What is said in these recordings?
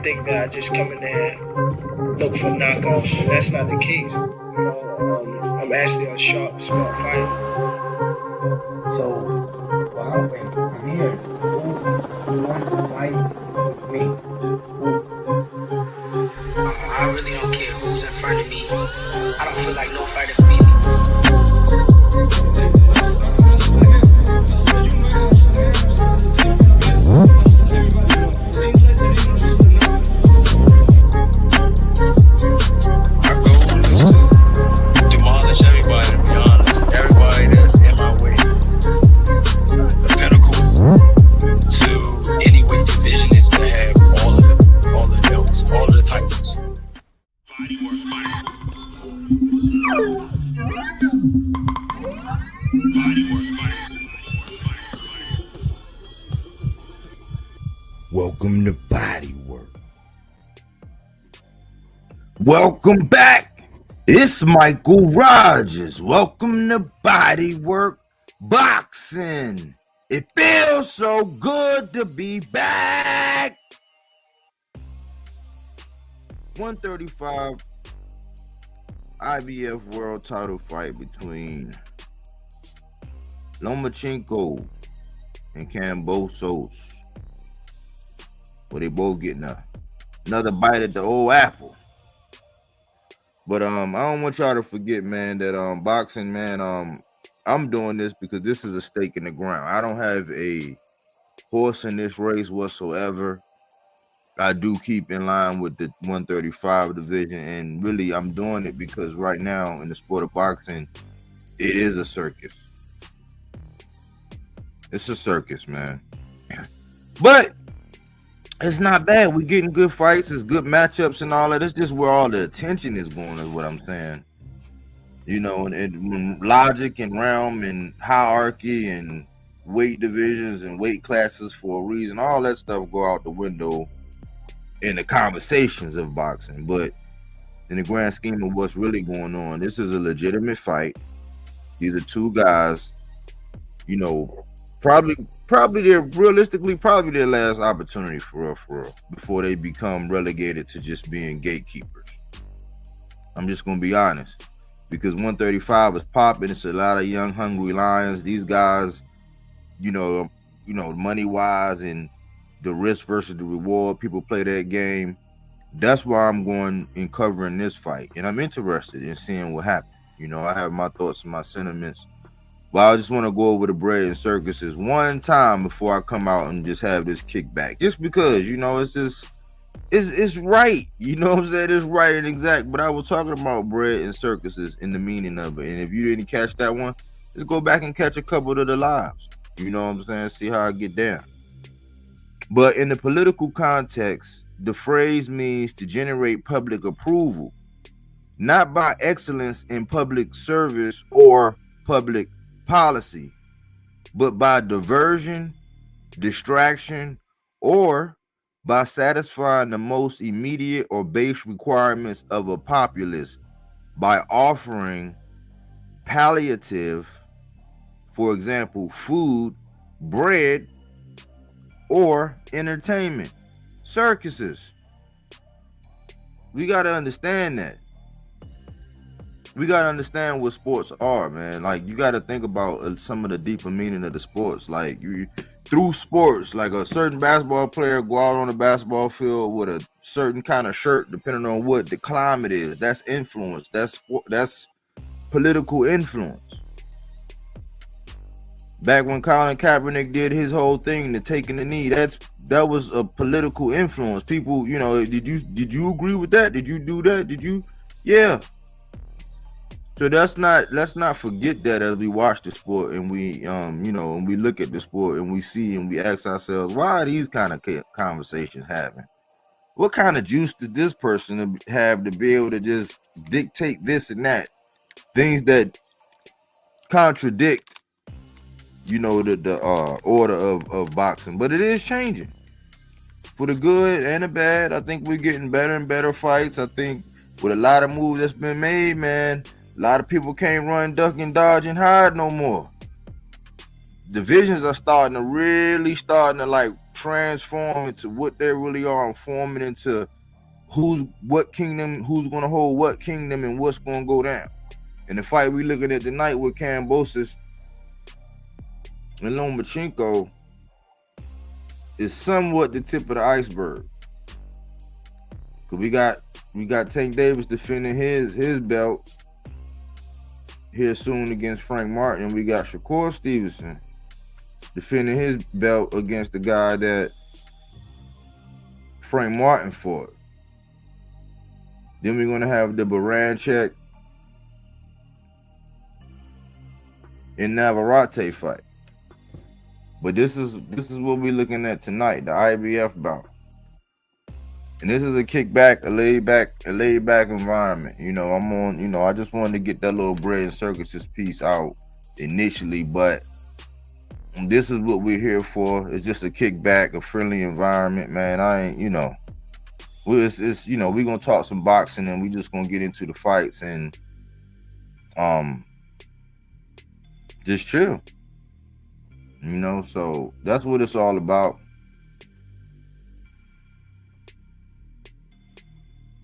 think that I just come in there and look for knockouts, and that's not the case. You know, I'm actually a sharp, smart fighter. So, well, I'm here. Who wants to fight with me? I really don't care who's in front of me. I don't feel like no fighter can beat me. Our goal is to demolish everybody, to be honest. Everybody that's in my way. The pinnacle to any weight division is to have all the belts, all of the titles. Welcome to BodyWork. Welcome back. It's Michael Rogers. Welcome to BodyWork Boxing. It feels so good to be back. 135 IBF world title fight between Lomachenko and Kambosos. Well, they both getting another bite at the old apple. But I don't want y'all to forget, man, that boxing, man, I'm doing this because this is a stake in the ground. I don't have a horse in this race whatsoever. I do keep in line with the 135 division, and really I'm doing it because right now in the sport of boxing, it is a circus. It's a circus, man. But it's not bad. We're getting good fights. It's good matchups and all that. It's just where all the attention is going is what I'm saying. You know, and logic and realm and hierarchy and weight divisions and weight classes for a reason, all that stuff go out the window in the conversations of boxing. But in the grand scheme of what's really going on, this is a legitimate fight. These are two guys, you know, probably their last opportunity for real, before they become relegated to just being gatekeepers. I'm just gonna be honest, because 135 is popping. It's a lot of young, hungry lions. These guys, you know, money wise and the risk versus the reward, people play that game. That's why I'm going and covering this fight, and I'm interested in seeing what happens. You know, I have my thoughts and my sentiments. But I just want to go over the bread and circuses one time before I come out and just have this kickback. Just because, you know, it's right. You know what I'm saying? It's right and exact. But I was talking about bread and circuses and the meaning of it. And if you didn't catch that one, just go back and catch a couple of the lives. You know what I'm saying? See how I get down. But in the political context, the phrase means to generate public approval, not by excellence in public service or public policy, but by diversion, distraction, or by satisfying the most immediate or base requirements of a populace by offering palliative, for example, food, bread, or entertainment. Circuses. We got to understand that. We got to understand what sports are, man. Like, you got to think about some of the deeper meaning of the sports. Like, through sports, like a certain basketball player go out on the basketball field with a certain kind of shirt, depending on what the climate is. That's influence. That's political influence. Back when Colin Kaepernick did his whole thing, the taking the knee, that was a political influence. People, you know, did you agree with that? Did you do that? Did you? Yeah. So let's not forget that as we watch the sport and we you know, and we look at the sport and we see and we ask ourselves, why are these kind of conversations happening? What kind of juice did this person have to be able to just dictate this and that? Things that contradict, you know, the order of boxing. But it is changing for the good and the bad. I think we're getting better and better fights. I think with a lot of moves that's been made, man, a lot of people can't run, duck, and dodge and hide no more. Divisions are really starting to like transform into what they really are and forming into what kingdom, who's gonna hold what kingdom and what's gonna go down. And the fight we looking at tonight with Kambosos and Lomachenko is somewhat the tip of the iceberg. Cause we got Tank Davis defending his belt here soon against Frank Martin. We got Shakur Stevenson defending his belt against the guy that Frank Martin fought. Then we're gonna have the Baranchek and Navarrete fight. But this is what we're looking at tonight, the IBF bout. And this is a kickback, a laid back environment. You know, I'm on, you know, I just wanted to get that little bread and circuses piece out initially, but this is what we're here for. It's just a kickback, a friendly environment, man. I ain't, you know, it's you know, we're gonna talk some boxing and we just gonna get into the fights and just chill. You know, so that's what it's all about.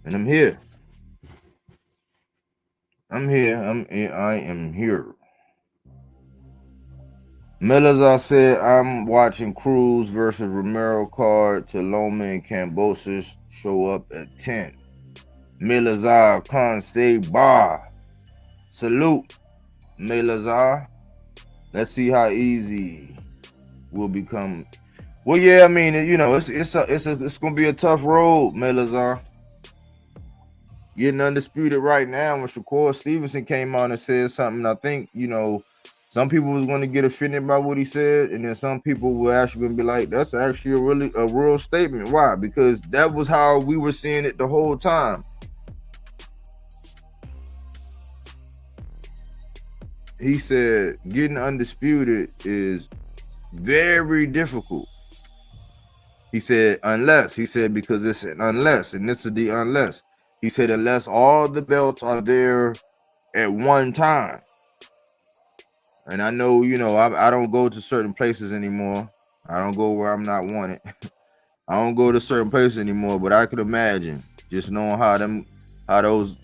And I'm here. I am here. Melazar said, I'm watching Cruz versus Romero card to Loma and Kambosos show up at 10. Melazar Khan say bar. Salute, Melazar. Let's see how easy will become. Well, yeah, I mean, you know, it's gonna be a tough road, Melazar. Getting undisputed right now. When Shakur Stevenson came on and said something, I think, you know, some people was going to get offended by what he said, and then some people were actually going to be like, that's actually a real statement. Why? Because that was how we were seeing it the whole time. He said getting undisputed is very difficult. He said unless, because it's an unless, and this is the unless. He said unless all the belts are there at one time. And I know, you know, I don't go to certain places anymore. I don't go where I'm not wanted. I don't go to certain places anymore, but I could imagine just knowing how those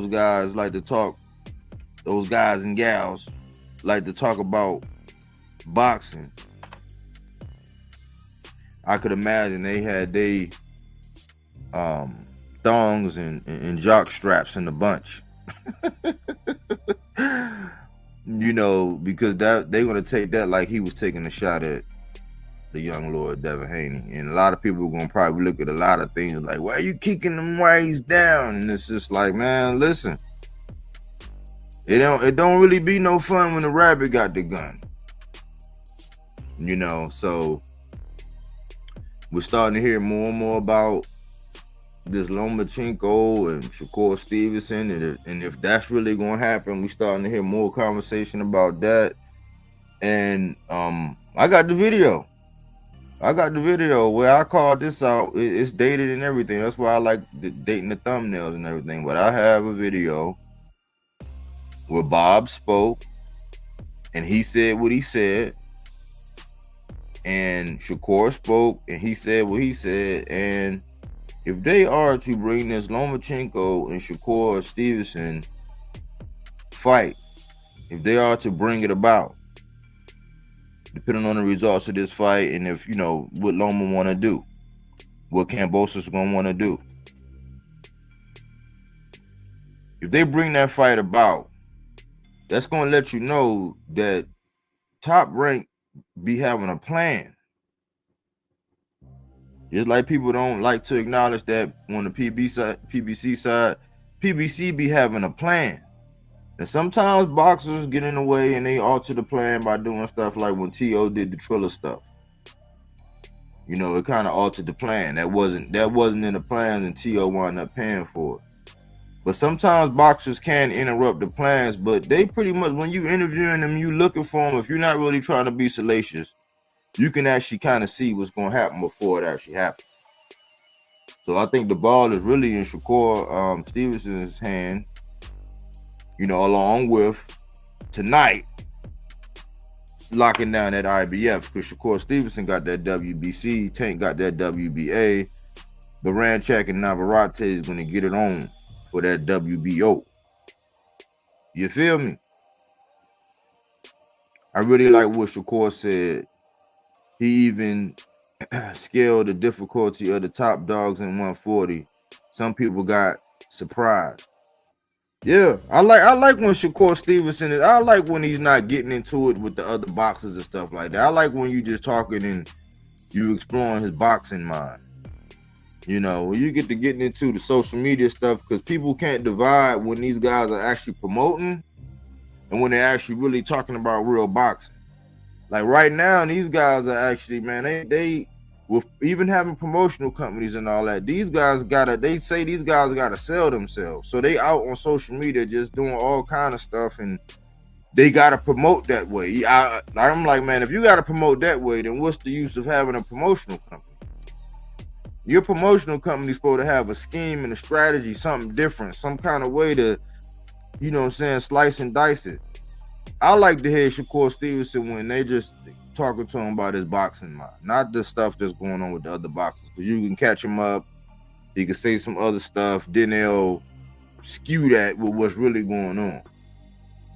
guys like to talk, those guys and gals like to talk about boxing. I could imagine they had thongs and jock straps in the bunch. You know, because that they're gonna take that like he was taking a shot at the young Lord Devin Haney. And a lot of people are gonna probably look at a lot of things like, why are you kicking them ways down? And it's just like, man, listen, it don't really be no fun when the rabbit got the gun. You know, so we're starting to hear more and more about this Lomachenko and Shakur Stevenson, and if that's really gonna happen, we starting to hear more conversation about that. And I got the video where I called this out. It's dated and everything. That's why I like dating the thumbnails and everything. But I have a video where Bob spoke and he said what he said, and Shakur spoke and he said what he said. And if they are to bring this Lomachenko and Shakur Stevenson fight, if they are to bring it about, depending on the results of this fight, and if, you know, what Loma want to do, what Kambosos is going to want to do, if they bring that fight about, that's going to let you know that Top Rank be having a plan. Just like people don't like to acknowledge that on the PBC side, PBC be having a plan. And sometimes boxers get in the way and they alter the plan by doing stuff like when T.O. did the Triller stuff. You know, it kind of altered the plan. That wasn't in the plans, and T.O. wound up paying for it. But sometimes boxers can interrupt the plans, but they pretty much, when you interviewing them, you looking for them, if you're not really trying to be salacious, you can actually kind of see what's going to happen before it actually happens. So I think the ball is really in Shakur Stevenson's hand, you know, along with tonight, locking down that IBF, because Shakur Stevenson got that WBC, Tank got that WBA, but Ranchak and Navarrete is going to get it on for that WBO. You feel me? I really like what Shakur said. He even scaled the difficulty of the top dogs in 140. Some people got surprised. Yeah, I like when Shakur Stevenson is. I like when he's not getting into it with the other boxers and stuff like that. I like when you just talking and you exploring his boxing mind. You know, when you get to getting into the social media stuff, because people can't divide when these guys are actually promoting and when they're actually really talking about real boxing. Like right now, these guys are actually, man, they with even having promotional companies and all that, these guys they say these guys gotta sell themselves. So they out on social media just doing all kind of stuff, and they gotta promote that way. I'm like, man, if you gotta promote that way, then what's the use of having a promotional company? Your promotional company is supposed to have a scheme and a strategy, something different, some kind of way to, you know what I'm saying, slice and dice it. I like to hear Shakur Stevenson when they just talking to him about his boxing mind, not the stuff that's going on with the other boxers. Because you can catch him up, he can say some other stuff, then they'll skew that with what's really going on.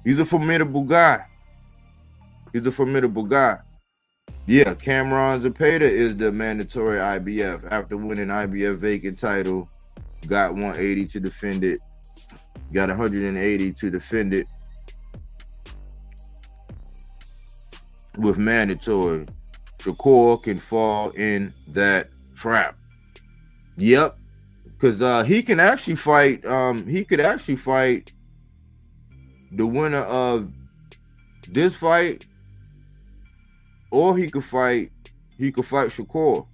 He's a formidable guy. Yeah, Cameron Zepeda is the mandatory IBF after winning IBF vacant title. Got 180 to defend it. Got 180 to defend it. With mandatory, Shakur can fall in that trap. Yep, because he can actually fight. He could actually fight the winner of this fight, or he could fight Shakur.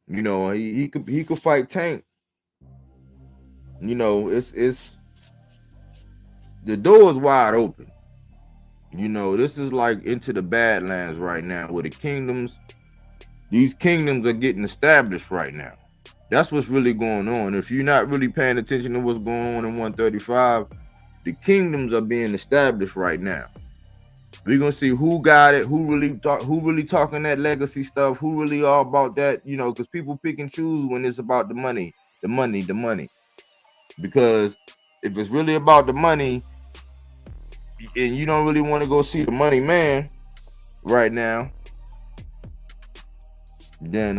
You know, he could fight Tank. You know, it's the door is wide open. You know, this is like into the Badlands right now, where these kingdoms are getting established right now. That's what's really going on. If you're not really paying attention to what's going on in 135, the kingdoms are being established right now. We're gonna see who got it, who really talking that legacy stuff, who really all about that, you know, because people pick and choose when it's about the money. Because if it's really about the money, and you don't really want to go see the money man right now, then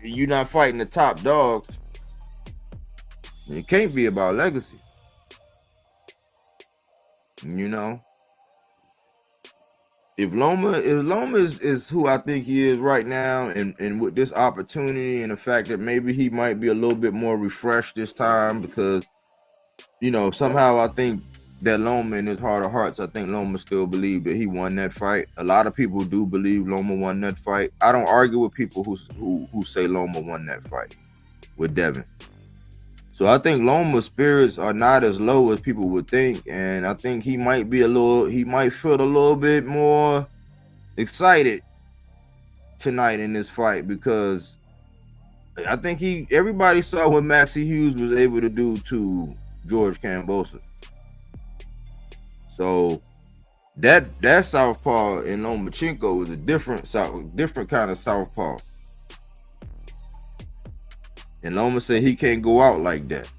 you're not fighting the top dogs. It can't be about legacy. You know, if Loma is who I think he is right now, and with this opportunity and the fact that maybe he might be a little bit more refreshed this time, because you know, somehow I think that Loma, in his heart of hearts, I think Loma still believes that he won that fight. A lot of people do believe Loma won that fight. I don't argue with people who say Loma won that fight with Devin. So I think Loma's spirits are not as low as people would think, and I think he might feel a little bit more excited tonight in this fight, because I think everybody saw what Maxie Hughes was able to do to George Kambosos. So that southpaw in Lomachenko is a different kind of southpaw. And Loma said he can't go out like that.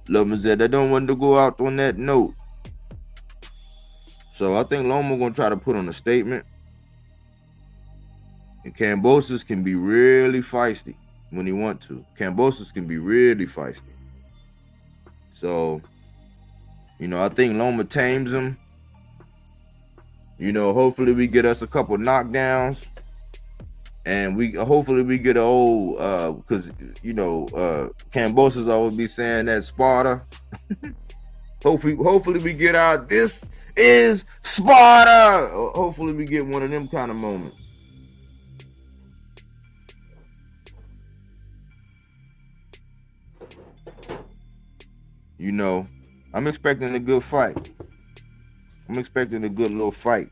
Loma said I don't want to go out on that note. So I think Loma gonna try to put on a statement. And Kambosos can be really feisty when he want to. Kambosos can be really feisty. So, you know, I think Loma tames him. You know, hopefully we get us a couple knockdowns. And hopefully we get an old, because, you know, Kambosos always be saying that Sparta. hopefully we get out, this is Sparta. Hopefully we get one of them kind of moments. You know, I'm expecting a good fight. I'm expecting a good little fight.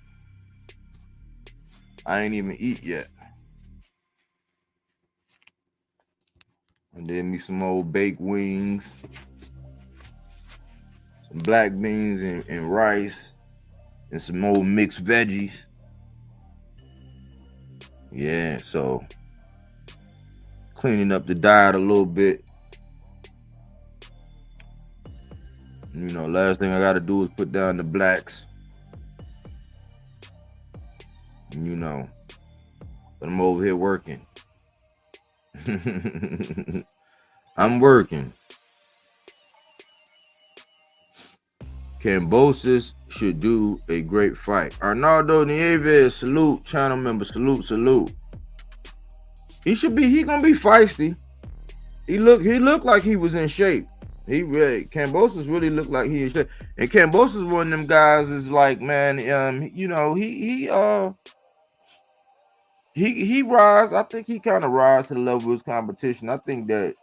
I ain't even eat yet. And then me some old baked wings, some black beans and rice, and some old mixed veggies. Yeah, so cleaning up the diet a little bit. You know, last thing I gotta do is put down the blacks. You know, but I'm over here working. I'm working. Kambosos should do a great fight. Arnaldo Nieves, salute, channel member, salute. He gonna be feisty. He looked like he was in shape. Kambosos really looked like he in shape. And Kambosos one of them guys is like, man, you know, he rise. I think he kind of rise to the level of his competition. I think that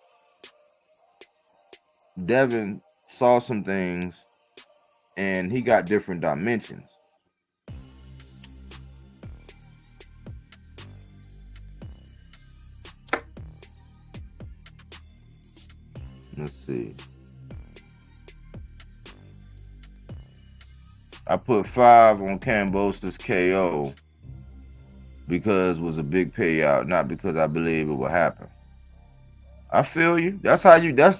Devin saw some things and he got different dimensions. Let's see. I put 5 on Kambosos KO because it was a big payout, not because I believe it will happen. I feel you. That's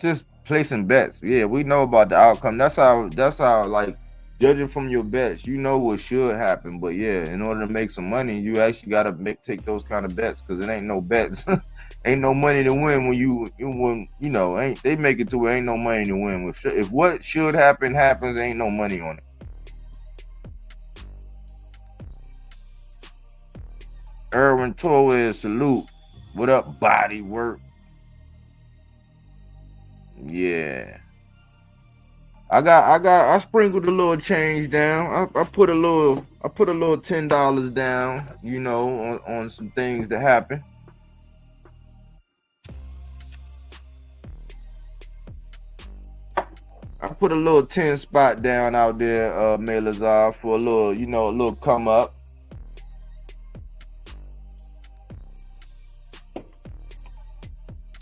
just placing bets. Yeah, we know about the outcome. That's how like judging from your bets, you know what should happen. But yeah, in order to make some money, you actually gotta take those kind of bets, because it ain't no bets. Ain't no money to win when you know, ain't they make it to where ain't no money to win. If what should happen happens, ain't no money on it. Erwin Torres, salute. What up, BodyWork? Yeah. I sprinkled a little change down. I put a little $10 down, you know, on some things that happen. I put a little 10 spot down out there, Melazar, for a little, you know, a little come up.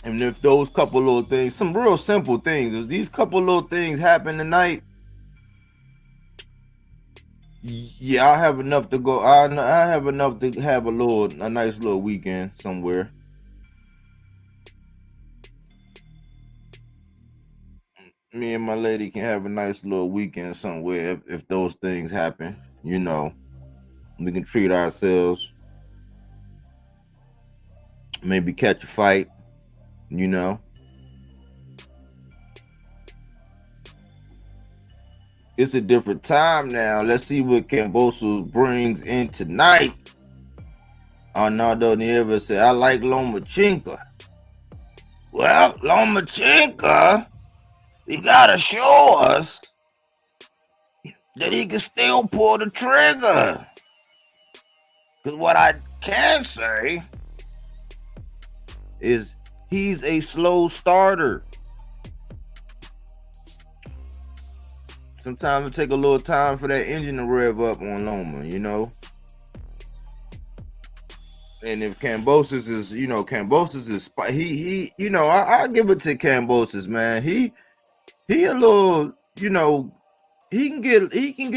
And if those couple little things, some real simple things, if these couple little things happen tonight, yeah, I have enough to go. I have enough to have a nice little weekend somewhere. Me and my lady can have a nice little weekend somewhere if those things happen. You know, we can treat ourselves. Maybe catch a fight. You know, it's a different time now. Let's see what Kambosos brings in tonight. Arnaldo Nieves said, I like Lomachenko. Well, Lomachenko, he gotta show us that he can still pull the trigger. Because what I can say is he's a slow starter. Sometimes it take a little time for that engine to rev up on Loma, you know. And if Kambosos is, you know, he you know, I give it to Kambosos, man. He a little, you know, he can get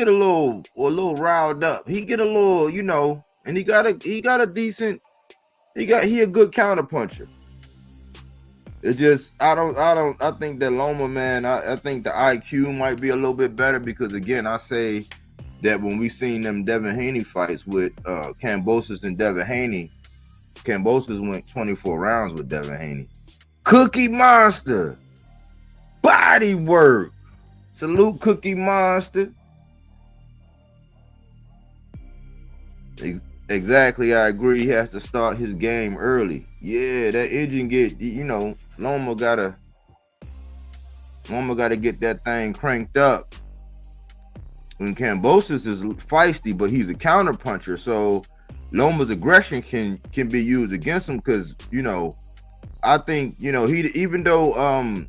a little riled up. He get a little, you know, and he a good counter puncher. It's just I think that Loma, man, I think the IQ might be a little bit better, because again, I say that when we seen them Devin Haney fights with Kambosos and Devin Haney, Kambosos went 24 rounds with Devin Haney. Cookie Monster, BodyWork, salute Cookie Monster. Exactly, I agree. He has to start his game early. Yeah, that engine you know, Loma gotta get that thing cranked up. When Kambosos is feisty, but he's a counter puncher, so Loma's aggression can be used against him, because, you know, I think, you know, even though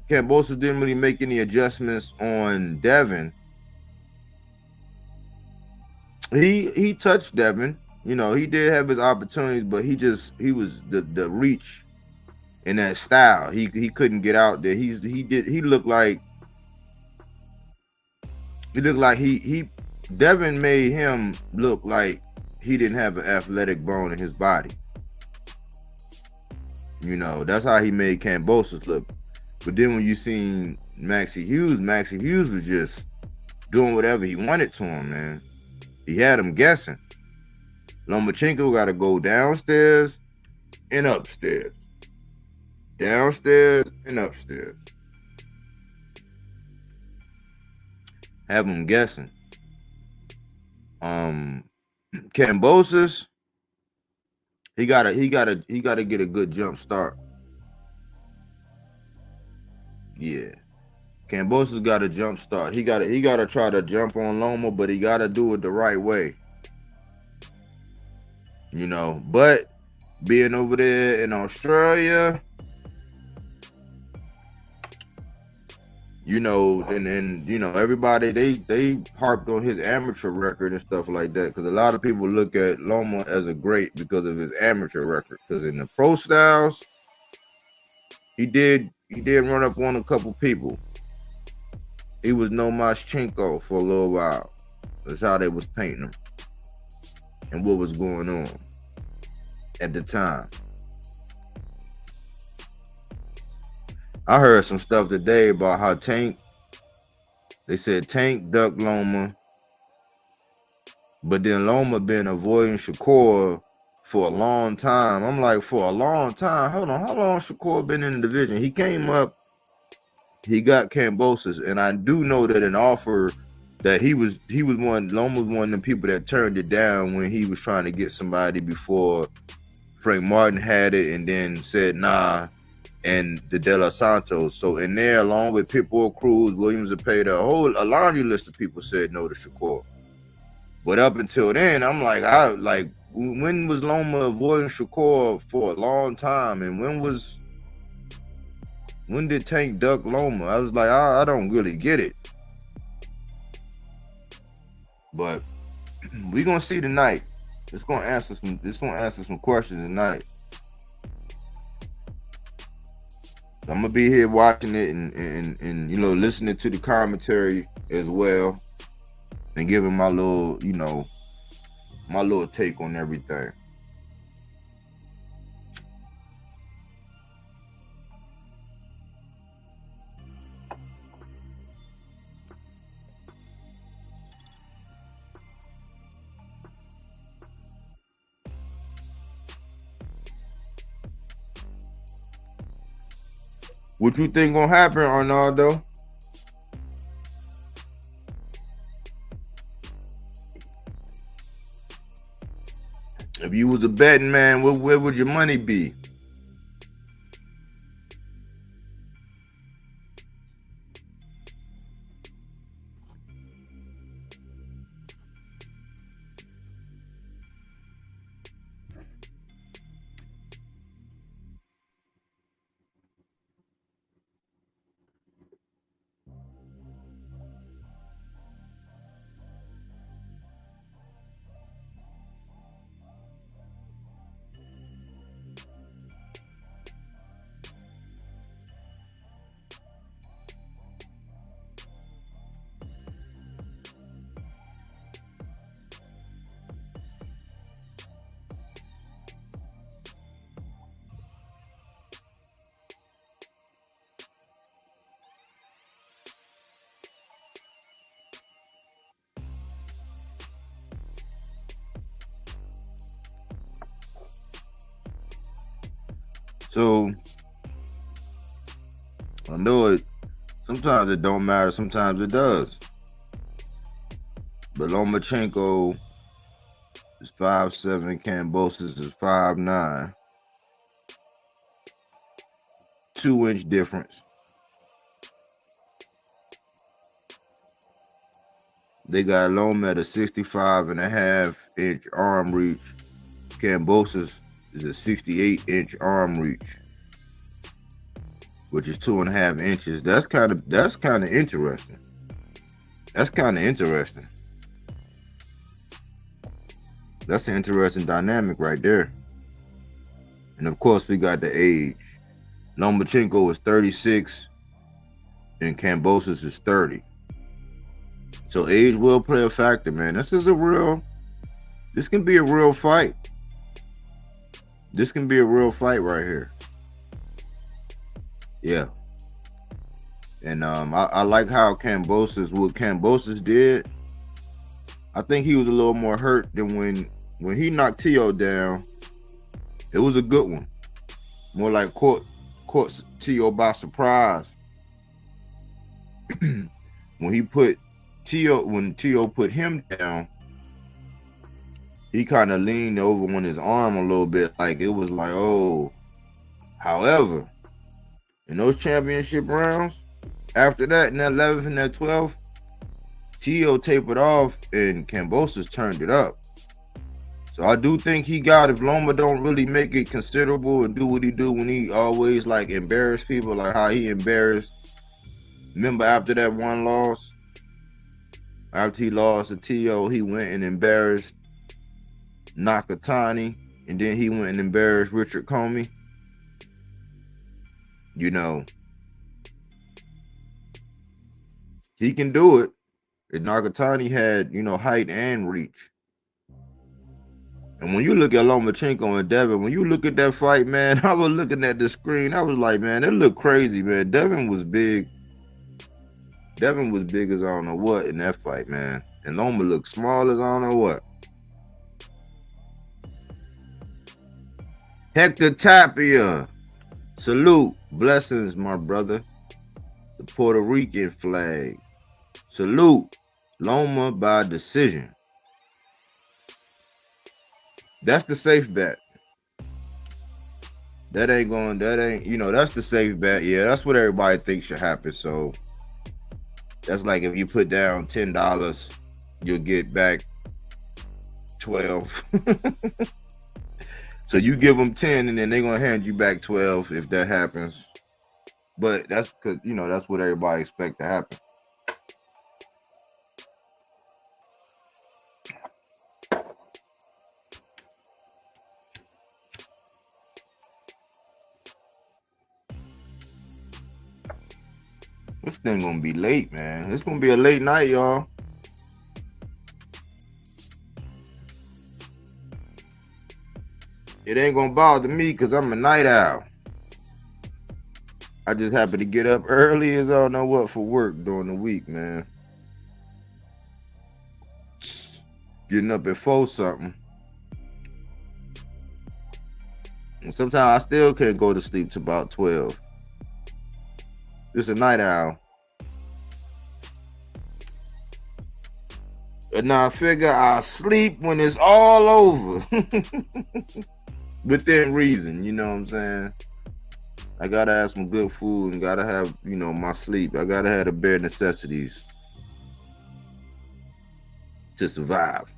Kambosos didn't really make any adjustments on Devin, he touched Devin. You know, he did have his opportunities, but he was the reach in that style. He couldn't get out there. He looked like Devin made him look like he didn't have an athletic bone in his body. You know, that's how he made Kambosos look. But then when you seen Maxie Hughes was just doing whatever he wanted to him, man. He had him guessing. Lomachenko got to go downstairs and upstairs. Downstairs and upstairs. Have him guessing. Kambosos, he gotta get a good jump start. Yeah. Kambosos got a jump start. He gotta try to jump on Loma, but he gotta do it the right way. You know, but being over there in Australia, you know, and you know, everybody they harped on his amateur record and stuff like that, because a lot of people look at Loma as a great because of his amateur record. Because in the pro styles, he did run up on a couple people. He was Lomachenko for a little while. That's how they was painting him and what was going on at the time. I heard some stuff today about how they said Tank ducked Loma, but then Loma been avoiding Shakur for a long time. I'm like, for a long time? Hold on, how long Shakur been in the division? He came up, he got Kambosos, and I do know that an offer that Loma was one of the people that turned it down when he was trying to get somebody before Frank Martin had it, and then said nah, and the De Los Santos. So in there, along with Pitbull Cruz, Williams Zepeda, a laundry list of people said no to Shakur. But up until then, I'm like, when was Loma avoiding Shakur for a long time, and when did Tank duck Loma? I was like, I don't really get it. But we gonna see tonight. It's gonna answer some questions tonight. So I'm gonna be here watching it and you know, listening to the commentary as well, and giving my little take on everything. What you think gonna happen, Arnaldo? If you was a betting man, where would your money be? So I know it. Sometimes it don't matter. Sometimes it does. But Lomachenko is 5'7". Kambosos is 5'9". 2-inch difference. They got Loma at a 65.5-inch arm reach. Kambosos is a 68-inch arm reach, which is 2.5 inches. That's kind of interesting. That's an interesting dynamic right there. And of course, we got the age. Lomachenko is 36 and Kambosos is 30. So age will play a factor, man. This can be a real fight. This can be a real fight right here. Yeah. And I like how what Kambosos did. I think he was a little more hurt than when he knocked Tio down. It was a good one. More like caught Tio by surprise. When Tio put him down, he kind of leaned over on his arm a little bit, like it was like, oh. However, in those championship rounds, after that, in that 11th and that 12th, Tio tapered off and Kambosos turned it up. So I do think he got, if Loma don't really make it considerable and do what he do when he always like embarrass people, like how he embarrassed. Remember after that one loss, after he lost to Tio, he went and embarrassed Nakatani, and then he went and embarrassed Richard Comey. You know, he can do it. And Nakatani had, height and reach. And when you look at Lomachenko and Devin, when you look at that fight, man, I was looking at the screen. I was like, man, it looked crazy, man. Devin was big. Devin was big as I don't know what in that fight, man. And Loma looked small as I don't know what. Hector Tapia. Salute. Blessings, my brother. The Puerto Rican flag. Salute. Loma by decision. That's the safe bet. That's the safe bet. Yeah, that's what everybody thinks should happen. So that's like if you put down $10, you'll get back 12. So you give them 10 and then they're gonna hand you back 12 if that happens. But that's because that's what everybody expect to happen. This thing gonna be late, man. It's gonna be a late night, y'all. It ain't gonna bother me because I'm a night owl. I just happen to get up early as I don't know what for work during the week, man. Getting up at 4 something. And sometimes I still can't go to sleep till about 12. Just a night owl. And now I figure I'll sleep when it's all over. Within reason, you know what I'm saying? I gotta have some good food and gotta have, my sleep. I gotta have the bare necessities to survive.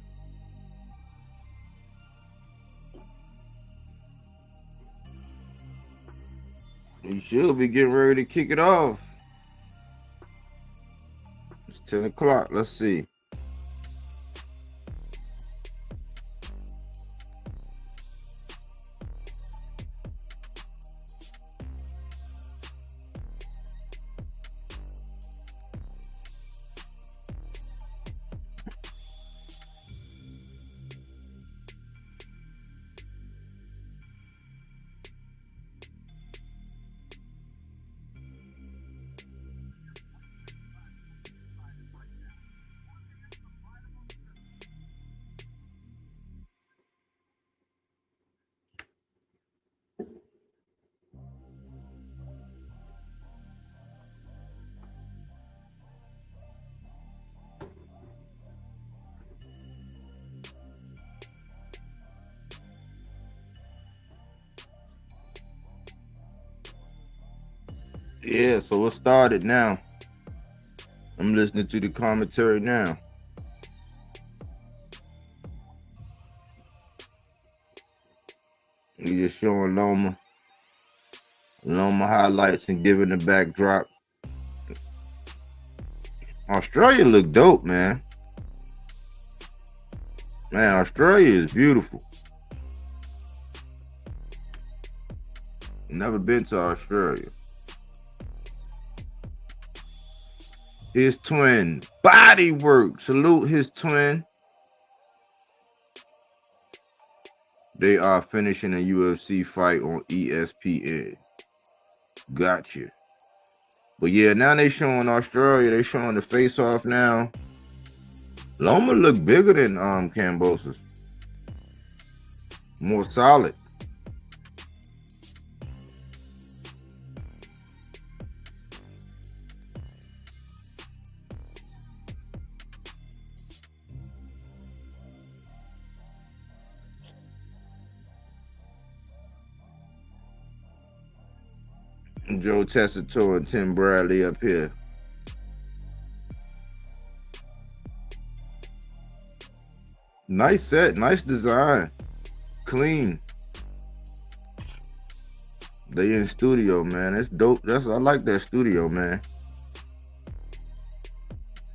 You should be getting ready to kick it off. It's 10 o'clock. Let's see. Yeah, so it started now. I'm listening to the commentary now. We just showing Loma highlights and giving the backdrop. Australia look dope, man. Man, Australia is beautiful. Never been to Australia. His twin, BodyWork. Salute his twin. They are finishing a UFC fight on ESPN. Gotcha. But yeah, now they showing Australia. They showing the face-off now. Loma look bigger than Kambosos. More solid. Joe Tessitore and Tim Bradley up here. Nice set, nice design, clean. They in studio, man. It's dope. I like that studio, man.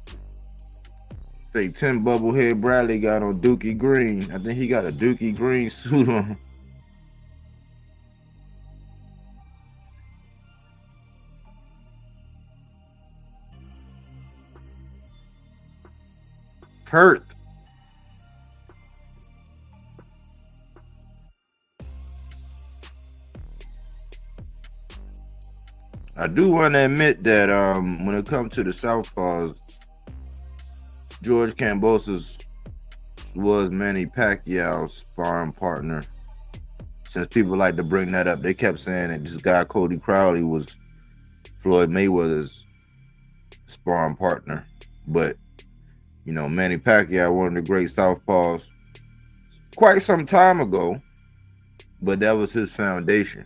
I think Tim Bubblehead Bradley got on Dookie Green. I think he got a Dookie Green suit on. Perth. I do want to admit that when it comes to the Southpaws, George Kambosos was Manny Pacquiao's sparring partner. Since people like to bring that up, they kept saying that this guy Cody Crowley was Floyd Mayweather's sparring partner. But, you know, Manny Pacquiao, one of the great Southpaws, quite some time ago, but that was his foundation.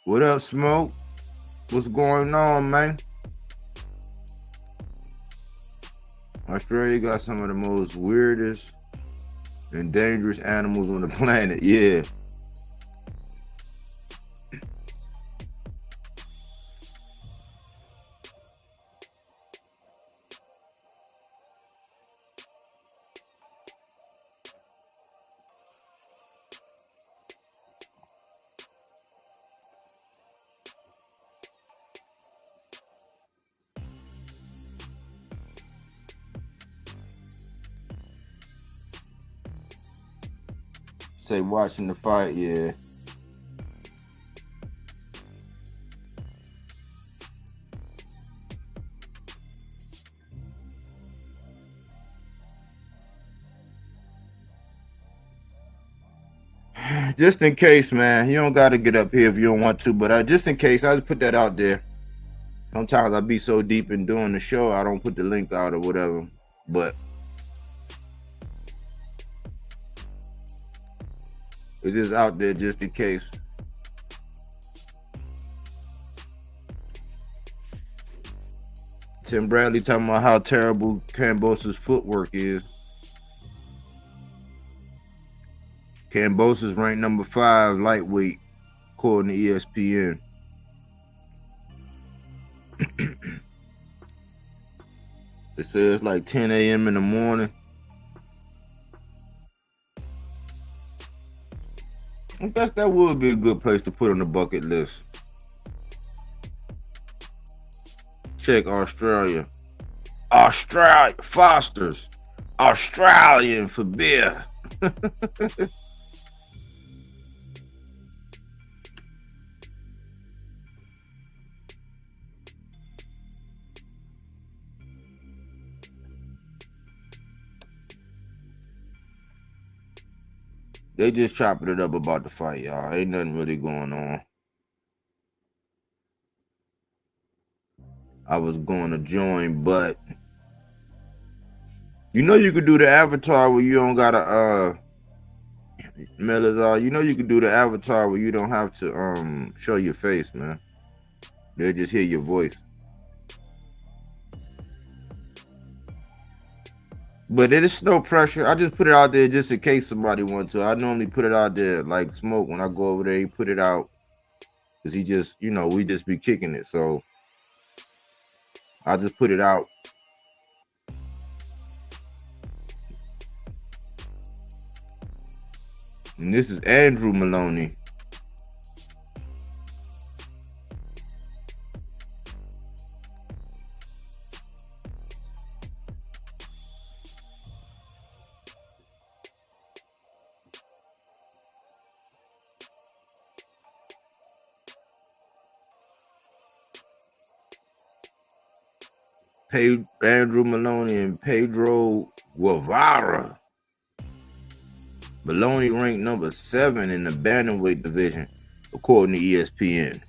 What up, Smoke? What's going on, man? Australia got some of the most weirdest and dangerous animals on the planet. Yeah. Say watching the fight, yeah. Just in case, man. You don't got to get up here if you don't want to, but just in case, I just put that out there. Sometimes I be so deep in doing the show, I don't put the link out or whatever, but it's just out there just in case. Tim Bradley talking about how terrible Kambosos' footwork is. Kambosos ranked number 5 lightweight, according to ESPN. They say it's like 10 a.m. in the morning. I guess that would be a good place to put on the bucket list. Check Australia. Australia, Foster's. Australian for beer. They just chopping it up about the fight, y'all. Ain't nothing really going on. I was going to join, but You know you could do the avatar where you don't gotta Melazar, you know you could do the avatar where you don't have to show your face, man. They'll just hear your voice. But it is no pressure. I just put it out there just in case somebody wants to. I normally put it out there like Smoke when I go over there. He put it out because he just, you know, we just be kicking it. So I just put it out. And this is Andrew Maloney. Andrew Maloney and Pedro Guevara. Maloney ranked number 7 in the bantamweight division, according to ESPN.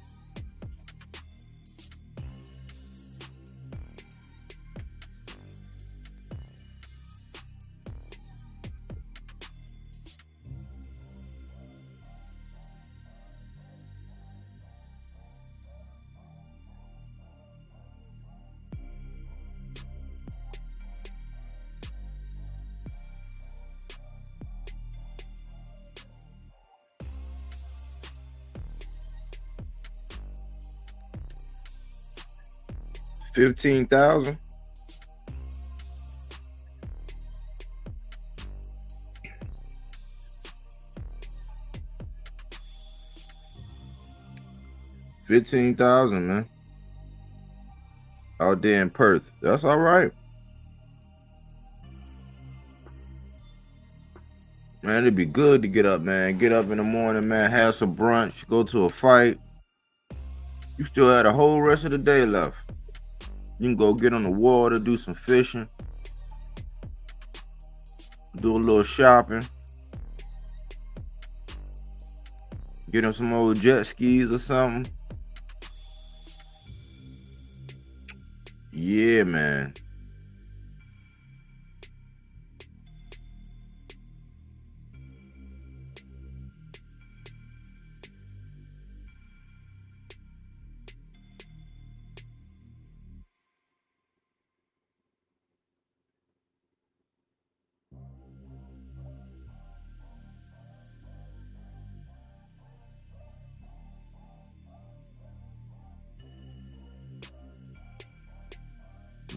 $15,000. $15,000, man. Out there in Perth. That's all right. Man, it'd be good to get up, man. Get up in the morning, man. Have some brunch. Go to a fight. You still had a whole rest of the day left. You can go get on the water, do some fishing, do a little shopping, get on some old jet skis or something. Yeah, man.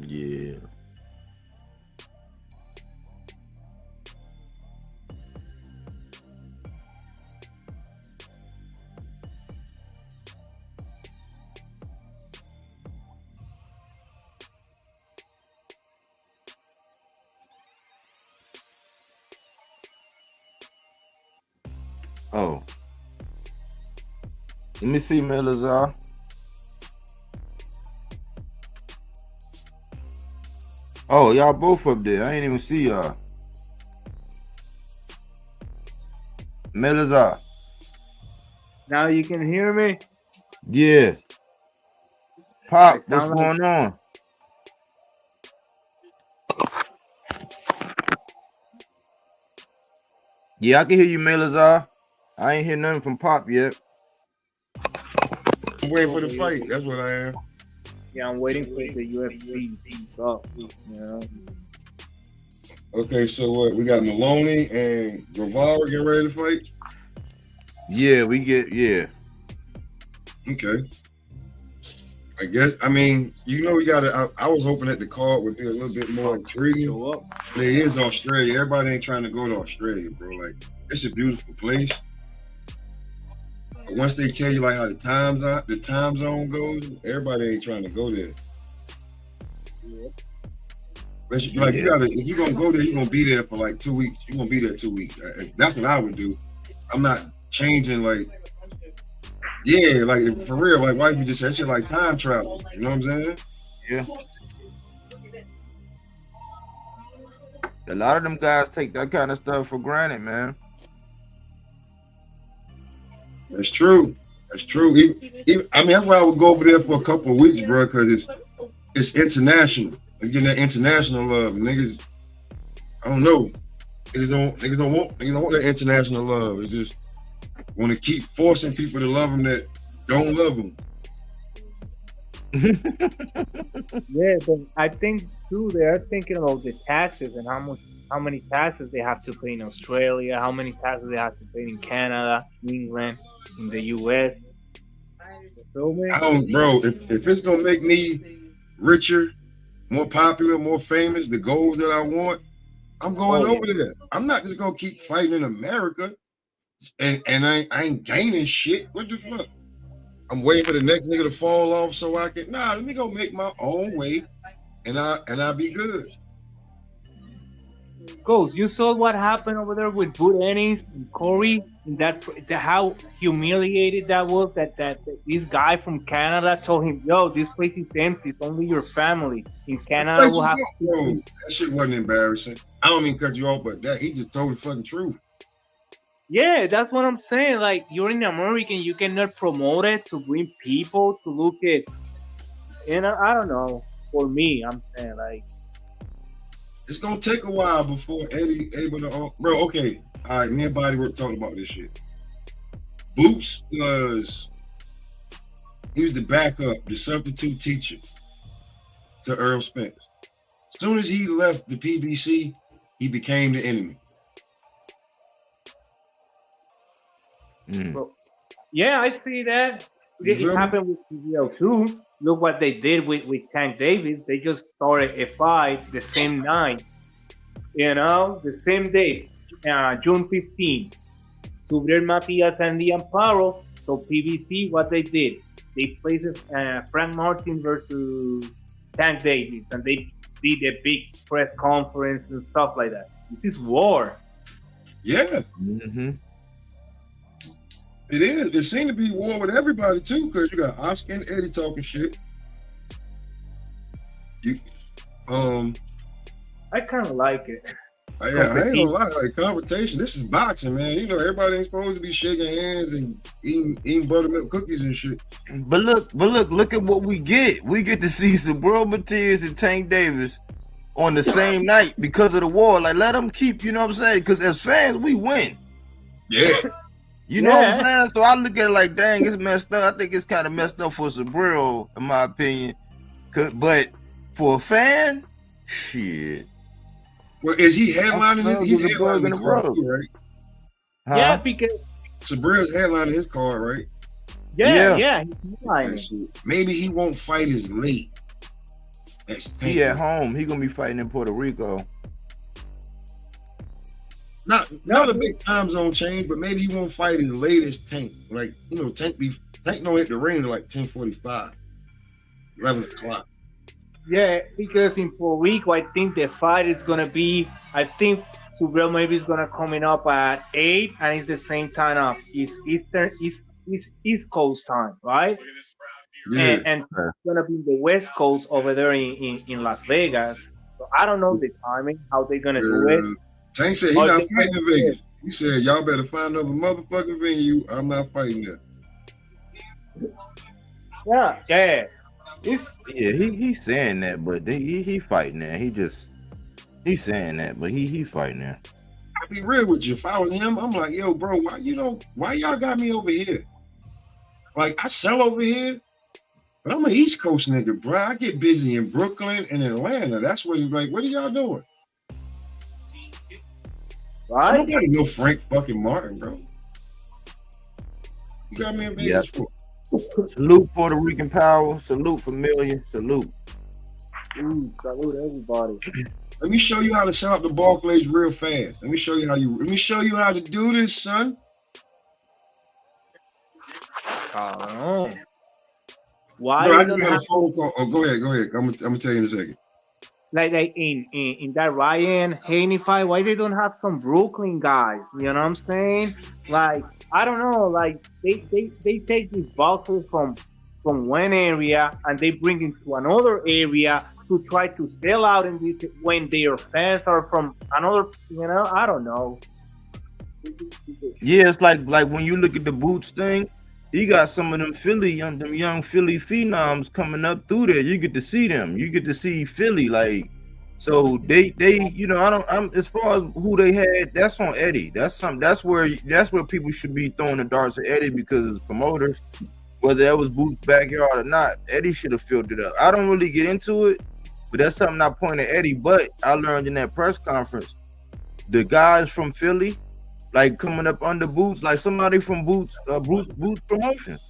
Yeah. Oh. Let me see, Melazar. Oh, y'all both up there. I ain't even see y'all. Melazar. Now you can hear me? Yeah. Pop, what's going on? Yeah, I can hear you, Melazar. I ain't hear nothing from Pop yet. I'm waiting for the fight. That's what I am. Yeah, I'm waiting for the UFC stuff. You know? Okay, so what? We got Maloney and Guevara getting ready to fight? Yeah, yeah. Okay. I guess, I mean, you know, we got to, I was hoping that the card would be a little bit more intriguing. But it is Australia. Everybody ain't trying to go to Australia, bro. Like, it's a beautiful place. But once they tell you like how the time zone goes, everybody ain't trying to go there. But like, you gotta, if you're gonna go there, you're gonna be there for like 2 weeks. You're gonna be there 2 weeks. That's what I would do. I'm not changing, like, yeah, like for real, like wifey just said, shit like time travel. You know what I'm saying? Yeah. A lot of them guys take that kind of stuff for granted, man. That's true. That's true. Even, I mean, that's why I would go over there for a couple of weeks, bro, because it's international. You're getting that international love. Niggas, I don't know. Niggas don't want that international love. They just want to keep forcing people to love them that don't love them. Yeah, but I think too they're thinking about the taxes and how many taxes they have to pay in Australia, how many taxes they have to pay in Canada, England, in the US. You feel me? I don't, bro. If it's gonna make me richer, more popular, more famous, the goals that I want, I'm going over there. I'm not just gonna keep fighting in America, and I ain't gaining shit. What the fuck? I'm waiting for the next nigga to fall off so I can. Nah, let me go make my own way, and I'll be good. Ghost, you saw what happened over there with Bout Ennis and Corey, and how humiliated that was. That this guy from Canada told him, "Yo, this place is empty. It's only your family in Canada will have." Bro, that shit wasn't embarrassing. I don't mean cut you off, but that he just told the fucking truth. Yeah, that's what I'm saying. Like, you're in American, you cannot promote it to bring people to look at. And I don't know. For me, I'm saying like. It's gonna take a while before Eddie able to. Bro, okay, all right. Me and BodyWork talked about this shit. Boots he was the backup, the substitute teacher to Earl Spence. As soon as he left the PBC, he became the enemy. Bro, yeah, I see that. It happened with CBL too. Look what they did with Tank Davis. They just started a fight the same night. You know, the same day, June 15th. Subriel Matias and the Amparo. So PBC, what they did, they placed Frank Martin versus Tank Davis, and they did a big press conference and stuff like that. This is war. Yeah. Mm-hmm. It is. There seems to be war with everybody too, because you got Oscar and Eddie talking shit. I kind of like it. I ain't gonna lie, like confrontation. This is boxing, man. You know, everybody ain't supposed to be shaking hands and eating buttermilk cookies and shit. But look at what we get. We get to see Subriel Matias and Tank Davis on the same night because of the war. Like, let them keep, you know what I'm saying? Because as fans, we win. Yeah. You know what I'm saying? So I look at it like, dang, it's messed up. I think it's kind of messed up for Subriel, in my opinion. But for a fan, shit. Well, is he headlining his? He's headlining the card, right? Huh? Yeah, because Subriel's headlining his card, right? Yeah. He's headlining. Maybe he won't fight as late. He at home. He gonna be fighting in Puerto Rico. Not a big time zone change, but maybe he won't fight as late as Tank. Like, you know, Tank don't hit the ring to like 10:45, 11 o'clock. Yeah, because in Puerto Rico, I think the fight is gonna be. I think Subriel maybe is gonna coming up at 8, and it's the same time of East Coast time, right? Yeah. And it's gonna be the West Coast over there in Las Vegas. So I don't know the timing, how they're gonna do it. Tank said he's not fighting in Vegas. He said, y'all better find another motherfucking venue. I'm not fighting there. Yeah. He's saying that, but he fighting there. He's saying that, but he fighting there. I'll be real with you. If I was him, I'm like, yo, bro, why y'all got me over here? Like, I sell over here, but I'm an East Coast nigga, bro. I get busy in Brooklyn and Atlanta. That's what it's like. What are y'all doing? Right? Nobody know Frank fucking Martin, bro. You got me in Vegas for. Salute Puerto Rican power. Salute Familia. Salute. Salute everybody. Let me show you how to set up the Barclays real fast. Let me show you how to do this, son. Why? Bro, I just got a phone call. Oh, go ahead. I'm gonna tell you in a second. Like in that Ryan Haney fight, why they don't have some Brooklyn guys? You know what I'm saying? Like, I don't know. Like they take these boxers from one area and they bring it to another area to try to sell out in this when their fans are from another. You know, I don't know. Yeah, it's like when you look at the Boots thing, you got some of them young Philly phenoms coming up through there. You get to see them. You get to see Philly. Like, So they, you know, I'm as far as who they had, that's on Eddie. That's where people should be throwing the darts at Eddie, because as promoters, whether that was Boot's backyard or not, Eddie should have filled it up. I don't really get into it, but that's something I point at Eddie. But I learned in that press conference, the guys from Philly, like coming up under Boots, like somebody from Boots Promotions.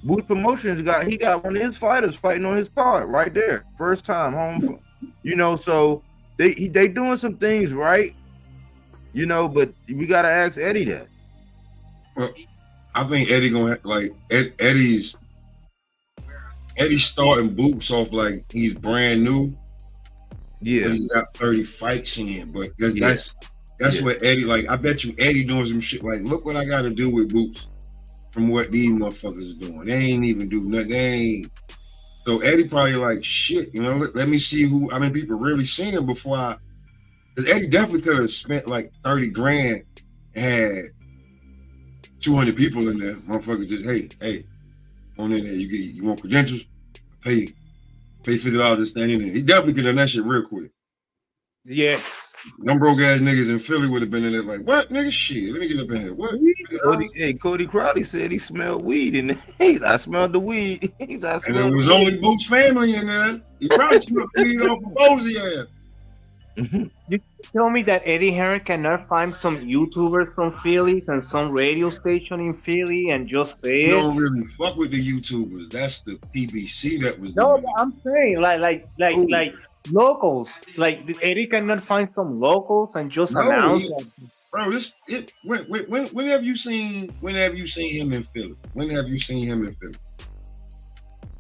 Boots Promotions he got one of his fighters fighting on his card right there, first time home. You know, so they doing some things right, you know, but we gotta ask Eddie that. Well, I think Eddie gonna have, like Eddie's starting Boots off like he's brand new. Yeah, but he's got 30 fights in, but that's what Eddie, like, I bet you Eddie doing some shit like, look what I got to do with Boots from what these motherfuckers are doing. They ain't even do nothing. So Eddie probably like, shit, you know, let me see how many people really seen him before because Eddie definitely could have spent like 30 grand and had 200 people in there. Motherfuckers just, hey, on in there, you want credentials? Pay $50 to stand in there. He definitely could have done that shit real quick. Yes. Them broke ass niggas in Philly would have been in there like, what, nigga? Shit, let me get up in here. What? Cody Crowley said he smelled weed in there. I smelled the weed. And it was only Boots family in there. He probably smelled weed off of Bozy ass. You tell me that Eddie Hearn cannot find some YouTubers from Philly and some radio station in Philly and just say You don't really fuck with the YouTubers. That's the PBC that was No, doing but I'm saying like locals. Like Eddie cannot find some locals and just announce that. Bro, when have you seen him in Philly? When have you seen him in Philly?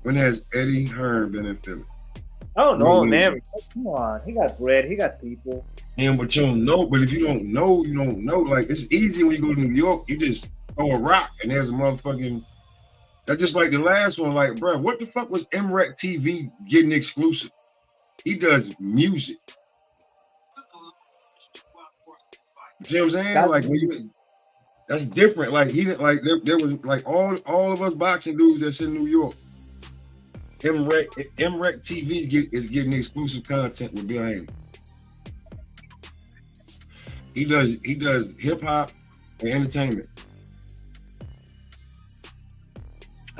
When has Eddie Hearn been in Philly? Oh no, never. Come on, he got bread, he got people. And but you don't know. But if you don't know, you don't know. Like, it's easy when you go to New York. You just throw a rock and there's a motherfucking. That's just like the last one. Like, bro, what the fuck was MREC TV getting exclusive? He does music. You see what I'm saying? Like, that's different. Like, he didn't, like, there was like all of us boxing dudes that's in New York. MREC TV is getting exclusive content with Bill Haney. He does hip hop and entertainment.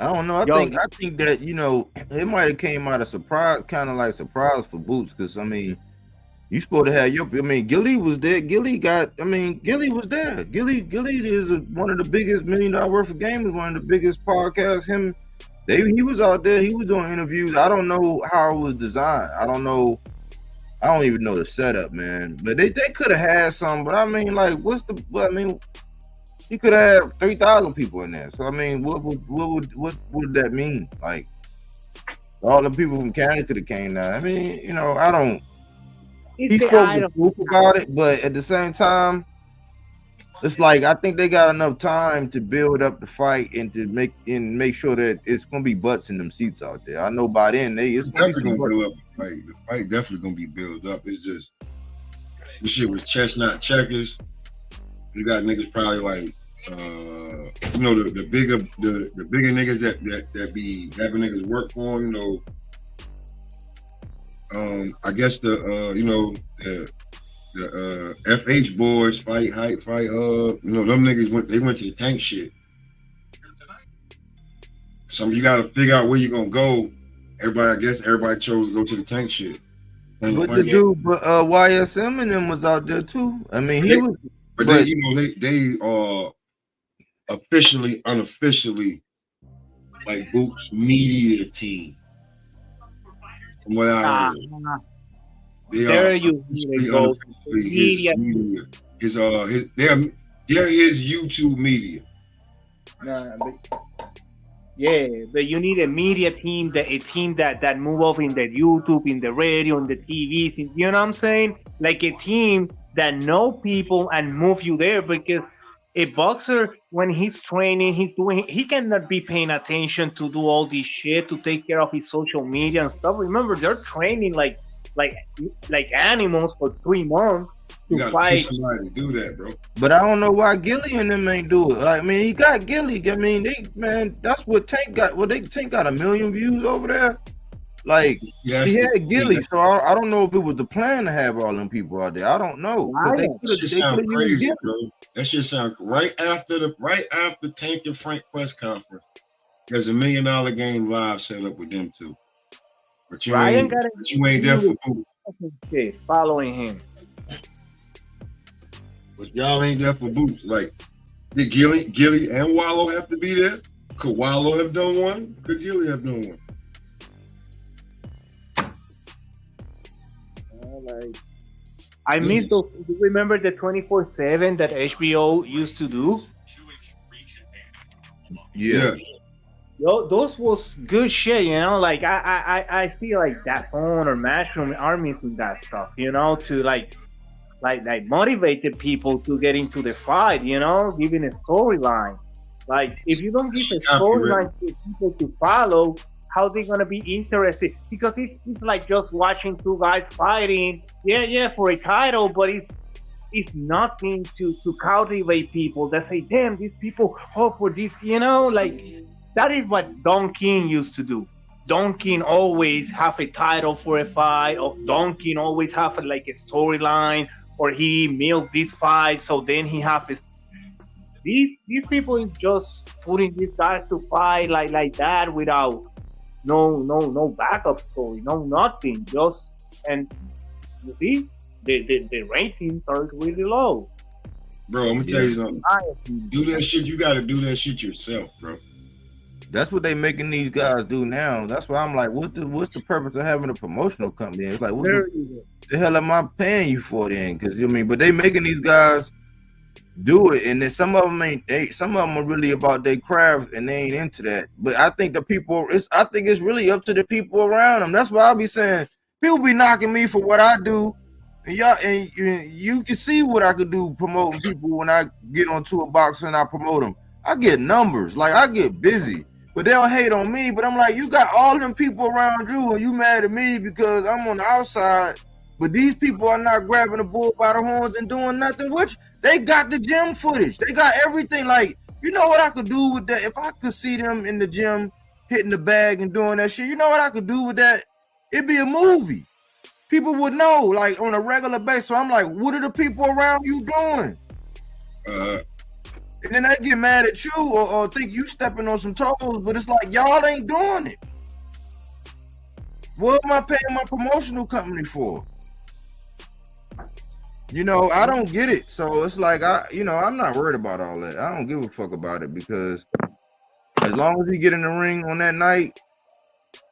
I don't know. I think that, you know, it might have came out of surprise, kind of like surprise for Boots, because I mean, you supposed to have Gilly was there. Gilly was there. Gilly is one of the biggest $1 million worth of gamers, one of the biggest podcasts. He was out there. He was doing interviews. I don't know how it was designed. I don't even know the setup, man. But they could have had some. But I mean, like, he could have 3,000 people in there. So I mean, what would that mean? Like, all the people from Canada could have came down. I mean, you know, I don't. He spoke about it, but at the same time, it's like I think they got enough time to build up the fight and to make sure that it's gonna be butts in them seats out there. I know by then it's definitely gonna build up the fight. The fight definitely gonna be built up. It's just this shit was chestnut checkers. You got niggas probably like you know, the bigger niggas that be having niggas work for them, you know. I guess the FH boys fight, you know, them niggas went to the tank shit. So you gotta figure out where you're gonna go. Everybody chose to go to the tank shit. But YSM and them was out there too. I mean, they are officially, unofficially, like Boot's media team. From what I heard, there you go. Media. They're his YouTube media. But you need a media team, a team that move off in the YouTube, in the radio, in the TV. You know what I'm saying? Like a team that know people and move you there, because a boxer, when he's training, he cannot be paying attention to do all this shit, to take care of his social media and stuff. Remember, they're training like animals for 3 months to fight. Somebody to do that, bro. But I don't know why Gilly and them ain't do it. Like, I mean, he got Gilly. I mean, that's what Tank got. Well, Tank got 1 million views over there. Like Yeah, he had Gilly, so I don't know if it was the plan to have all them people out there. I don't know. They that shit sound crazy, bro. That shit sound right after Tank and Frank press conference. There's $1 million game live set up with them too. But you ain't there for Boot. Following him. But y'all ain't there for Boots. Like, did Gilly and Wallow have to be there? Could Wallow have done one? Could Gilly have done one? I miss those. Do you remember the 24/7 that HBO used to do? Yeah. Yo, those was good shit, you know. Like I feel like that phone or Mushroom are missing that stuff, you know, to like motivate the people to get into the fight, you know, giving a storyline. Like if you don't give a storyline to people to follow, how they gonna be interested? Because it's like just watching two guys fighting, for a title, but it's nothing to cultivate people that say, damn, these people hope for this, you know, like that is what Don King used to do. Don King always have a title for a fight, or Don King always have a storyline, or he milked this fight, so then he have his. These people is just putting these guys to fight like that without no backup story, no nothing. Just and you see the ratings are really low. Bro, I'm gonna tell you something. Do that shit. You gotta do that shit yourself, bro. That's what they making these guys do now. That's why I'm like, what's the purpose of having a promotional company? It's like, what the hell am I paying you for then? Because but they making these guys do it, and then some of them ain't. Some of them are really about their craft, and they ain't into that. But I think I think it's really up to the people around them. That's why I be saying people be knocking me for what I do, and you can see what I could do promoting people when I get onto a boxer and I promote them. I get numbers, like I get busy. But they don't hate on me. But I'm like, you got all them people around you, and you mad at me because I'm on the outside. But these people are not grabbing the bull by the horns and doing nothing. Which they got the gym footage. They got everything. Like, you know what I could do with that? If I could see them in the gym hitting the bag and doing that shit, you know what I could do with that? It'd be a movie. People would know, like, on a regular basis. So I'm like, what are the people around you doing? And then they get mad at you or think you stepping on some toes, but it's like, y'all ain't doing it. What am I paying my promotional company for? You know, I don't get it. So it's like, I'm not worried about all that. I don't give a fuck about it because as long as he get in the ring on that night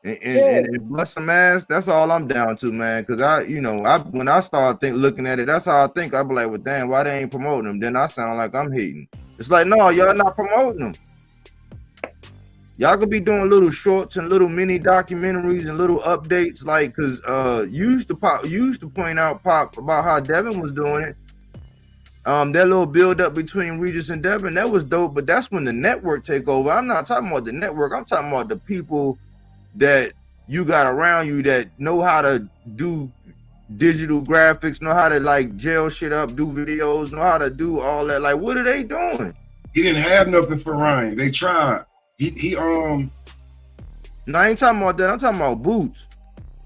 and bust some ass, that's all I'm down to, man. Because when I start looking at it, that's how I think. I be like, well, damn, why they ain't promoting them? Then I sound like I'm hating. It's like, no, y'all not promoting them. Y'all could be doing little shorts and little mini documentaries and little updates, like, cause used to point out Pop about how Devin was doing it. That little build up between Regis and Devin, that was dope. But that's when the network take over. I'm not talking about the network. I'm talking about the people that you got around you that know how to do digital graphics, know how to like gel shit up, do videos, know how to do all that. Like, what are they doing? He didn't have nothing for Ryan. They tried. He No, I ain't talking about that. I'm talking about Boots.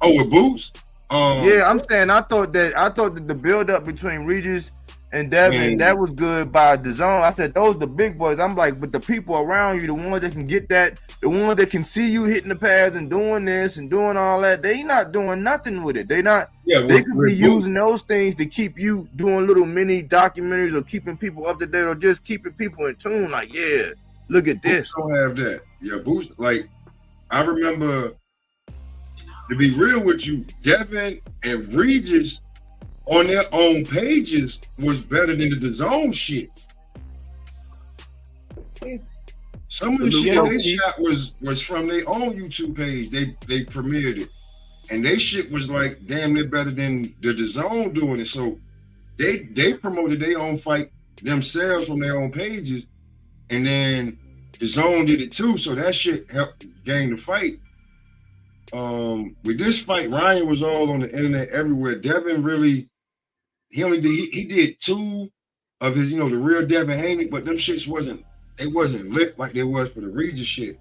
Oh, with Boots? Yeah, I'm saying I thought that the build up between Regis and Devin, that was good by the zone. I said those the big boys. I'm like, but the people around you, the ones that can get that, the ones that can see you hitting the pads and doing this and doing all that, they not doing nothing with it. They not. Yeah, they could be using those things to keep you doing little mini documentaries or keeping people up to date or just keeping people in tune. Like, yeah, look at this. Boots don't have that. Yeah, Boots. Like, I remember, to be real with you, Devin and Regis on their own pages was better than the zone shit. Some of the shit they shot was from their own YouTube page. They premiered it, and they shit was like damn near better than the zone doing it. So they promoted their own fight themselves from their own pages, and then the zone did it too. So that shit helped gain the fight. With this fight, Ryan was all on the internet everywhere. Devin really. He did two of his, the real Devin Haney, but them shits wasn't lit like they was for the Regis shit.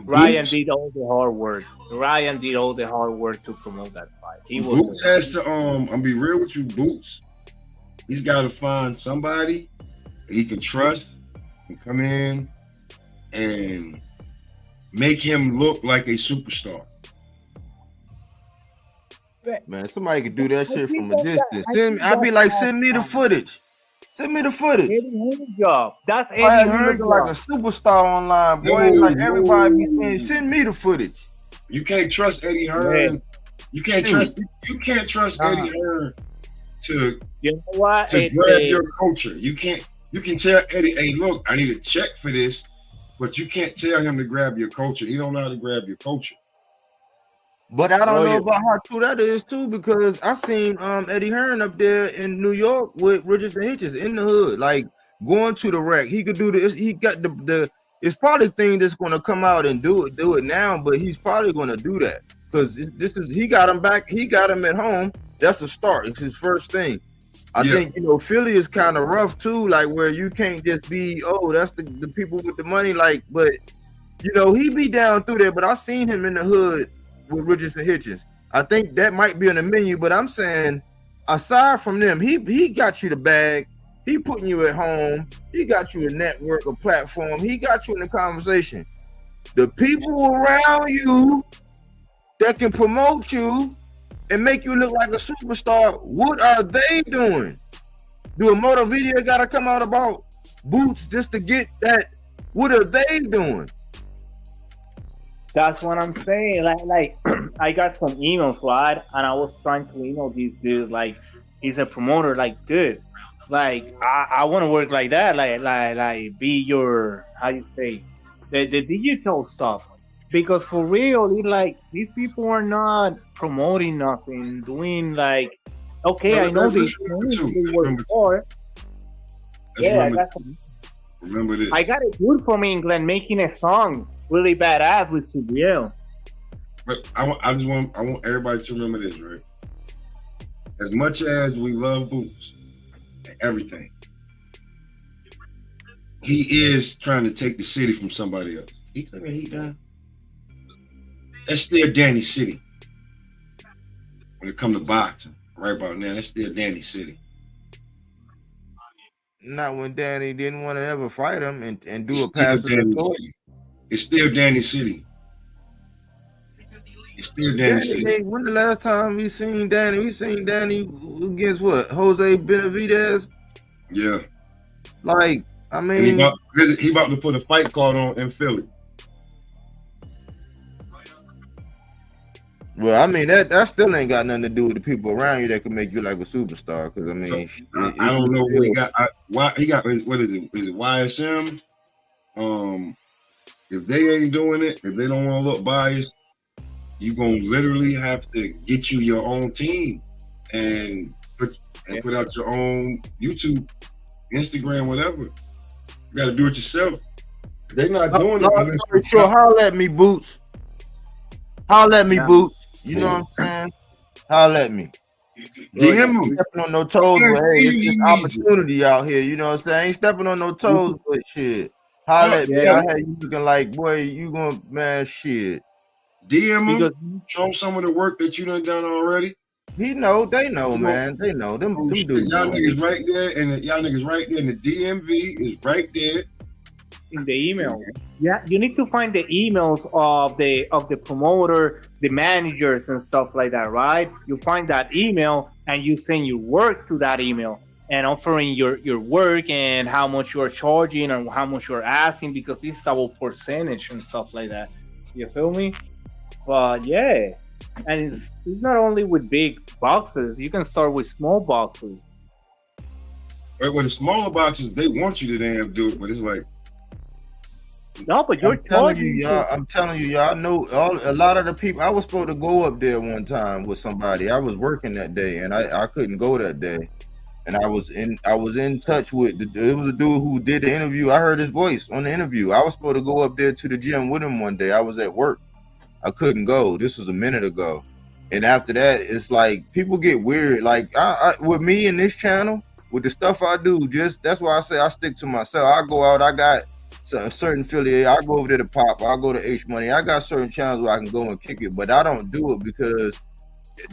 Ryan Boots, did all the hard work. Ryan did all the hard work to promote that fight. He was Boots has to I'm be real with you, Boots. He's got to find somebody that he can trust and come in and make him look like a superstar. Man, somebody could do that shit from a distance. I'd be like, send me the footage. Send me the footage. Eddie Hearn's job. That's Eddie You Hearn's looking like a superstar online, boy. No, like everybody be no. saying, send me the footage. You can't trust Eddie Hearn. You can't trust Eddie Hearn to You know what? grab your culture. You can tell Eddie, hey, look, I need a check for this, but you can't tell him to grab your culture. He don't know how to grab your culture. But I don't know about how true that is too, because I seen Eddie Hearn up there in New York with Richardson Hitches in the hood, like going to the rack. He could do this. He got the it's probably thing that's going to come out and do it now, but he's probably going to do that because he got him back. He got him at home. That's a start. It's his first thing. I think, Philly is kind of rough too, like where you can't just be, that's the people with the money, like, but he be down through there. But I seen him in the hood with Richardson Hitchens. I think that might be on the menu, but I'm saying aside from them, he got you the bag. He putting you at home. He got you a network, a platform. He got you in the conversation. The people around you that can promote you and make you look like a superstar, what are they doing? Do a motor video got to come out about Boots just to get that? What are they doing? That's what I'm saying. Like I got some emails, right? And I was trying to email this dude. Like, he's a promoter. Like, dude, like I want to work like that. Like be your, how you say, the digital stuff. Because for real, these people are not promoting nothing, doing like, okay, I know they work for. Yeah, remember this. I got it good for me, England, making a song really badass with Subiel. But I want everybody to remember this, right? As much as we love Boots and everything, he is trying to take the city from somebody else. He took a heat down. That's still Danny City. When it comes to boxing, right about now, that's still Danny City. Not when Danny didn't want to ever fight him and do a pass. It's still Danny City. It's still Danny City. When the last time we seen Danny? We seen Danny against what? Jose Benavidez? Yeah. Like, I mean, he about to put a fight card on in Philly. Well, I mean that still ain't got nothing to do with the people around you that can make you like a superstar. Because I mean, I don't know what he got. Why he got? What is it? Is it YSM? If they ain't doing it, if they don't want to look biased, you gonna literally have to get you your own team and put out your own YouTube, Instagram, whatever. You got to do it yourself. They not doing it. Sure, holler at me, Boots. Holler at me, Boots. You know what I'm saying? Holler at me. DM him. Stepping on no toes, but hey, it's just opportunity out here. You know what I'm saying? I ain't stepping on no toes, but shit. Holler at me. I had you looking like, boy, you gonna, man, shit. DM him. Show him some of the work that you done already. They know, man. They know. Them dudes. Y'all niggas right there, and y'all niggas right there, and the DMV is right there. In the email. Yeah, you need to find the emails of the promoter, the managers and stuff like that, right? You find that email and you send your work to that email and offering your work and how much you're charging and how much you're asking, because this is about percentage and stuff like that. You feel me? But yeah, and it's not only with big boxers. You can start with small boxers. Right, with the smaller boxers, they want you to damn do it, but it's like, no, but you're telling you, y'all. I'm telling you, y'all. I know a lot of the people. I was supposed to go up there one time with somebody. I was working that day, and I couldn't go that day. And I was in touch with. It was a dude who did the interview. I heard his voice on the interview. I was supposed to go up there to the gym with him one day. I was at work. I couldn't go. This was a minute ago. And after that, it's like people get weird. Like I with me in this channel, with the stuff I do, that's why I say I stick to myself. I go out. I got a certain affiliate. I go over there to Pop. I go to H Money. I got certain channels where I can go and kick it, but I don't do it because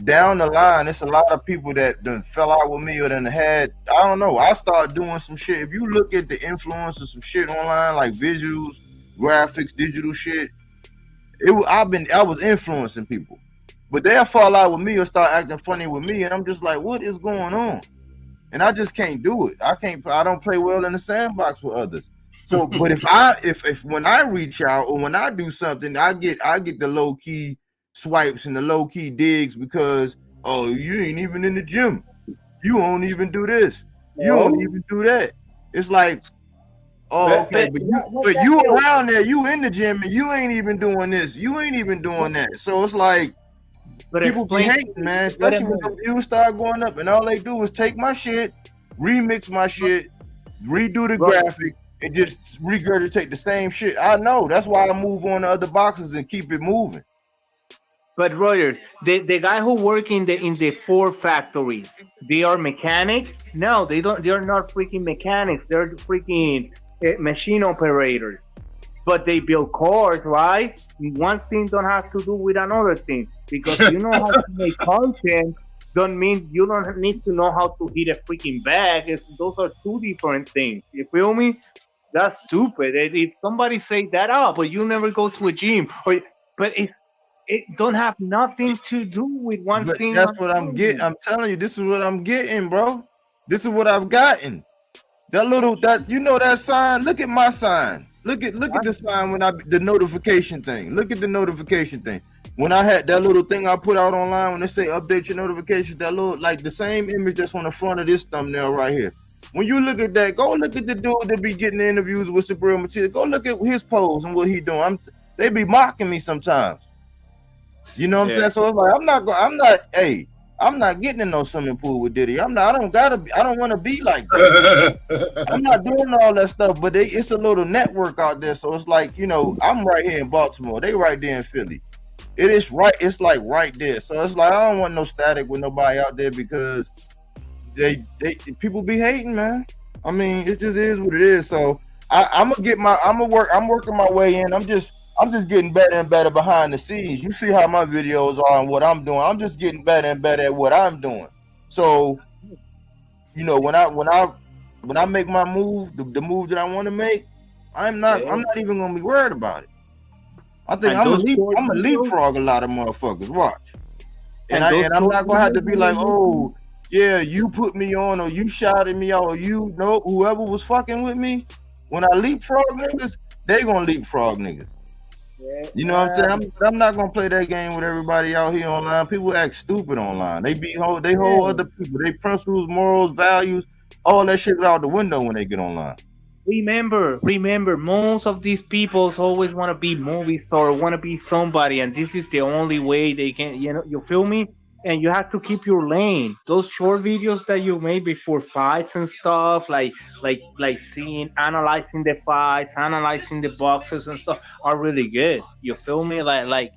down the line, it's a lot of people that done fell out with me or done had, I don't know. I start doing some shit. If you look at the influence of some shit online, like visuals, graphics, digital shit, I was influencing people, but they'll fall out with me or start acting funny with me, and I'm just like, what is going on? And I just can't do it. I don't play well in the sandbox with others. So, but if when I reach out or when I do something, I get the low key swipes and the low key digs because, oh, you ain't even in the gym, you don't even do this, you don't even do that. It's like, oh, okay, but you around there, you in the gym and you ain't even doing this, you ain't even doing that. So it's like, but people be hating, man, especially when the views start going up and all they do is take my shit, remix my shit, redo the graphic, and just regurgitate the same shit. I know, that's why I move on to other boxes and keep it moving. But Reuters, the guy who work in the 4 factories, they are mechanics? No, they don't. They're not freaking mechanics. They're freaking machine operators. But they build cars, right? One thing don't have to do with another thing, because you know how to make content. Don't mean you don't need to know how to hit a freaking bag. Those are 2 different things. You feel me? That's stupid. If somebody say that, but you never go to a gym, but it don't have nothing to do with one thing. That's what I'm getting. I'm telling you, this is what I'm getting, bro. This is what I've gotten. That sign. Look at my sign. Look at the sign the notification thing. Look at the notification thing. When I had that little thing I put out online when they say update your notifications, that little, like the same image that's on the front of this thumbnail right here. When you look at that, go look at the dude that be getting the interviews with Super Real Material. Go look at his pose and what he doing. They be mocking me sometimes. You know what I'm saying? So it's like I'm not getting in no swimming pool with Diddy. I don't want to be like that. I'm not doing all that stuff, but it's a little network out there. So it's like, I'm right here in Baltimore. They right there in Philly. It is right. It's like right there. So it's like, I don't want no static with nobody out there because people be hating, man. I mean, it just is what it is. So I'm working my way in. I'm just getting better and better behind the scenes. You see how my videos are and what I'm doing. I'm just getting better and better at what I'm doing. So, when I make my move, the move that I want to make, I'm not even gonna be worried about it. I think I'm gonna leapfrog a lot of motherfuckers. Watch, and I'm not gonna have to be like, oh yeah, you put me on or you shouted me out or whoever was fucking with me. When I leapfrog niggas, they gonna leapfrog niggas. You know what I'm saying? I'm not gonna play that game with everybody out here online. People act stupid online. They hold other people. They principles, morals, values, all that shit out the window when they get online. Remember, most of these people always want to be movie star, want to be somebody, and this is the only way they can. You feel me? And you have to keep your lane. Those short videos that you made before fights and stuff, like analyzing the fights, analyzing the boxes and stuff, are really good. You feel me? And the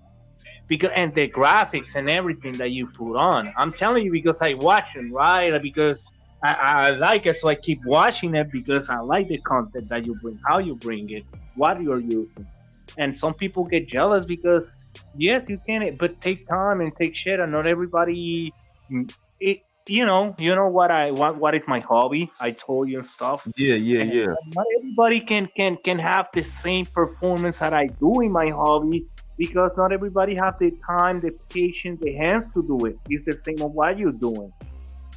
graphics and everything that you put on. I'm telling you because I watch them, right? Because I like it, so I keep watching it because I like the content that you bring, how you bring it, what you're using. And some people get jealous because, yes, you can, but take time and take shit, and not everybody. You know what is my hobby? I told you and stuff. Yeah. Not everybody can have the same performance that I do in my hobby because not everybody have the time, the patience, the hands to do it. It's the same of what you're doing.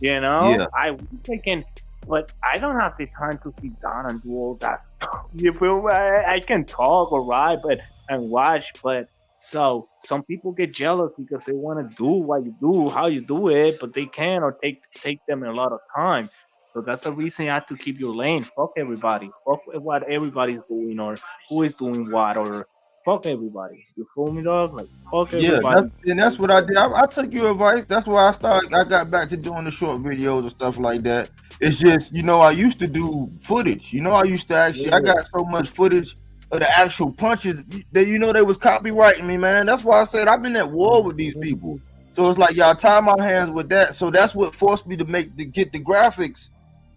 Yeah. I wish I can, but I don't have the time to sit down and do all that stuff. You feel me? I can talk or write, and watch, but. So some people get jealous because they want to do what you do, how you do it, but they can't, or take them a lot of time. So that's the reason you have to keep your lane. Fuck everybody. Fuck what everybody's doing or who is doing what, or fuck everybody. You feel me, dog? Like fuck everybody. Yeah, that's what I did. I took your advice. That's why I got back to doing the short videos and stuff like that. It's just, I used to do footage. I used to actually, I got so much footage of the actual punches that they was copywriting me, man. That's why I said I've been at war with these people. So it's like y'all tie my hands with that. So that's what forced me to get the graphics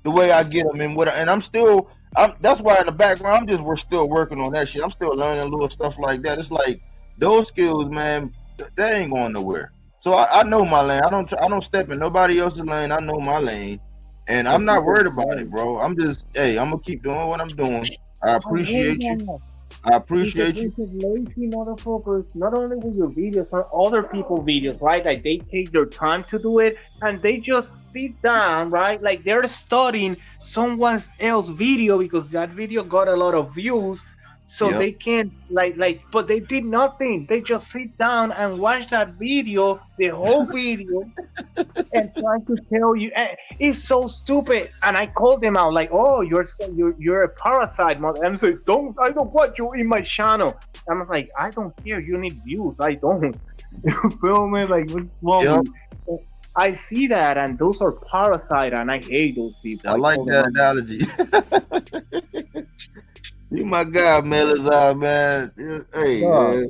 the way I get them, and I'm still That's why in the background we're still working on that shit. I'm still learning little stuff like that. It's like those skills, man, that ain't going nowhere. So I know my lane. I don't step in nobody else's lane. I know my lane, and I'm not worried about it, bro. I'm just, hey, I'm gonna keep doing what I'm doing. I appreciate you. I appreciate you. Lazy motherfuckers, not only with your videos, but other people's videos, right? Like they take their time to do it, and they just sit down, right? Like they're studying someone else's video because that video got a lot of views, so they can but they did nothing. They just sit down and watch that video, the whole video, and try to tell you it's so stupid. And I called them out like, "Oh, you're a parasite, mother." I'm saying, I don't want you in my channel. I'm like, I don't care. You need views. I don't. You feel me? Like, what's wrong? Yep. I see that, and those are parasite, and I hate those people. I like that analogy. You my guy, Melazar, man. Hey, man.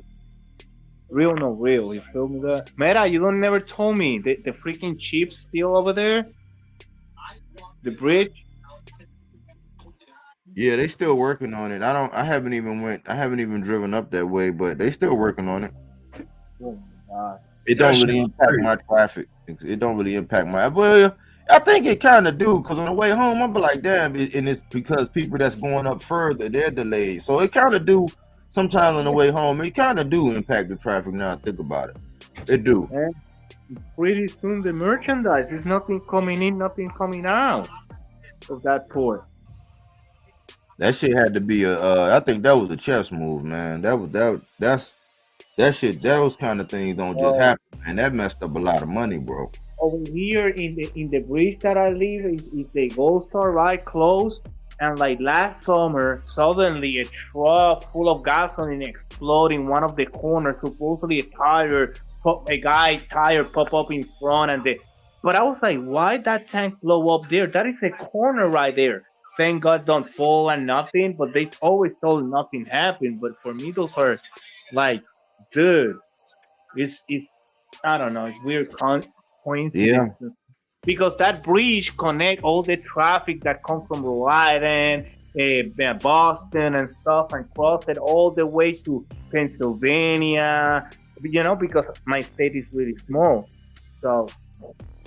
Real, no real. You feel me? That Meta, you don't never told me the freaking chips still over there. The bridge. Yeah, they still working on it. I haven't even driven up that way, but they still working on it. Oh my God. It don't really impact my traffic. It don't really impact my. Well, I think it kind of do, because on the way home, I'll be like, damn, and it's because people that's going up further, they're delayed. So it kind of do sometimes on the way home. It kind of do impact the traffic now I think about it. It do. And pretty soon the merchandise is nothing coming in, nothing coming out of that port. That shit had to be I think that was a chess move, man. That shit, those kind of things don't just happen, and that messed up a lot of money, bro. Over here in the bridge that I live is the Gold Star, right, closed, and like last summer, suddenly a truck full of gasoline exploded in one of the corners. Supposedly a guy tire pop up in front, but I was like, why that tank blow up there? That is a corner right there. Thank God don't fall and nothing, but they always told nothing happened. But for me, those are like, dude, it's I don't know, it's weird coincidence. Yeah. Because that bridge connect all the traffic that comes from Rhode Island, Boston and stuff, and cross it all the way to Pennsylvania, because my state is really small. So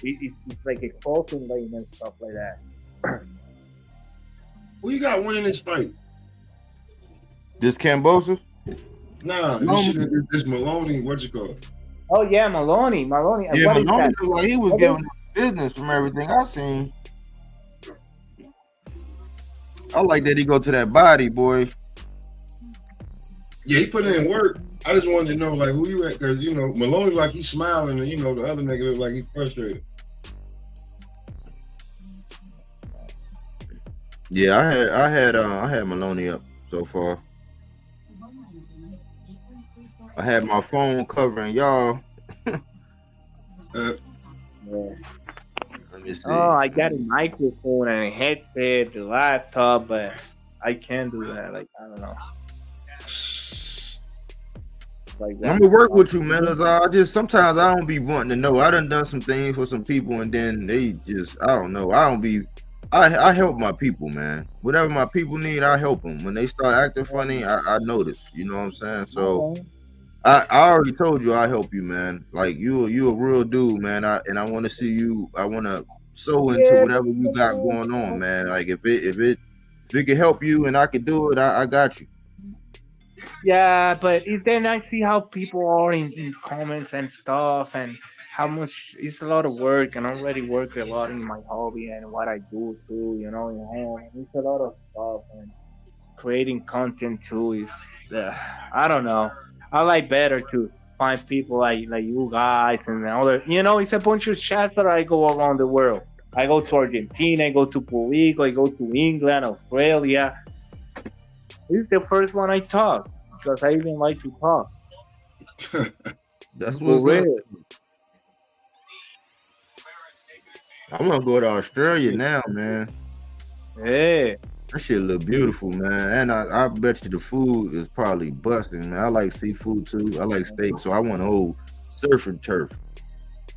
it's like a crossing lane and stuff like that. Who you got winning this fight? This Kambosos? Nah, this Maloney, what's it called? Oh yeah, Maloney. Yeah, Maloney looked like he was giving business from everything I seen. I like that he go to that body, boy. Yeah, he put in work. I just wanted to know, like, who you at, because Maloney like he's smiling, and the other nigga look like he's frustrated. Yeah, I had Maloney up so far. I had my phone covering y'all. Let me see. Oh, I got a microphone and a headset, the laptop, but I can't do that. Like, I don't know. Like I'm gonna work with you, man. Sometimes I don't be wanting to know. I done some things for some people, and then they just, I don't know. I help my people, man. Whatever my people need, I help them. When they start acting funny, I notice. You know what I'm saying? So I already told you I help you, man. Like you a real dude, man. I want to see you. I want to sow into whatever you got going on, man. Like if it can help you and I can do it, I got you. Yeah, but then I see how people are in comments and stuff, and how much it's a lot of work, and I already work a lot in my hobby and what I do too, it's a lot of stuff, and creating content too is, I don't know. I like better to find people like you guys and other, it's a bunch of chats that I go around the world. I go to Argentina, I go to Puerto Rico, I go to England, Australia. This is the first one I talk, because I even like to talk. That's what's up. I'm gonna go to Australia now, man. Yeah. That shit look beautiful, man. And I bet you the food is probably busting, man. I like seafood too. I like steak, so I want old surf and turf.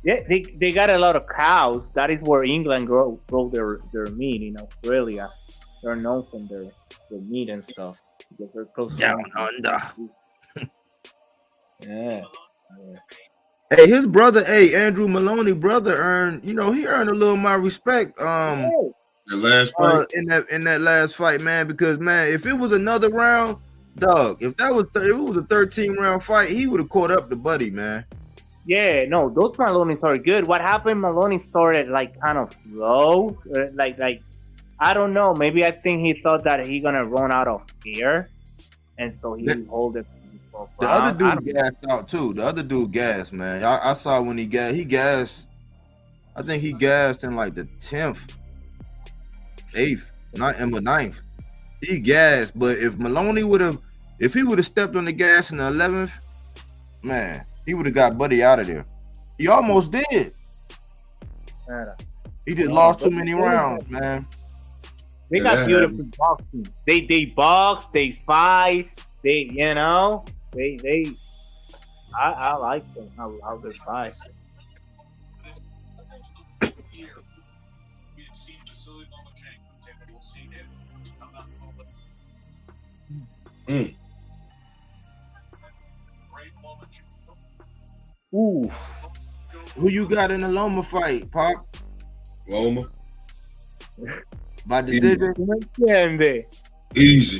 Yeah, they got a lot of cows. That is where England grow their meat, in Australia. they're known from their meat and stuff. Because they're close Down friends. under. Yeah. Hey, his brother, Andrew Maloney brother earned, he earned a little my respect. The last fight. In that last fight, man, because man, if it was another round, dog, if it was a 13-round fight, he would have caught up to Buddy, man. Yeah, no, those Maloney's are good. What happened? Maloney started like kind of slow, like I don't know. Maybe I think he thought that he gonna run out of air, and so he hold it. The other dude gassed out too. The other dude gassed, man. I saw when he gassed. I think he gassed in like the 10th, 8th, 9th. He gassed, but if Maloney if he would have stepped on the gas in the 11th, man, he would have got Buddy out of there. He almost did. He just lost too many rounds, man. They got beautiful boxing. They box, they fight, I like them how they fight. Ooh. Who you got in the Loma fight, Pop? Loma. By decision? Easy.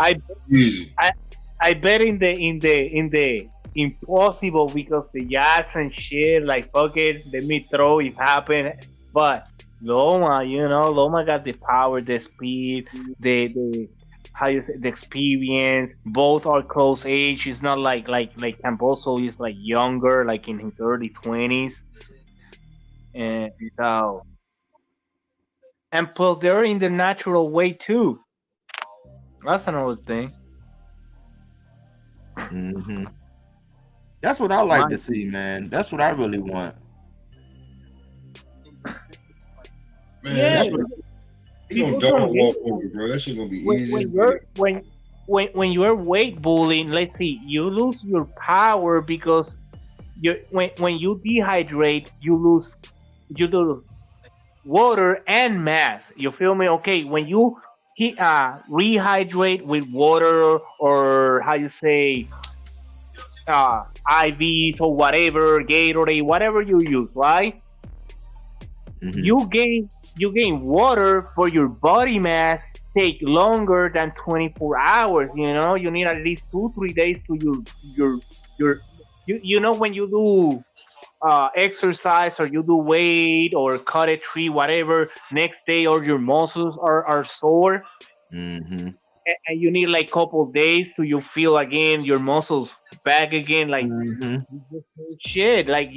I bet in the impossible because the yachts and shit, like fuck it, let me throw if happen. But Loma got the power, the speed, the how you say, the experience. Both are close age. It's not like Kambosos is like younger, like in his early 20s, and so. And plus, they're in the natural way too. That's another thing. Mm-hmm. That's what I like to see, man. That's what I really want. Man, Yeah. He's gonna dog walk over, bro. That shit gonna be easy. When you're weight bullying, let's see, you lose your power because when you dehydrate, you lose water and mass. You feel me? Okay, when you rehydrate with water or how you say IVs or whatever, Gatorade, whatever you use, right? Mm-hmm. You gain water for your body mass take longer than 24 hours. You need at least 2-3 days to your when you do exercise or you do weight or cut a tree, whatever, next day or your muscles are sore. Mm-hmm. And you need like couple days to you feel again your muscles back again, like shit, like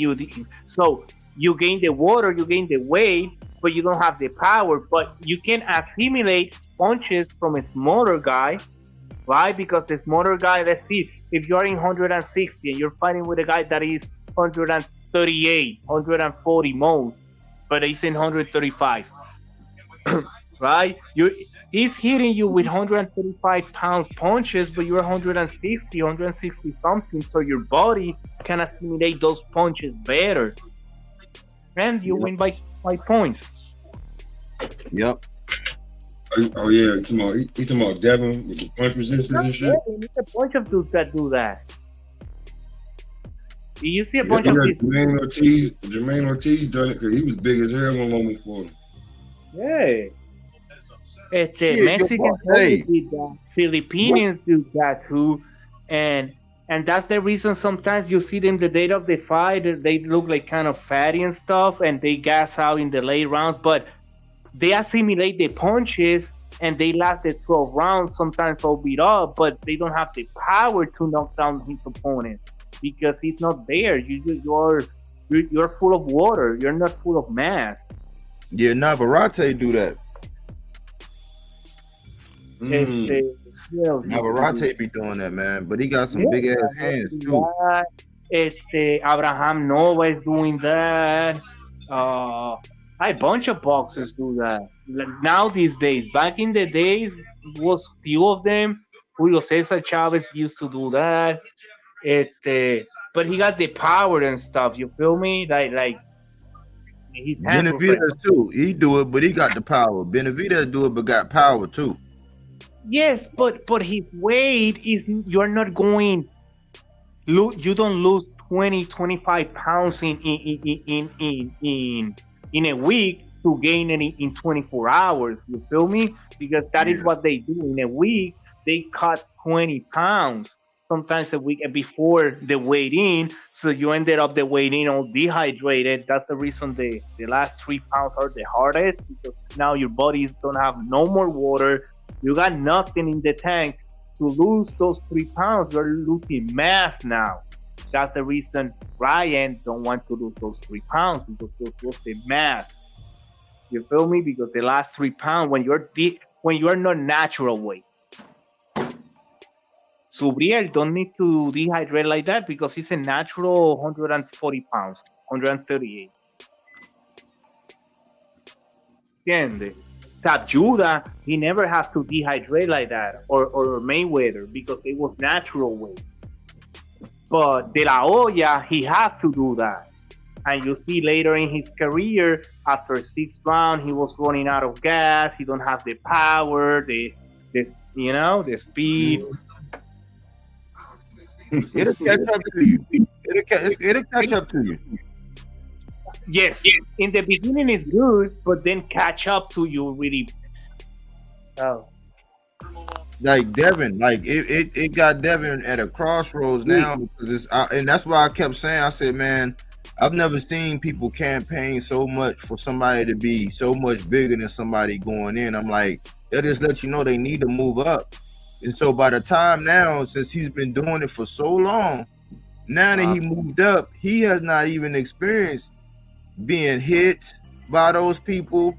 so you gain the water, you gain the weight, but you don't have the power. But you can accumulate punches from a smaller guy, right? Because the smaller guy, let's see, if you're in 160 and you're fighting with a guy that is 138, 140 most, but he's in 135. Right? He's hitting you with 135 pounds punches, but you're 160 something, so your body can assimilate those punches better. And you win by points. Yep. Oh yeah, he's talking about Devin with the punch resistance and shit. There's a bunch of dudes that do that. You see a bunch of people. Jermaine Ortiz done it because he was big as hell on Loma for him. Yeah. Mexicans did that. Filipinos do that too, and that's the reason sometimes you see them the day of the fight, they look like kind of fatty and stuff, and they gas out in the late rounds, but they assimilate the punches and they last the 12 rounds, sometimes all beat up, but they don't have the power to knock down his opponent because he's not there. You're full of water. You're not full of mass. Yeah, Navarrete do that. Navarrete be doing that, man, but he got some big ass hands too. Abraham Nova is doing that. A bunch of boxers do that now these days. Back in the days, was few of them. Julio Cesar Chavez used to do that. But he got the power and stuff. You feel me? Like he's Benavidez too. He do it, but he got the power. Benavidez do it, but got power too. Yes, but his weight is, you're not going, you don't lose 20, 25 pounds in a week to gain it in 24 hours. You feel me? Because that is what they do in a week. They cut 20 pounds sometimes a week before the weigh in. So you ended up the weigh in all dehydrated. That's the reason the last 3 pounds are the hardest, because now your bodies don't have no more water. You got nothing in the tank. To lose those 3 pounds, you're losing mass now. That's the reason Ryan don't want to lose those 3 pounds, because those lose the mass. You feel me? Because the last 3 pounds, when you're not natural weight. Subriel don't need to dehydrate like that because he's a natural 140 pounds, 138. ¿Entiendes? Sabjuda, he never has to dehydrate like that, or Mayweather, because it was natural weight. But De La Hoya, he has to do that. And you see later in his career, after 6 rounds, he was running out of gas. He don't have the power, the speed. It'll catch up to you. It'll catch up to you. Yes, in the beginning it's good, but then catch up to you really. Oh. Like Devin, like it got Devin at a crossroads now, because and that's why I kept saying, I said, man, I've never seen people campaign so much for somebody to be so much bigger than somebody going in. I'm like, that just let you know they need to move up. And so by the time now, since he's been doing it for so long, now that he moved up, he has not even experienced being hit by those people.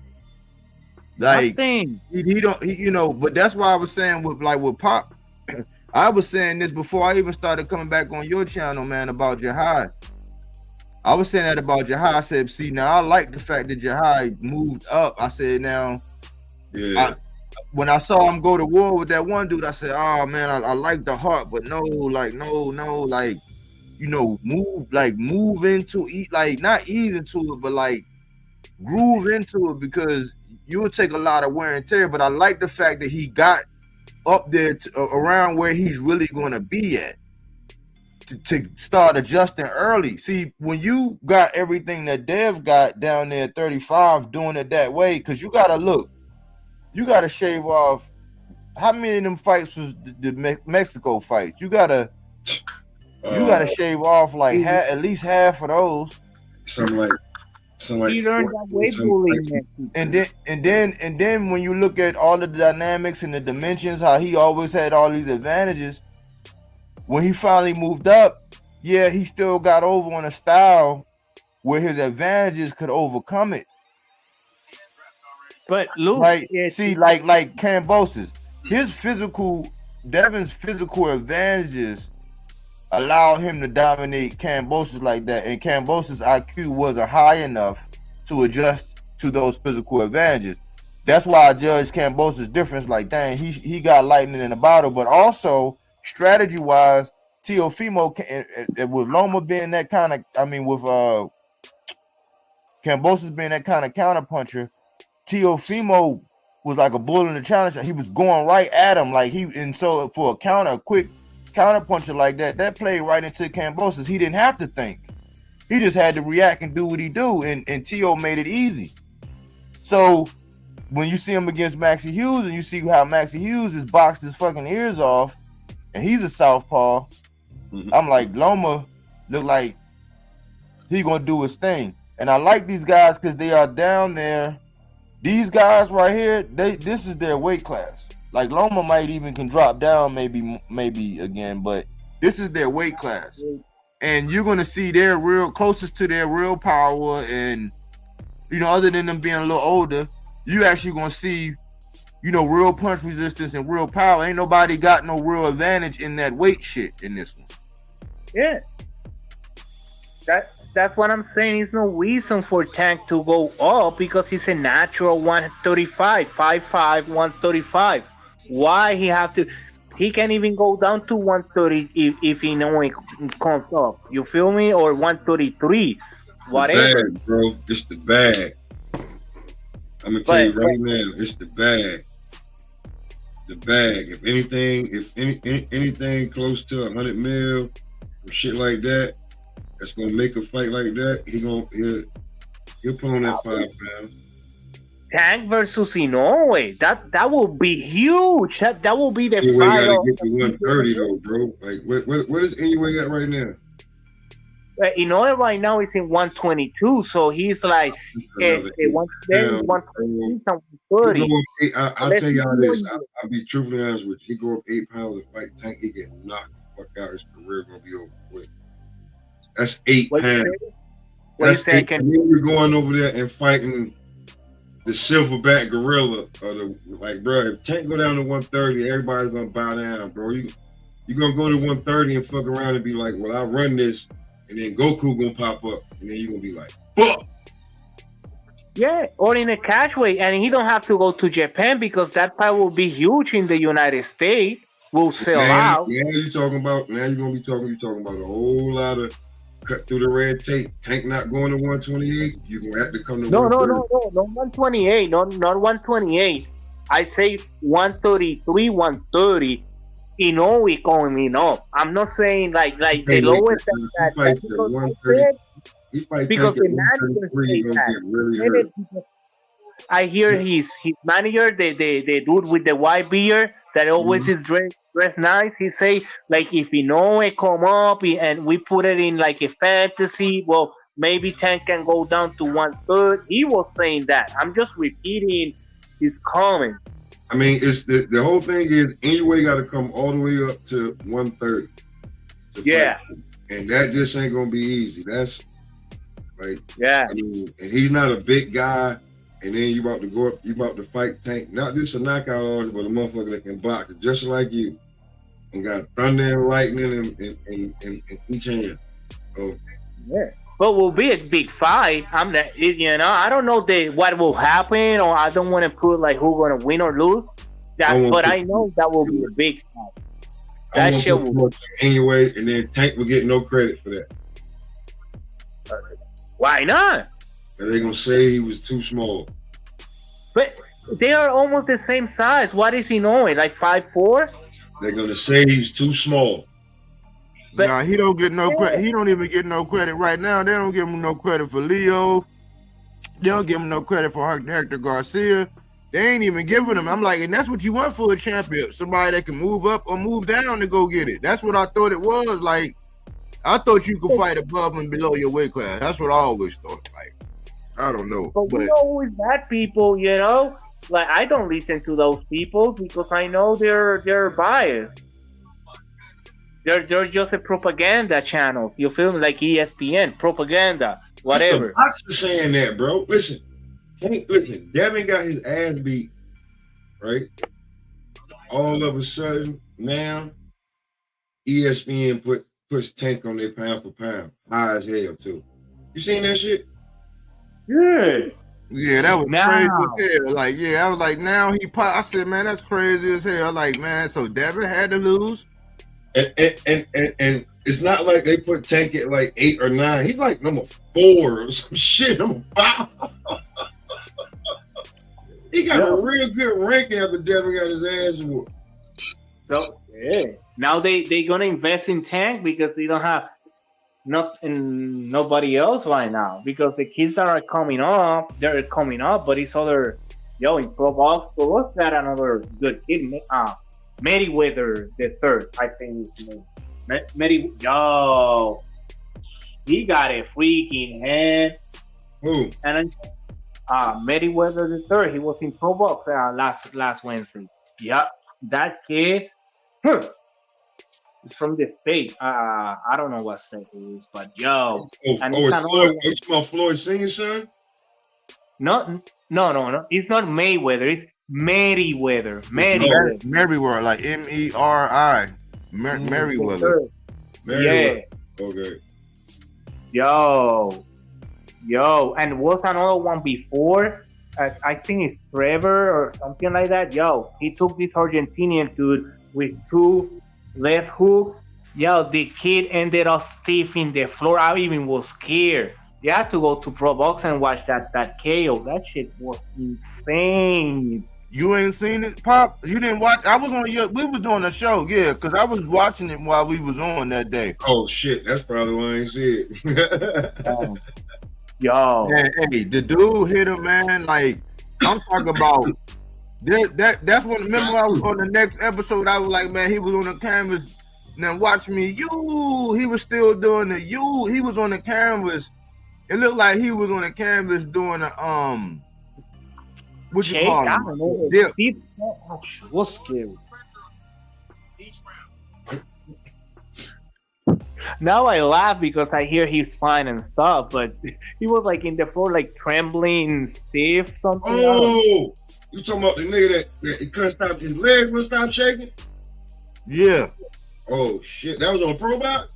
Like he don't, but that's why I was saying with Pop, I was saying this before I even started coming back on your channel, man, about Jihad. I was saying that about Jihad. I said, see, now I like the fact that Jihad moved up. I said, now, when I saw him go to war with that one dude, I said, oh man, I like the heart, but no, move into it, like not ease into it, but like groove into it, because you would take a lot of wear and tear. But I like the fact that he got up there around where he's really going to be at to start adjusting early. See, when you got everything that Dev got down there at 35, doing it that way, because you got to look. You got to shave off. How many of them fights was the Mexico fights? You gotta shave off like at least half of those. Something like. He learned that weight bullying. And then when you look at all the dynamics and the dimensions, how he always had all these advantages. When he finally moved up, yeah, he still got over on a style where his advantages could overcome it. But Luke, like Kambosos, Devin's physical advantages allowed him to dominate Kambosos like that, and Kambosos' IQ wasn't high enough to adjust to those physical advantages. That's why I judge Kambosos' difference. Like, dang, he got lightning in a bottle. But also strategy-wise, Teofimo, with Loma being that kind of, with Kambosos being that kind of counterpuncher, Teofimo was like a bull in the challenge. He was going right at him, so for a quick counterpuncher like that played right into Kambosos. He didn't have to think. He just had to react and do what he do, and Teo made it easy. So when you see him against Maxie Hughes, and you see how Maxie Hughes has boxed his fucking ears off, and he's a southpaw, I'm like, Loma look like he gonna do his thing. And I like these guys because they are down there. These guys right here, this is their weight class. Like Loma might even can drop down maybe again, but this is their weight class. And you're gonna see their real closest to their real power, and other than them being a little older, you actually gonna see, real punch resistance and real power. Ain't nobody got no real advantage in that weight shit in this one. Yeah. That's what I'm saying. There's no reason for Tank to go up because he's a natural 135, 5'5", 135. Why he have to? He can even go down to 130 if he know it comes up. You feel me? Or 133, whatever. The bag, bro. It's the bag. I'm gonna tell you right now, it's the bag. the bag. If anything close to 100 mil or shit like that, that's gonna make a fight like that, he'll put on that 5 pounds. Tank versus Inoue. That will be huge. That will be the Inoue fight. Gotta get to 130 though, bro. Like what is Inoue at right now? Inoue right now is in 122, so he's like 110, 120, 130. I'll tell y'all this. I'll be truthfully honest with you. He go up 8 pounds to fight Tank, he get knocked the fuck out. His career gonna be over with. That's 8 pounds. That's 8. And then you're going over there and fighting the silverback gorilla, or bro. If Tank go down to 130, everybody's gonna bow down, bro. You're gonna go to 130 and fuck around and be like, well, I run this. And then Goku gonna pop up, and then you're gonna be like, fuck. Yeah, or in a cash weight, and he don't have to go to Japan because that fight will be huge in the United States. Will sell out. Now you're gonna be talking about a whole lot of cut through the red tape. Tank not going to 128. You're gonna have to come to no, 128, not 128. I say 133, 130. Inoue coming up. I'm not saying like the lowest that because the manager I hear his manager, the dude with the white beard that always is dressed nice. He say like if Inoue come up and we put it in like a fantasy, well maybe Tank can go down to 130. He was saying that. I'm just repeating his comment. I mean, it's the whole thing is Inoue got to come all the way up to 130. Yeah, and that just ain't gonna be easy. That's like, yeah. I mean, and he's not a big guy. And then you about to go up, you about to fight Tank, not just a knockout artist, but a motherfucker that can box just like you, and got thunder and lightning in each hand. Oh, yeah. But will be a big fight. I'm not, I don't know what will happen, or I don't want to put like who's gonna win or lose. But I know that will be a big fight. That shit will. Anyway, and then Tank will get no credit for that. Why not? And they're gonna say he was too small. But they are almost the same size. What is he knowing? Like 5'4"? They're gonna say he's too small. But nah, he don't get no credit. He don't even get no credit right now. They don't give him no credit for Leo. They don't give him no credit for Hector Garcia. They ain't even giving him. I'm like, and that's what you want for a champion. Somebody that can move up or move down to go get it. That's what I thought it was. Like, I thought you could fight above and below your weight class. That's what I always thought. Like, I don't know. But we know with that people, like I don't listen to those people because I know they're biased. They're just a propaganda channel. You feel me? Like ESPN, propaganda, whatever. Boxer saying that, bro. Listen, Devin got his ass beat, right? All of a sudden, now ESPN puts Tank on their pound for pound, high as hell too. You seen that shit? Yeah, that was crazy as hell. Like, yeah, I was like, now he pop. I said, man, that's crazy as hell. Like, man, so Devin had to lose. And it's not like they put Tank at like 8 or 9. He's like number 4 or some shit. Number 5. He got a real good ranking after Devin got his ass whooped. So now they gonna invest in Tank because they don't have nobody else right now because the kids that are coming up, they're coming up, but it's other in Pro Box got another good kid. Merriweather the third, I think his name. He got a freaking head. Who? And Merriweather the third. He was in Pro Box last Wednesday. Yeah, that kid. It's from the state. I don't know what state it is, but it's Floyd Singer's son? No. It's not Mayweather. It's Merriweather. Merriweather, like Meri. Merriweather. Yeah. Okay. Yo, and was another one before? I think it's Trevor or something like that. He took this Argentinian dude with 2 left hooks. The kid ended up stiff in the floor. I even was scared. You had to go to Pro Box and watch that KO. That shit was insane. You ain't seen it, Pop? You didn't watch? I was on your. We was doing a show, yeah, because I was watching it while we was on that day. Oh shit, that's probably why I ain't see it. Yo, Hey, the dude hit him, man. Like I'm talking about. That's what. Remember, I was on the next episode. I was like, man, he was on the canvas. Now watch me, he was still doing the he was on the canvas. It looked like he was on the canvas doing a what you call it? I don't know. Dip. Was scary. Now I laugh because I hear he's fine and stuff, but he was like in the floor, like trembling, stiff, something. Oh, you talking about the nigga that he couldn't stop, his leg wouldn't stop shaking? Yeah. Oh shit, that was on Pro Bout?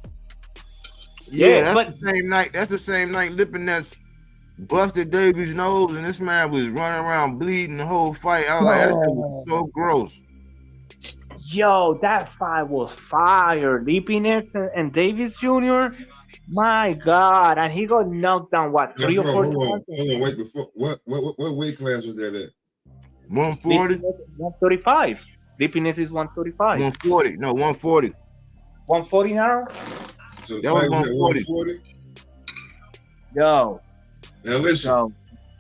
Yeah, that's the same night. That's the same night Lipinets busted Davies' nose, and this man was running around bleeding the whole fight. I was like, that was so gross. Yo, that fight was fire. Lipinets and Davis Jr. My God, and he got knocked down what 3 or 4 times? Hold on, wait. Before what weight class was that at? 140. 135. Lipinets is 135. 140. No, 140. 140 now. So the That was fight was at 140. 140. Yo. Now listen, So,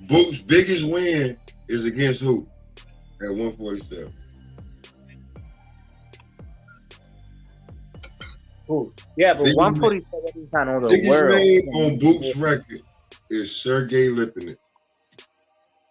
Boot's biggest win is against who? At 147. yeah, but Biggest 147 is another Biggest world. name on Boot's record is Sergey Lipinets.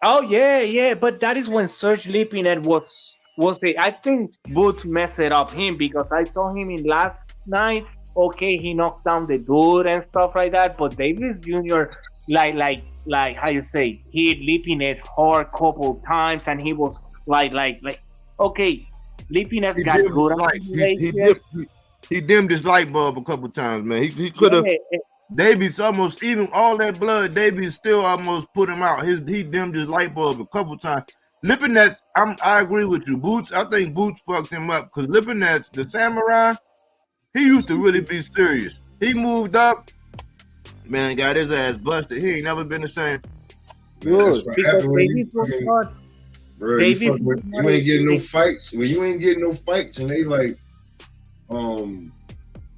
Oh yeah, but that is when Serge Lipinets was the. I think Boot messed it up him because I saw him in last night. Okay, he knocked down the dude and stuff like that, but Davis Jr. like how you say, hit Lipinets hard couple times, and he was like okay, Lipinets got good. He dimmed his light bulb a couple times, man. He could have. Davies almost, even all that blood, Davies still almost put him out. He dimmed his light bulb a couple times. Lipinets, I agree with you. Boots, I think Boots fucked him up because Lipinets, the samurai, he used to really be serious. He moved up, man, got his ass busted. He ain't never been the same. Good. Because Davies was not. Bro, you ain't getting no fights. When you ain't getting no fights, and they like,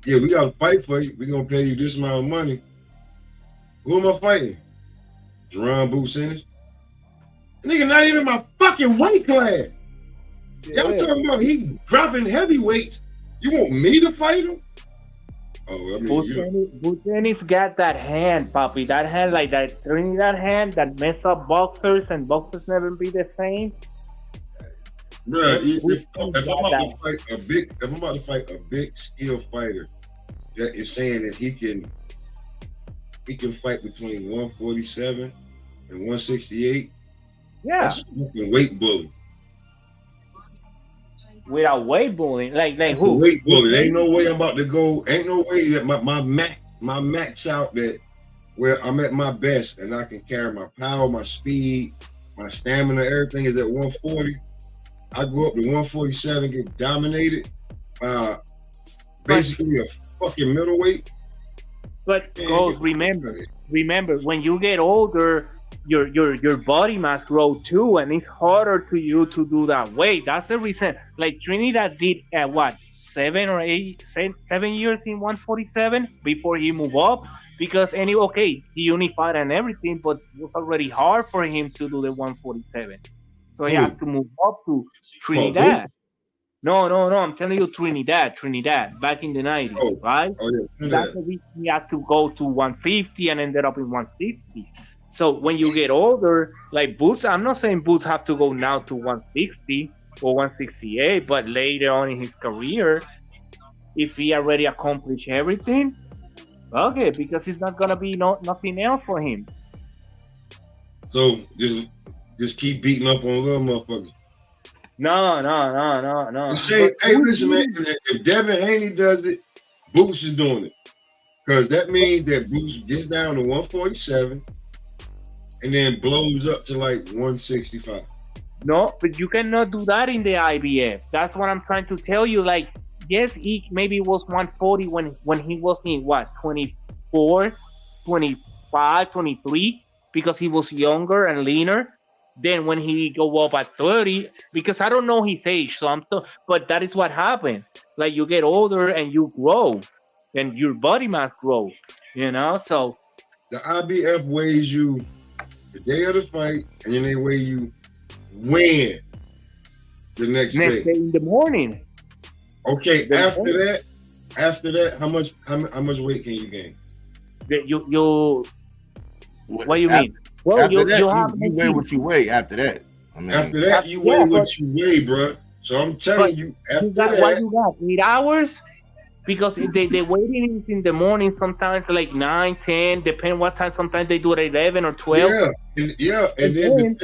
yeah, we got to fight for you. We're going to pay you this amount of money. Who am I fighting? Jerron Boots Ennis? Nigga, not even my fucking weight class. Yeah. Y'all talking about he dropping heavyweights. You want me to fight him? Oh, I mean, Boots Ennis got that hand, Papi. That hand, like that Trinidad hand that mess up boxers and boxers never be the same. Bro, if I'm about to fight a big skill fighter that is saying that he can fight between 147 and 168, Yeah, that's a fucking weight bully. without weight bullying, like That's who? a weight bully. Ain't no way I'm about to go. Ain't no way that my max out that where I'm at my best and I can carry my power, my speed, my stamina, everything is at 140. I go up to 147, get dominated. Basically a fucking middleweight. But go remember when you get older, your body mass grow too, and it's harder to you to do that weight. That's the reason. Like Trinidad did what 7 years in 147 before he moved up, because he unified and everything, but it was already hard for him to do the 147. So he had to move up to Trinidad. No, I'm telling you, Trinidad, back in the 90s, right? Oh, yeah. That's the reason he had to go to 150 and ended up in 160. So when you get older, like Boots, I'm not saying Boots have to go now to 160 or 168, but later on in his career, if he already accomplished everything, okay, because it's not gonna be nothing else for him. So just keep beating up on little motherfuckers. No. Hey, listen, man. If Devin Haney does it, Boots is doing it, because that means that Boots gets down to 147 and then blows up to like 165. No, but you cannot do that in the IBF. That's what I'm trying to tell you. Like, yes, he maybe was 140 when he was in what 24, 25, 23, because he was younger and leaner. Then when he go up at 30, because I don't know his age, so but that is what happened. Like you get older and you grow, and your body mass grows. You know, so The IBF weighs you the day of the fight, and then they weigh you when the next day in the morning. Okay, after that, how much weight can you gain? You what do you mean? Well, after you that, you weigh what you weigh after that. I mean, after that, you weigh what you weigh, bro. So I'm telling you, after that, what you got? 8 hours? Because they waiting in the morning sometimes like 9, 10, depending what time. Sometimes they do it at 11 or 12. Yeah, and then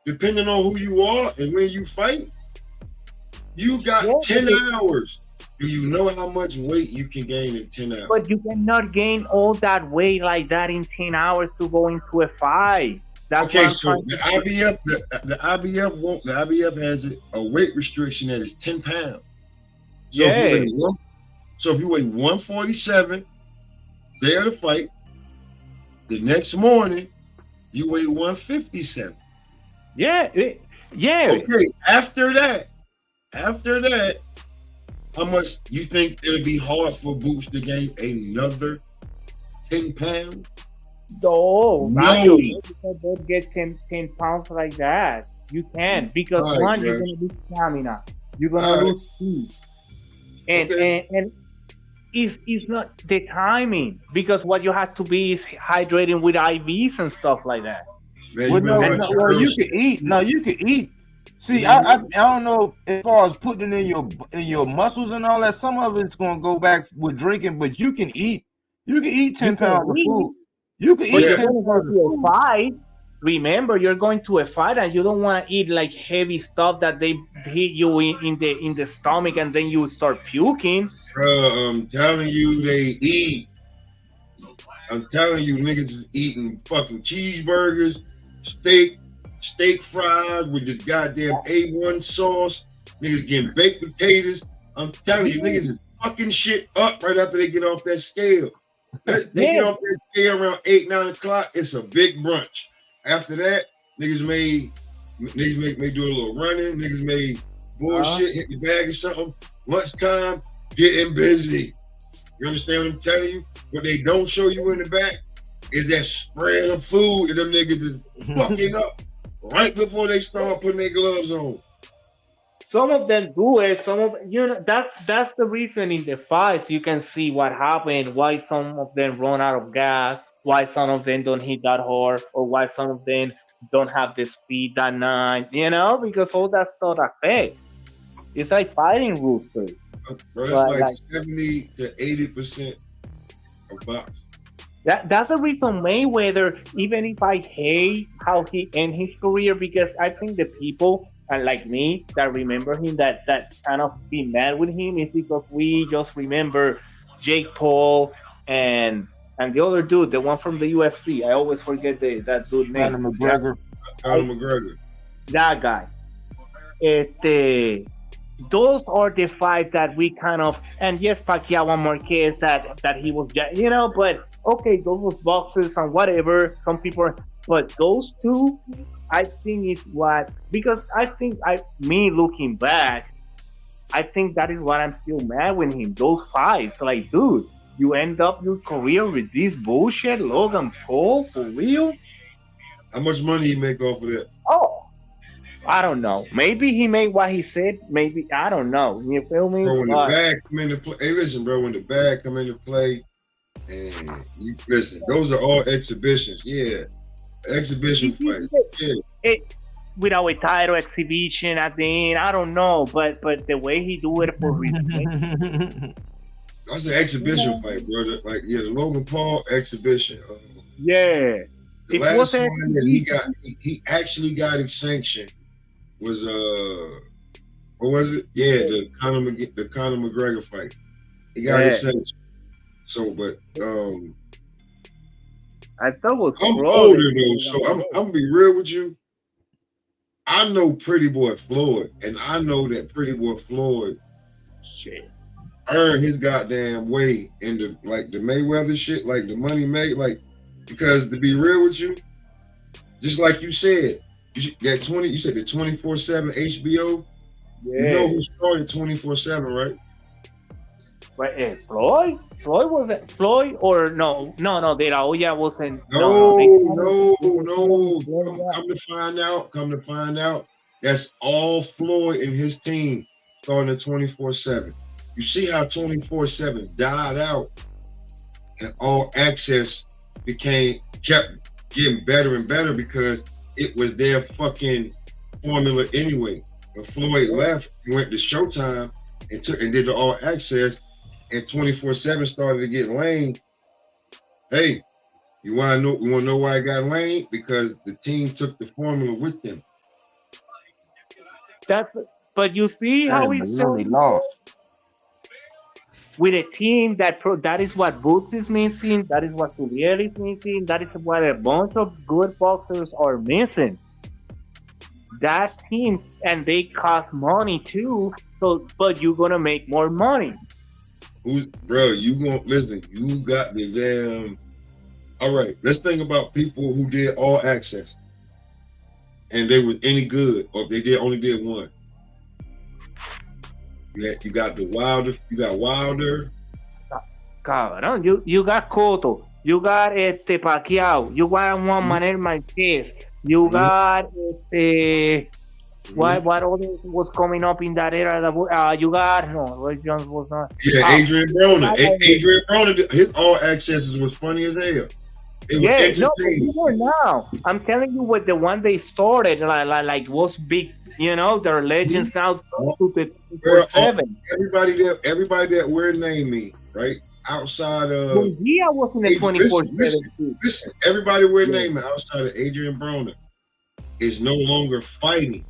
depending on who you are and when you fight, you got 10 hours. Do you know how much weight you can gain in 10 hours? But you cannot gain all that weight like that in 10 hours to go into a fight. That's okay, so the IBF has a weight restriction that is 10 pounds. So if you weigh 147 day of the fight, the next morning you weigh 157. Yeah. Okay, after that, how much you think it'll be hard for Boots to gain another 10 pounds? No. You don't get 10 pounds like that. You can, because you're gonna lose stamina, you're gonna lose speed, and it's not the timing, because what you have to be is hydrating with IVs and stuff like that. Man, you can eat. No, you can eat. See, I don't know as far as putting it in your muscles and all that. Some of it's gonna go back with drinking, but you can eat. You can eat 10 pounds of food. You can eat 10 pounds of food. Fight. Remember, you're going to a fight, and you don't want to eat like heavy stuff that they hit you in the stomach, and then you start puking. Bro, I'm telling you, they eat. I'm telling you, niggas is eating fucking cheeseburgers, steak fries with the goddamn A1 sauce. Niggas getting baked potatoes. I'm telling you, niggas is fucking shit up right after they get off that scale. They get off that scale around 8, 9 o'clock. It's a big brunch. After that, niggas may do a little running. Niggas may bullshit, hit the bag or something. Lunchtime, getting busy. You understand what I'm telling you? What they don't show you in the back is that spread of food that them niggas is fucking up right before they start putting their gloves on. Some of them do it. That's the reason in the fights you can see what happened. Why some of them run out of gas. Why some of them don't hit that hard, or why some of them don't have the speed that night. You know, because all that stuff affects. It's like fighting rules, too. Bro, that's like 70 to 80% of boxing. That's the reason Mayweather, even if I hate how he ended his career, because I think the people, and like me, that remember him, that kind of be mad with him, is because we just remember Jake Paul and the other dude, the one from the UFC. I always forget that dude's name. Conor McGregor. That guy. Those are the fights that we kind of, and yes, Pacquiao and Marquez, that he was, you know, but okay, those was boxers and whatever. Some people, but those two, I think is what, because I think me looking back, I think that is what I'm still mad with him. Those fights, like, dude, you end up your career with this bullshit, Logan Paul, for real? How much money he make off of that? Oh, I don't know. Maybe he made what he said. Maybe, I don't know. You feel me? Bro, when the bag come into play, hey, listen, bro, when the bag come into play, and you listen, those are all exhibitions. Yeah, exhibition fights. Yeah. Without a title exhibition at the end, I don't know, but the way he do it for respect. That's an exhibition fight, brother. Like, yeah, the Logan Paul exhibition. Yeah. The last one that he actually got it sanctioned was what was it? Yeah, the Conor McGregor fight. He got it sanctioned. So, but I thought it was I'm older though, so I'm gonna be real with you. I know Pretty Boy Floyd, and I know that Pretty Boy Floyd earned his goddamn way in the Mayweather shit, like the money made, like, because to be real with you, just like you said, That 20, you said the 24/7 HBO. Yeah. You know who started 24/7, right? But Floyd? Floyd wasn't Floyd or no, De La Hoya wasn't. No. Yeah. Come to find out, that's all Floyd and his team starting at 24/7. You see how 24/7 died out, and All Access kept getting better and better because it was their fucking formula anyway. When Floyd left, he went to Showtime and did the All Access, and 24/7 started to get lame. Hey, you want to know why it got lame? Because the team took the formula with them. But you see how he's so lost. with a team that is what Boots is missing, that is what Sulier is missing, that is what a bunch of good boxers are missing. That team, and they cost money too. So, but you're gonna make more money. Bro, you got the damn. All right, let's think about people who did All Access, and they were any good, or if they only did one. You got Wilder. You got Wilder. Cabrón, you got Cotto. You got Pacquiao. You got Juan Manuel Marquez. You got what other was coming up in that era? You got Roy Jones was not. Yeah, Adrian Broner. Adrian Broner. His All Accesses was funny as hell. It was entertaining. Now I'm telling you, with the one they started, like was big. You know, they're legends now. To the 24/7. Everybody that we're naming, right? Outside of Munguia was in the 24/7. Listen, everybody we're naming outside of Adrian Broner is no longer fighting.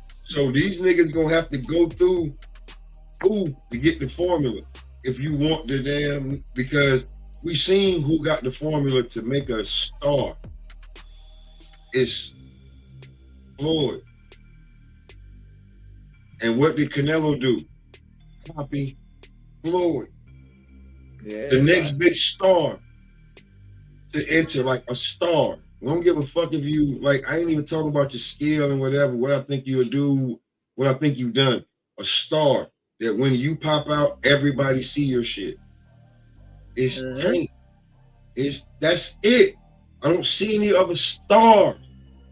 So these niggas gonna have to go through who to get the formula if you want the damn, because we seen who got the formula to make a star. It's Floyd. And what did Canelo do? Copy Floyd. Yeah, the next big star to enter, like a star. I don't give a fuck if you, like, I ain't even talking about your skill and whatever, what I think you'll do, what I think you've done. A star that when you pop out, everybody see your shit. It's Tank. That's it. I don't see any other stars.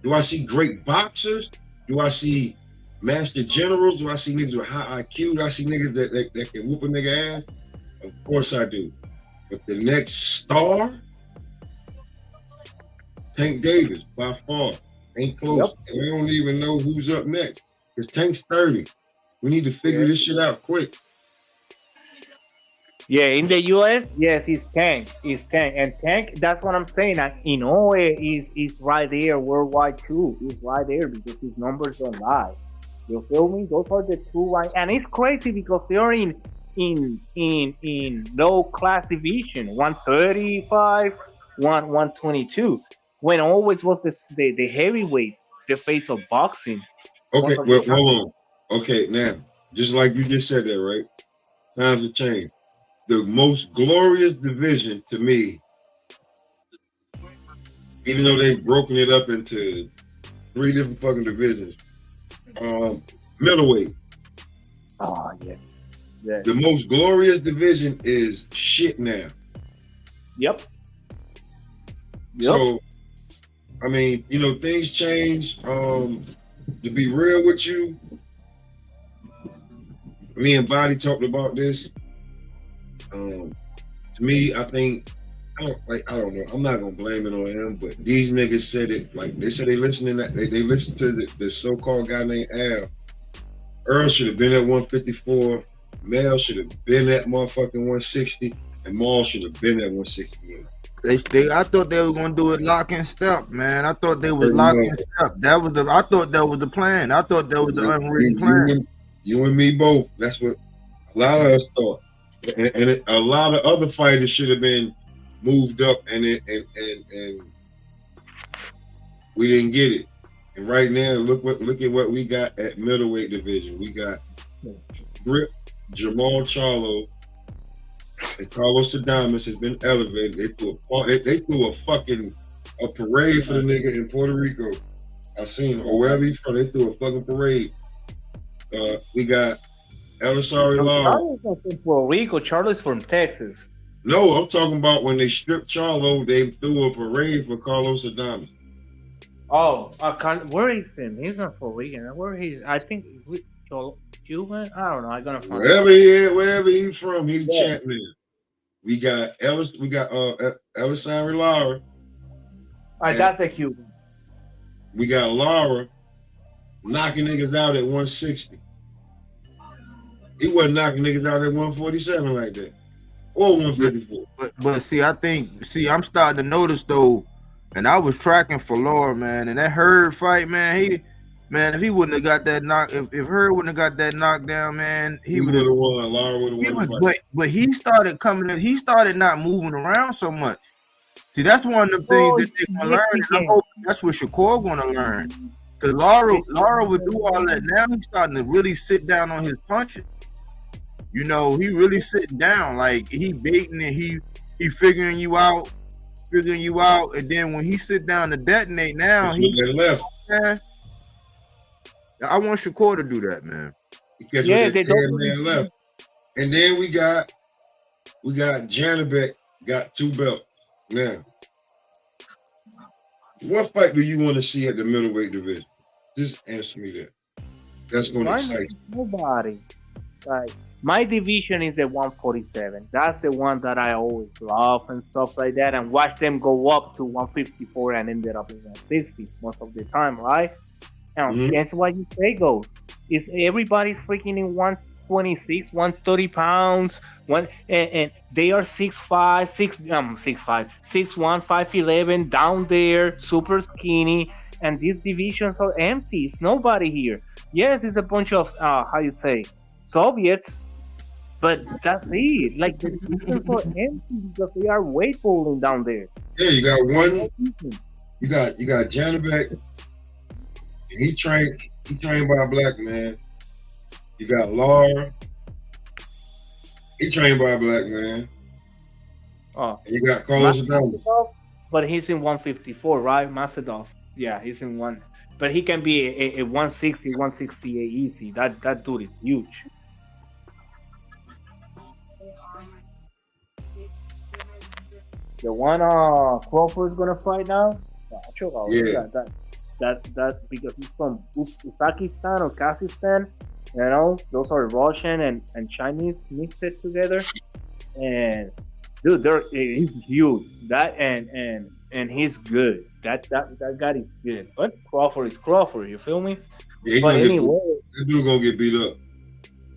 Do I see great boxers? Do I see master generals? Do I see niggas with high IQ? Do I see niggas that can whoop a nigga ass? Of course I do. But the next star, Tank Davis, by far, ain't close. Yep. And I don't even know who's up next. Because Tank's 30. We need to figure this shit out quick. Yeah, in the US, yes, it's Tank. It's Tank. And Tank, that's what I'm saying. In OE, is right there worldwide too. He's right there because his numbers don't lie. You feel me? Those are the two right. And it's crazy because they're in low class division, 135, 122. When always was the heavyweight, the face of boxing. Okay, well, hold on. Okay, now, just like you just said that, right? Times have changed. The most glorious division to me, even though they've broken it up into 3 different fucking divisions, middleweight. Oh, yes. The most glorious division is shit now. Yep. So, I mean, you know, things change. To be real with you, me and Body talked about this. To me, I think I don't know. I'm not gonna blame it on him, but these niggas said it. Like they said, they listening. They listened to the so-called guy named Al. Earl should have been at 154. Mel should have been at motherfucking 160, and Maul should have been at 168. I thought they were gonna do it lock and step, man. I thought they was lock and step. I thought that was the plan. I thought that was the unwritten plan. You and me both. That's what a lot of us thought. And a lot of other fighters should have been moved up, and we didn't get it. And right now, look at what we got at middleweight division. We got Grip, Jamal Charlo, and Carlos Adames has been elevated. They threw a fucking a parade for the nigga in Puerto Rico. I seen, or wherever he's from, they threw a fucking parade. We got Elisari Lara. Charlo's not from Puerto Rico. Charlo's from Texas. No, I'm talking about when they stripped Charlo, they threw a parade for Carlos Adames. Oh, where is him? He's not Puerto Rican. Where he's? I think Cuban. I don't know. I'm gonna find. Wherever he's from, he's the champion. We got Elisari Lara. That's the Cuban. We got Lara knocking niggas out at 160. He wasn't knocking niggas out at 147 like that. Or 154. But see, I'm starting to notice though, and I was tracking for Lara, man, and that Hurd fight, man, if he wouldn't have got that knock, if Hurd wouldn't have got that knockdown, man, he would have won. Lara would have won. But he started he started not moving around so much. See, that's one of the things that they're gonna learn. And I hope that's what Shakur gonna learn. Because Lara would do all that. Now he's starting to really sit down on his punches. You know, he really sitting down. Like he baiting and he figuring you out, and then when he sit down to detonate, now he left. Man, I want Shakur to do that, man. Because they don't man left. And then we got Janabek got 2 belts. Now, what fight do you want to see at the middleweight division? Just answer me that. That's going to excite you. Nobody. Like, my division is the 147. That's the one that I always love and stuff like that, and watch them go up to 154 and ended up in 160 most of the time, right? And that's why you say goes. Is everybody's freaking in 126, 130 pounds, and they are 6'5", 6'1", 5'11", down there, super skinny, and these divisions are empty. It's nobody here. Yes, it's a bunch of Soviets, but that's it. Like the divisions are empty because they are weight pulling down there. Yeah, you got one. You got Janabek. He trained by a black man. You got Lara. He trained by a black man. Oh, and you got Carlos Adames. But he's in 154, right? Masedov. Yeah, he's in one. But he can be a 160, 168 easy. That dude is huge. The one Crawford is gonna fight now. Yeah. That because he's from Uzbekistan or Kazakhstan. You know, those are Russian and Chinese mixed together. And dude, he's huge. That and he's good. That guy is good. But Crawford is Crawford. You feel me? Yeah, but anyway, that dude gonna get beat up.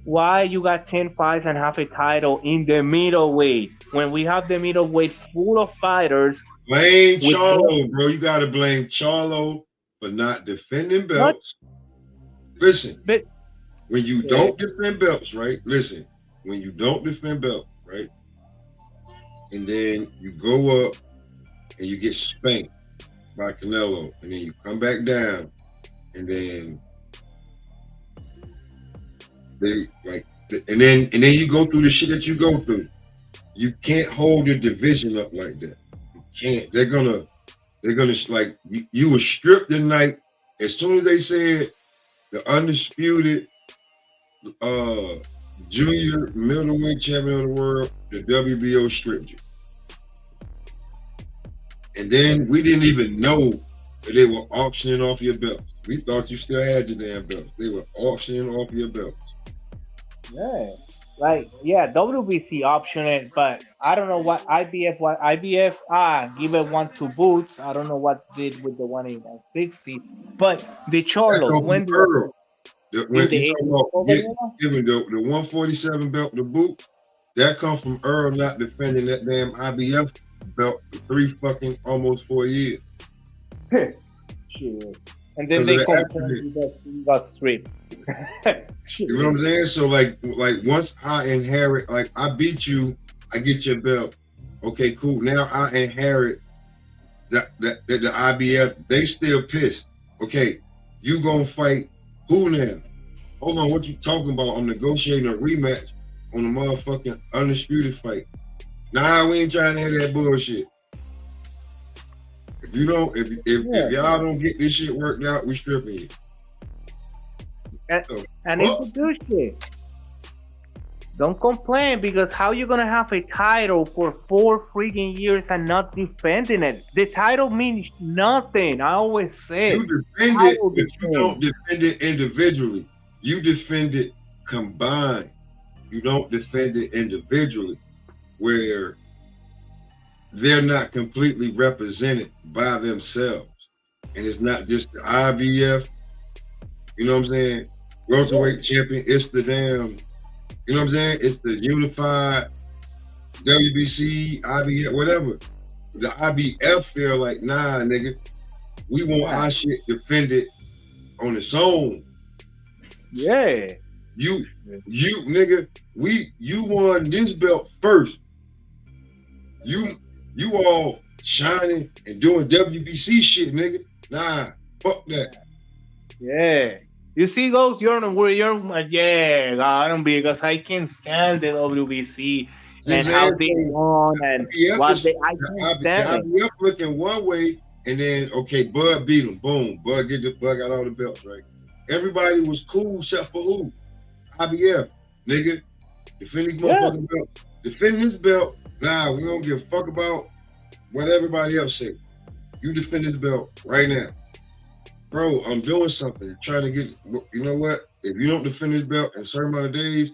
Why you got 10 fights and half a title in the middleweight when we have the middleweight full of fighters? Blame Charlo, bro. You gotta blame Charlo for not defending belts. Listen, when you don't defend belts, right? Listen, when you don't defend belts, right? And then you go up and you get spanked by Canelo, and then you come back down, and then and then you go through the shit that you go through. You can't hold your division up like that. You can't. They're gonna like you were stripped the night as soon as they said the undisputed junior middleweight champion of the world, the WBO stripped you. And then we didn't even know that they were auctioning off your belts. We thought you still had your damn belts. They were auctioning off your belts. Yeah. Like, WBC optioned it, but I don't know what IBF, give it one to Boots. I don't know what did with the one in 160. But the Charlo, when you talk about giving the 147 belt to Boot, that comes from Earl not defending that damn IBF belt for almost 4 years. Shit. And then they got stripped. You know what I'm saying? So like once I inherit, like I beat you, I get your belt. Okay, cool. Now I inherit the IBF. They still pissed. Okay, you gonna fight who now? Hold on, what you talking about? I'm negotiating a rematch on a motherfucking undisputed fight. Nah, we ain't trying to hear that bullshit. you don't, if y'all don't get this shit worked out, we stripping you. And it's a good shit. Don't complain, because how you gonna have a title for 4 freaking years and not defending it? The title means nothing. I always say you defend it, but you don't defend it individually. You defend it combined. You don't defend it individually, where they're not completely represented by themselves. And it's not just the IBF, you know what I'm saying? Welterweight champion, it's the damn, you know what I'm saying? It's the unified WBC, IBF, whatever. The IBF feel like, nah, nigga, we want our shit defended on its own. Yeah. You nigga, you won this belt first. You all shining and doing WBC shit, nigga. Nah, fuck that. Yeah. You see those, I don't, because I can't stand the WBC and how they won and what they, I can't stand it. IBF looking one way, and then, okay, Bud beat him. Boom. Bud got all the belts, right? Everybody was cool except for who? IBF. Nigga, defending motherfucking belt. Defending this belt. Nah, we don't give a fuck about what everybody else say. You defend this belt right now. Bro, I'm doing something. Trying to get, you know what? If you don't defend this belt in a certain amount of days,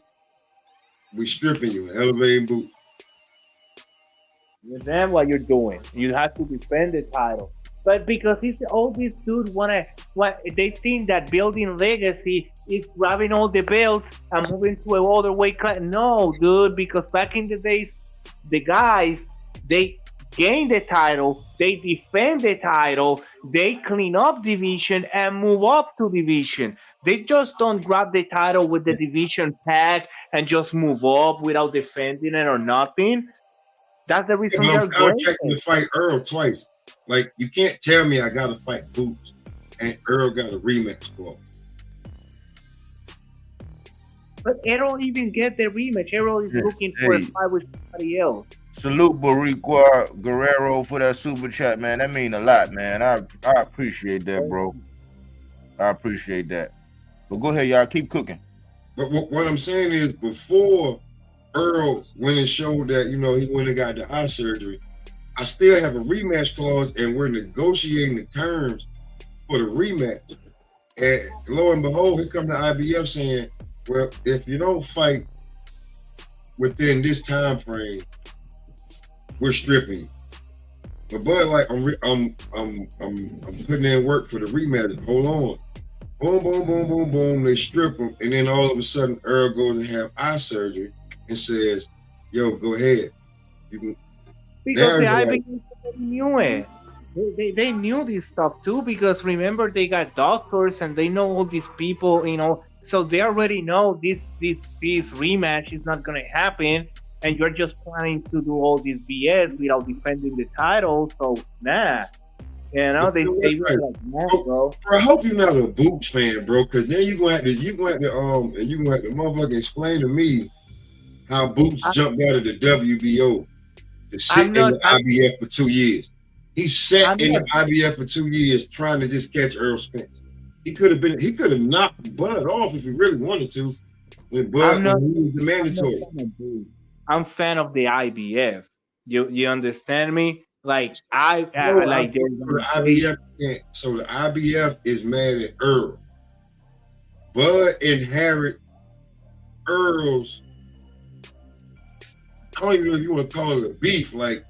we stripping you, elevating boot. That's what you're doing. You have to defend the title. But because all these dudes they think that building legacy is grabbing all the belts and moving to another weight class. No, dude, because back in the days, the guys, they gain the title, they defend the title, they clean up division and move up to division. They just don't grab the title with the division tag and just move up without defending it or nothing. That's the reason they're going to fight Earl twice. Like, you can't tell me I gotta fight Boots and Earl got a rematch for him. But Errol even get the rematch. Errol is looking for a fight with somebody else. Salute Boricua Guerrero for that super chat, man. That mean a lot, man. I appreciate that, bro. I appreciate that. But go ahead, y'all. Keep cooking. But what I'm saying is, before Earl went and showed that, you know, he went and got the eye surgery, I still have a rematch clause, and we're negotiating the terms for the rematch. And lo and behold, here come the IBF saying, well, if you don't fight within this time frame, we're stripping you. But Bud, like, I'm putting in work for the rematch. Hold on. Boom, boom, boom, boom, boom. They strip him, and then all of a sudden, Earl goes and have eye surgery and says, "Yo, go ahead. You can." Because the IBF knew it. They knew this stuff too, because remember, they got doctors and they know all these people, you know, so they already know this rematch is not gonna happen, and you're just planning to do all this BS without defending the title. So nah, you know, they were like, nah, bro. I hope you're not a Boots fan, bro, because then you're gonna have to motherfucking explain to me how Boots jumped out of the WBO to sit in the IBF for 2 years. He sat in the IBF for 2 years trying to just catch Earl Spence. He could have knocked Bud off if he really wanted to when Bud was the mandatory. I'm fan of the IBF. You understand me? Like the IBF. So the IBF is mad at Earl. Bud inherit Earl's, I don't even know if you want to call it a beef. Like,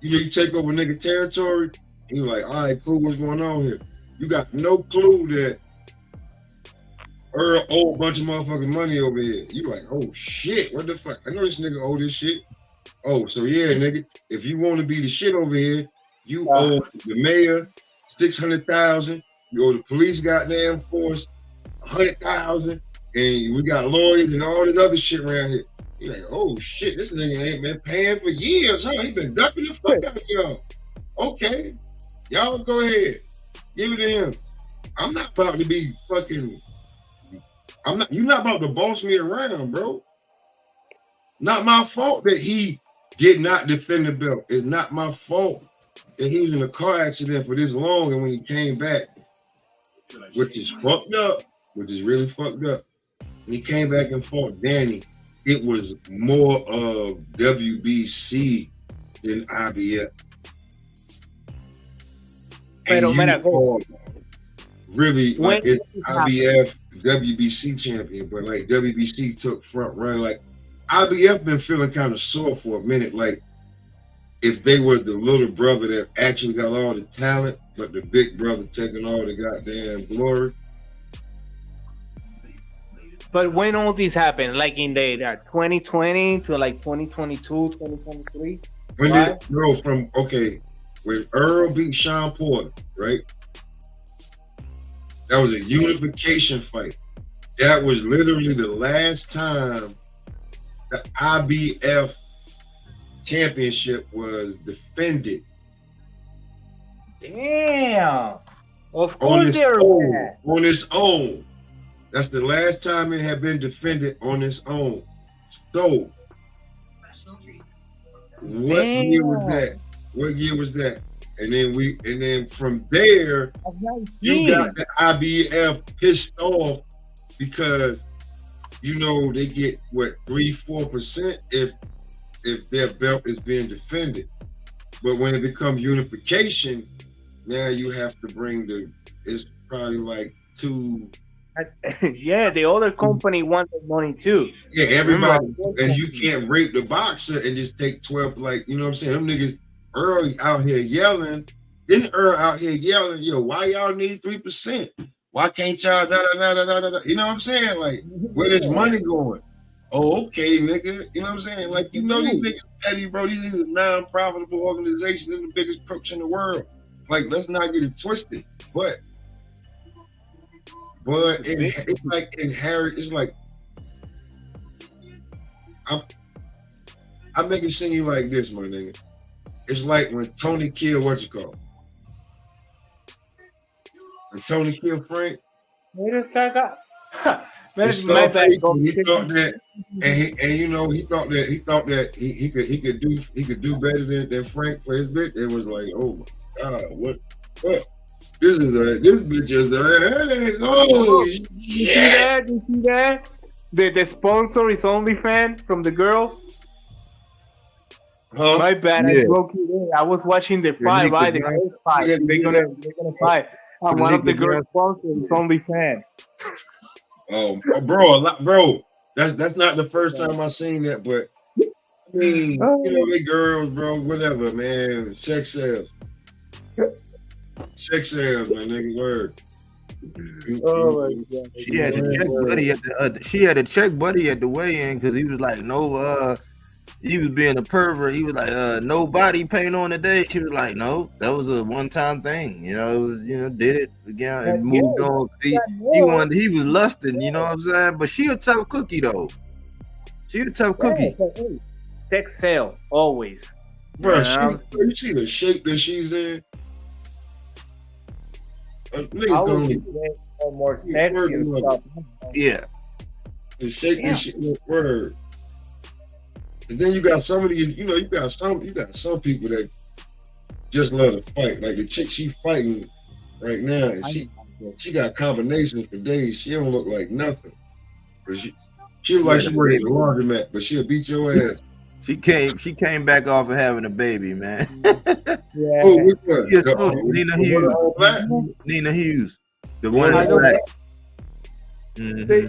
you know, you take over nigga territory, and you're like, all right, cool, what's going on here? You got no clue that Earl owe a bunch of motherfucking money over here. You like, oh shit, what the fuck? I know this nigga owe this shit. Oh, so yeah, nigga, if you want to be the shit over here, you owe the mayor $600,000. You owe the police goddamn force $100,000, and we got lawyers and all this other shit around here. You're like, oh shit, this nigga ain't been paying for years, huh? He been ducking the fuck out of y'all. Okay, y'all go ahead, give it to him. I'm not about to be fucking. You're not about to boss me around, bro. Not my fault that he did not defend the belt. It's not my fault And he was in a car accident for this long, and when he came back, which is fucked up, which is really fucked up, when he came back and fought Danny, it was more of WBC than IBF. And really, like, it's IBF WBC champion, but like WBC took front run. Like IBF been feeling kind of sore for a minute. Like if they were the little brother that actually got all the talent, but the big brother taking all the goddamn glory. But when all this happened, like in the 2020 to like 2022, 2023? When when Earl beat Sean Porter, right? That was a unification fight. That was literally the last time the IBF championship was defended. Damn. Of course they're on its own. That's the last time it had been defended on its own. So, what year was that? What year was that? And then from there, you got the IBF pissed off because they get what 3-4% if their belt is being defended. But when it becomes unification, now you have to bring it's probably like 2. Yeah, the other company wants the money too. Yeah, everybody, and you can't rape the boxer and just take 12. Like, you know what I'm saying? Them niggas Earl out here yelling. Then Earl out here yelling, yo, why y'all need 3%? Why can't y'all da da da da da da? You know what I'm saying? Like, where this money going? Oh, okay, nigga. You know what I'm saying? Like, these niggas petty, bro. These are non-profitable organizations. They're the biggest crooks in the world. Like, let's not get it twisted. But it's like inherent. It's like I'm making it seem like this, my nigga. It's like when Tony killed When Tony killed Frank. He thought that, he thought that he could do better than Frank for his bitch. It was like, oh my God, what? This bitch is shit. You see that? The sponsor is OnlyFans from the girl. Huh? My bad, Yeah. I broke it in. I was watching the fight, right? The girls fight. Yeah, They're gonna fight. One of the girls' sponsors is OnlyFans. Oh, bro, that's not the first time I seen that, but I mean, they girls, bro, whatever, man. Sex sales, man, nigga, word. Oh my God. She had to check Buddy at the she had to check Buddy at the weigh-in because he was like, no, he was being a pervert. He was like, no body paint on the day. She was like, no, that was a one-time thing. It was, did it again and moved on. He was lusting, you know what I'm saying? But she a tough cookie though. She a tough cookie. Sex sale, always. Bro, you see the shape that she's in? More sexy and stuff. Yeah. The shape that she word. And then you got some of these, you got some people that just love to fight. Like the chick she fighting right now, and she got combinations for days. She don't look like nothing. But she look like she working at the laundromat, but she'll beat your ass. She came back off of having a baby, man. Yeah. Oh, which one? Nina Hughes. Nina Hughes. The one in the black. They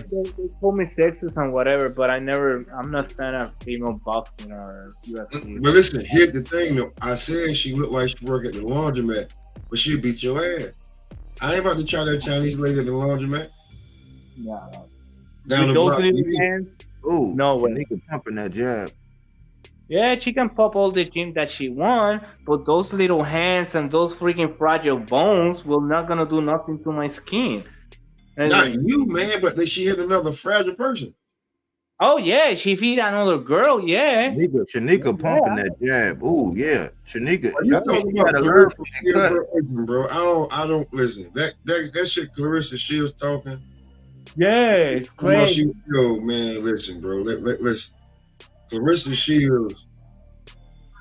call me sexist and whatever, but I'm not a fan of female boxing or UFC. But listen, here's the thing though. I said she looked like she work at the laundromat, but she'll beat your ass. I ain't about to try that Chinese lady at the laundromat. No. Down the block. Oh, no way. Nigga pumping that jab. Yeah, she can pop all the gym that she wants, but those little hands and those freaking fragile bones will not gonna do nothing to my skin. And not you, man, but she hit another fragile person. Oh yeah, she feed another girl, yeah. Shanika pumping that jab. Oh yeah, Shanika. You talking about learn from the cut, bro? I don't listen. That shit, Clarissa Shields talking. Yeah, it's crazy. Yo, man, listen, bro. Listen. Clarissa Shields.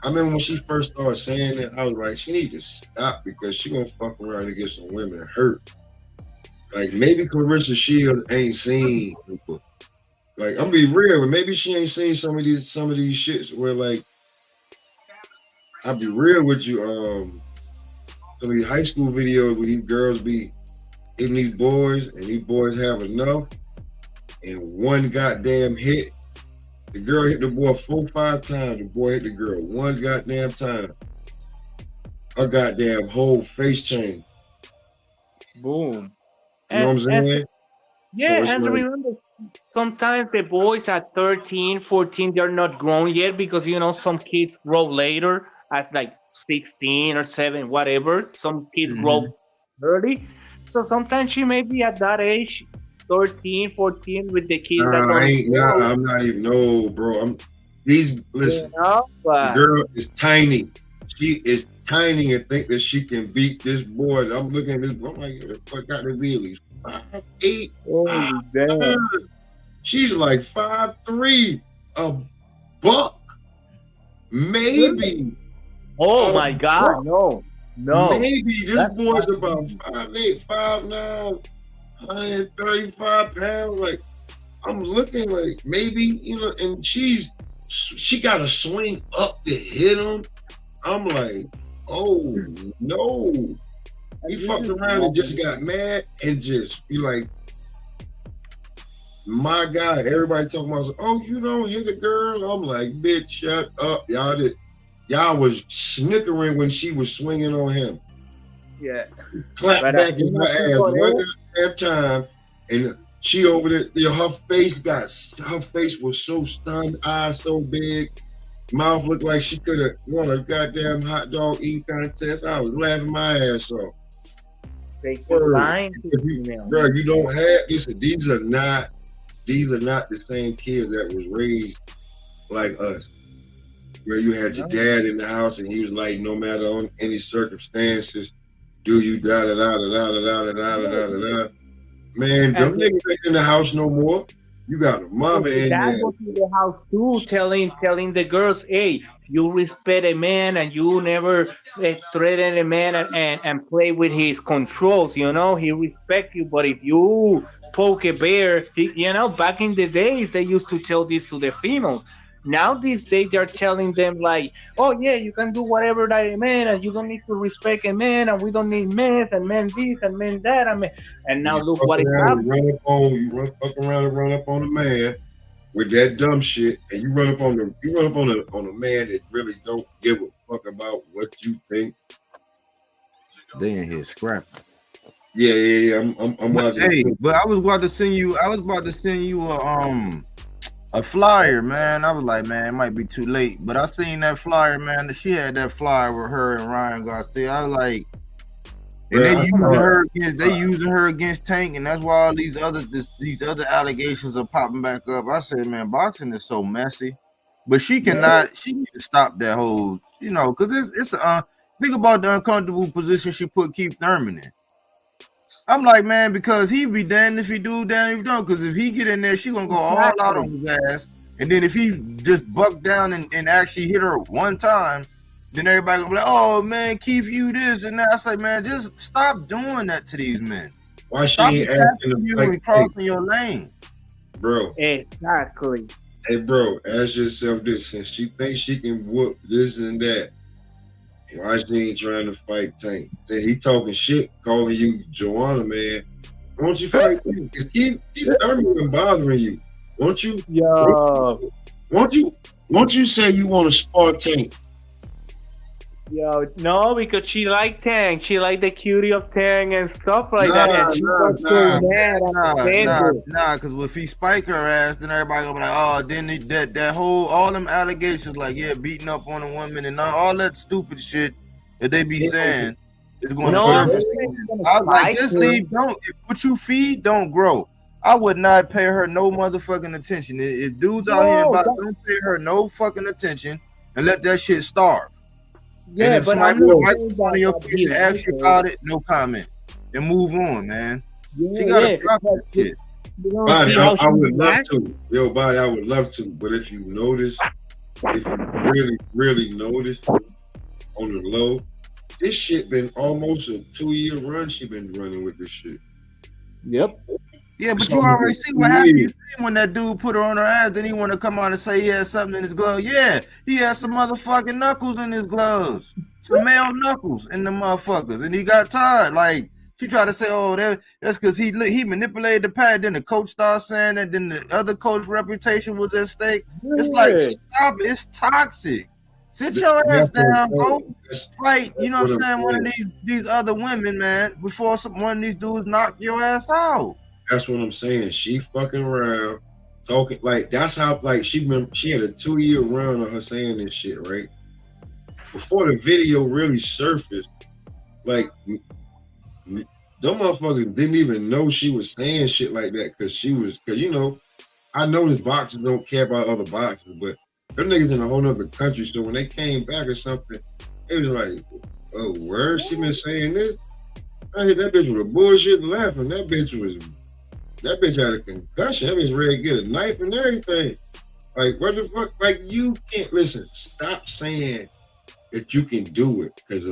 I remember when she first started saying it, I was like, she need to stop because she gonna fuck around and get some women hurt. Like maybe Clarissa Shields ain't seen people. Like I'm be real, but maybe she ain't seen some of these shits where like I'll be real with you. Some of these high school videos where these girls be hitting these boys and these boys have enough and one goddamn hit. The girl hit the boy 4-5 times. The boy hit the girl one goddamn time. Her goddamn whole face changed. Boom. You know what I'm saying? Yeah, So and like, remember, sometimes the boys at 13, 14, they're not grown yet because, you know, some kids grow later at like 16 or 7, whatever. Some kids grow early. So sometimes she may be at that age, 13, 14, with the kids that don't I'm not even, no, bro. Listen, you know, the girl is tiny. She is tiny and think that she can beat this boy. I'm looking at this boy, I'm like, what got to be at least 5'8"? Oh, damn. She's like 5'3", a buck, maybe. Oh my God, no. Maybe this boy's about 5'8", 5'9", 135 pounds. Like, I'm looking like maybe, you know, and she got to swing up to hit him. I'm like, oh no. He fucked around and just got mad and just be like, my God, everybody talking about, oh, you don't hit a girl. I'm like, bitch, shut up. Y'all was snickering when she was swinging on him. Yeah. Clap back in my ass one goddamn time. And she over there, you know, her face was so stunned, eyes so big, mouth looked like she could have won a goddamn hot dog eating contest. I was laughing my ass off. Bro, you don't have, listen, these are not the same kids that was raised like us, where you had your dad in the house and he was like, no matter on any circumstances, do you da da da da da da da da da da da. Man, them niggas ain't in the house no more. You got a mama in there. Dad goes to the house too, telling the girls, hey, you respect a man and you never threaten a man and play with his controls, you know, he respects you. But if you poke a bear, you know, back in the days, they used to tell this to the females. Now these days, they're telling them like, oh yeah, you can do whatever that a man, and you don't need to respect a man, and we don't need men, and men this, and men that, and now look what is happening. You fuck around and run up on a man with that dumb shit, and you run up on a man that really don't give a fuck about what you think. They in here scrapping. Yeah. I'm watching. Hey, but I was about to send you a flyer, man. I was like, man, it might be too late. But I seen that flyer, man. She had that flyer with her and Ryan Garcia. I was like, and they using her against Tank, and that's why all these other allegations are popping back up. I said, man, boxing is so messy. But she cannot, she need to stop that whole, you know, because it's think about the uncomfortable position she put Keith Thurman in. I'm like, man, because he be damned if he do, damned if he don't. Because if he get in there, she gonna go all out on his ass. And then if he just buck down and actually hit her one time, then everybody gonna be like, oh man, Keith, you this and that. I say, man, just stop doing that to these men. Why she ain't asking you and crossing your lane, bro? Exactly. Hey, bro, ask yourself this: since she thinks she can whoop this and that, why she ain't trying to fight Tank? Then he talking shit, calling you Joanna, man. Won't you fight Tank? Keep Thurman bothering you. Won't you? Yo. Won't you say you want to spar Tank? Yo, no, because she like Tang. She like the cutie of Tang and stuff like that. And she got so mad. Nah, because if he spike her ass, then everybody gonna be like, oh, then that whole, all them allegations, like, yeah, beating up on a woman and all that stupid shit that they be saying is going to surface. I was like, just leave, what you feed, don't grow. I would not pay her no motherfucking attention. If dudes out here about don't pay her no fucking attention and let that shit starve. Yeah, and if but I'm somebody right on your face and ask you about it, no comment. And move on, man. She gotta drop that shit. Body, I would love to. Yo, Body, I would love to. But if you notice, if you really notice on the low, this shit been almost a 2-year run. She been running with this shit. Yep. Yeah, but you already see what happened. You see when that dude put her on her ass, then he want to come out and say he had something in his glove. Yeah, he had some motherfucking knuckles in his gloves, some male knuckles in the motherfuckers, and he got tired. Like she tried to say, "Oh, that's because he manipulated the pad." Then the coach started saying that. Then the other coach's reputation was at stake. It's like, stop it. It's toxic. Sit your ass down, go fight. You know what I'm saying? One of these other women, man, before one of these dudes knock your ass out. That's what I'm saying. She fucking around, talking like that's how like she had a 2-year run of her saying this shit, right? Before the video really surfaced, like them motherfuckers didn't even know she was saying shit like that because you know, I know this boxers don't care about other boxers, but them niggas in a whole nother country. So when they came back or something, it was like, oh, word, she been saying this? I hit that bitch with a bullshit and laughing. That bitch had a concussion. That bitch ready to get a knife and everything. Like, what the fuck? Like, you can't listen. Stop saying that you can do it because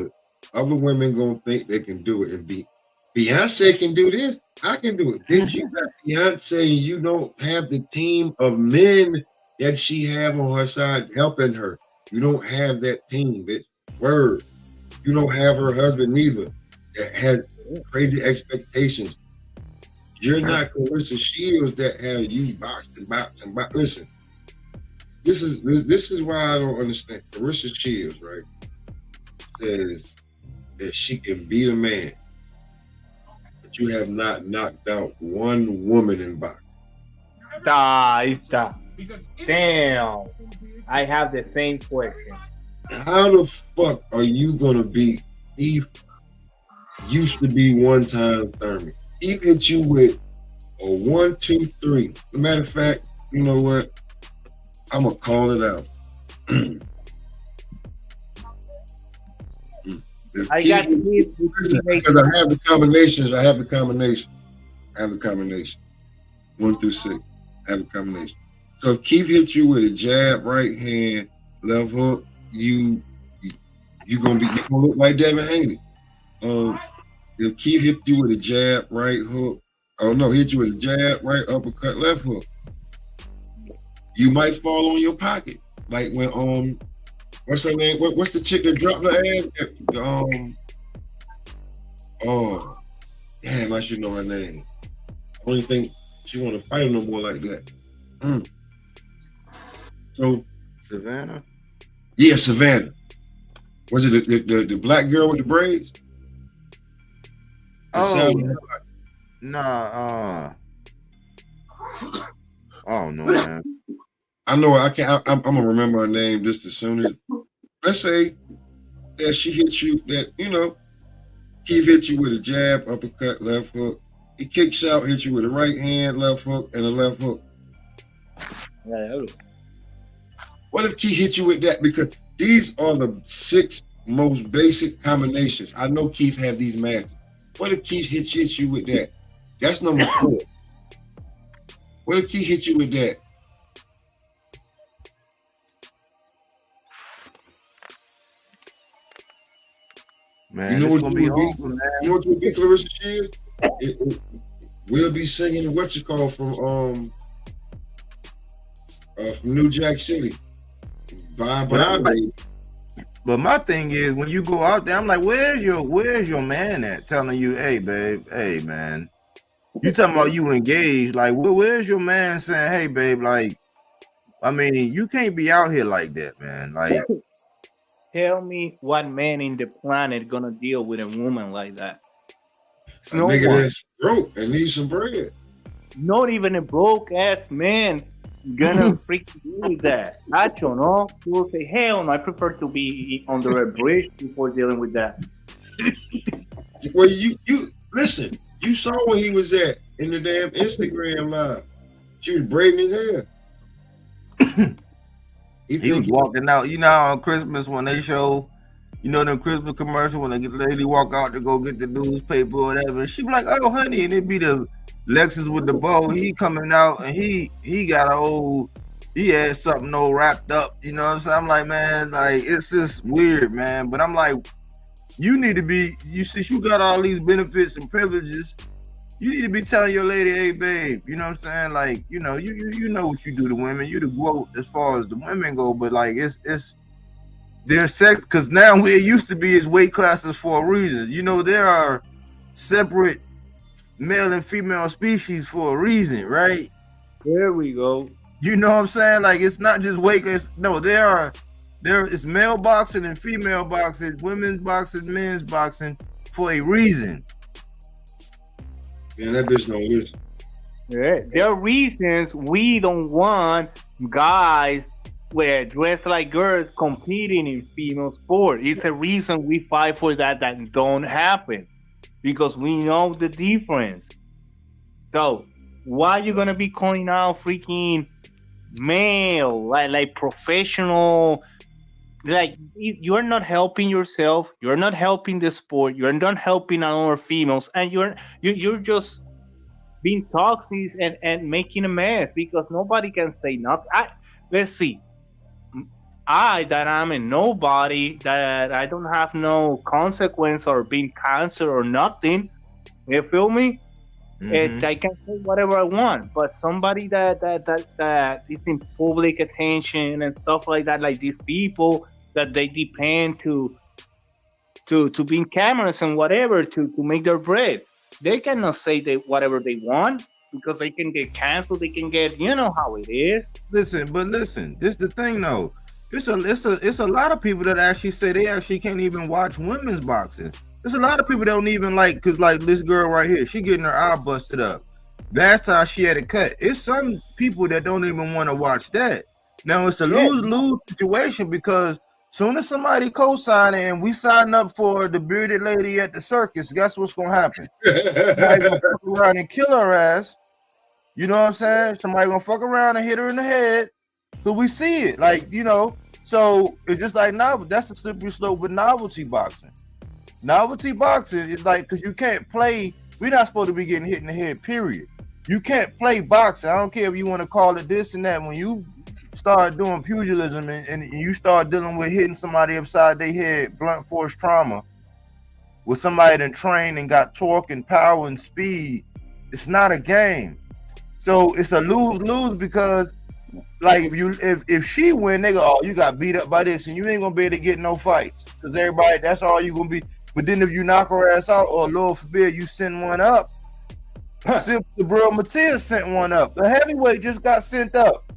other women gonna think they can do it. And Beyonce can do this. I can do it. Did you got Beyonce? You don't have the team of men that she have on her side helping her. You don't have that team, bitch. Word. You don't have her husband neither that has crazy expectations. You're not Clarissa Shields that have you boxed. Listen, this is why I don't understand. Clarissa Shields, right, says that she can beat a man, but you have not knocked out one woman in boxing. Damn. I have the same question. How the fuck are you gonna beat Keith? Used to be one-time Thurman. He hit you with a 1, 2, 3. As a matter of fact, you know what? I'm gonna call it out. I got because I have the combinations. I have the combination. 1 through 6. I have the combination. So if Keith hits you with a jab, right hand, left hook, you gonna look like Devin Haney. If Keith hit you with a jab, right hook, hit you with a jab, right uppercut, left hook, you might fall on your pocket. Like when what's her name? What's the chick that dropped her ass? Oh, damn, I should know her name. I don't think she want to fight no more like that. So Savannah? Yeah, Savannah. Was it the black girl with the braids? Nah. Oh no, man. I know I can't. I'm gonna remember her name just as soon as. Let's say that she hits you. That Keith hits you with a jab, uppercut, left hook. He kicks out, hits you with a right hand, left hook, and a left hook. What if Keith hits you with that? Because these are the 6 most basic combinations. I know Keith have these masters. What if Keith hits you with that? That's number 4. What if Keith hits you with that? Man, you know what gonna be awful, man. You know what will be, Clarissa Shields? We'll be singing what's it called from New Jack City. Bye, baby. But my thing is, when you go out there, I'm like, where's your man at? Telling you, hey, babe, hey, man. You talking about you engaged? Like, where's your man saying, hey, babe? Like, I mean, you can't be out here like that, man. Like, tell me what man in the planet gonna deal with a woman like that? It's a nigga that's broke and needs some bread. Not even a broke ass man gonna freaking deal with that. Nacho, no? He will say, hell no, I prefer to be under a bridge before dealing with that. Well, you listen, you saw where he was at in the damn Instagram live. She was braiding his hair. He was walking out. You know, on Christmas when they show, them Christmas commercial when the lady walk out to go get the newspaper or whatever. She be like, oh, honey, and it be the Lexus with the bow. He coming out and he got an old he had something all wrapped up. You know what I'm saying? I'm like, man, like it's just weird, man. But I'm like, you need to be. Since you got all these benefits and privileges, you need to be telling your lady, hey, babe. You know what I'm saying? Like, you know, you know what you do to women. You the GOAT as far as the women go, but like it's their sex, because now where it used to be is weight classes for a reason. You know, there are separate male and female species for a reason, right? There we go. You know what I'm saying? Like, it's not just weight class. No, there is male boxing and female boxing, women's boxing, men's boxing for a reason. Man, that bitch don't listen. Yeah, there are reasons we don't want guys dressed like girls competing in female sport. It's a reason we fight for that don't happen, because we know the difference. So why you gonna be calling out freaking male, like professional? Like, you're not helping yourself, you're not helping the sport, you're not helping other females, and you're just being toxic and making a mess, because nobody can say nothing. Let's see. That I'm a nobody, that I don't have no consequence or being cancer or nothing. You feel me? Mm-hmm. I can say whatever I want, but somebody that is in public attention and stuff like that, like these people that they depend to be in cameras and whatever to make their bread, they cannot say whatever they want, because they can get canceled. They can get, you know how it is. Listen, this is the thing though. It's a lot of people that actually say they actually can't even watch women's boxing. There's a lot of people that don't even like, because like this girl right here, she getting her eye busted up. Last time she had it cut. It's some people that don't even want to watch that. Now it's a lose-lose situation, because soon as somebody co-sign and we sign up for the bearded lady at the circus, guess what's gonna happen? Somebody gonna fuck around and kill her ass. You know what I'm saying? Somebody gonna fuck around and hit her in the head. So we see it, like, you know. So it's just like novel. That's the slippery slope with novelty boxing. Novelty boxing is like, because you can't play. We're not supposed to be getting hit in the head. Period. You can't play boxing. I don't care if you want to call it this and that. When you start doing pugilism and you start dealing with hitting somebody upside their head, blunt force trauma, with somebody that trained and got torque and power and speed, it's not a game. So it's a lose-lose, because like if she win, they go, oh, you got beat up by this, and you ain't gonna be able to get no fights, because everybody, that's all you gonna be. But then if you knock her ass out, or Lord forbid you send one up, the bro Matias sent one up. The heavyweight just got sent up.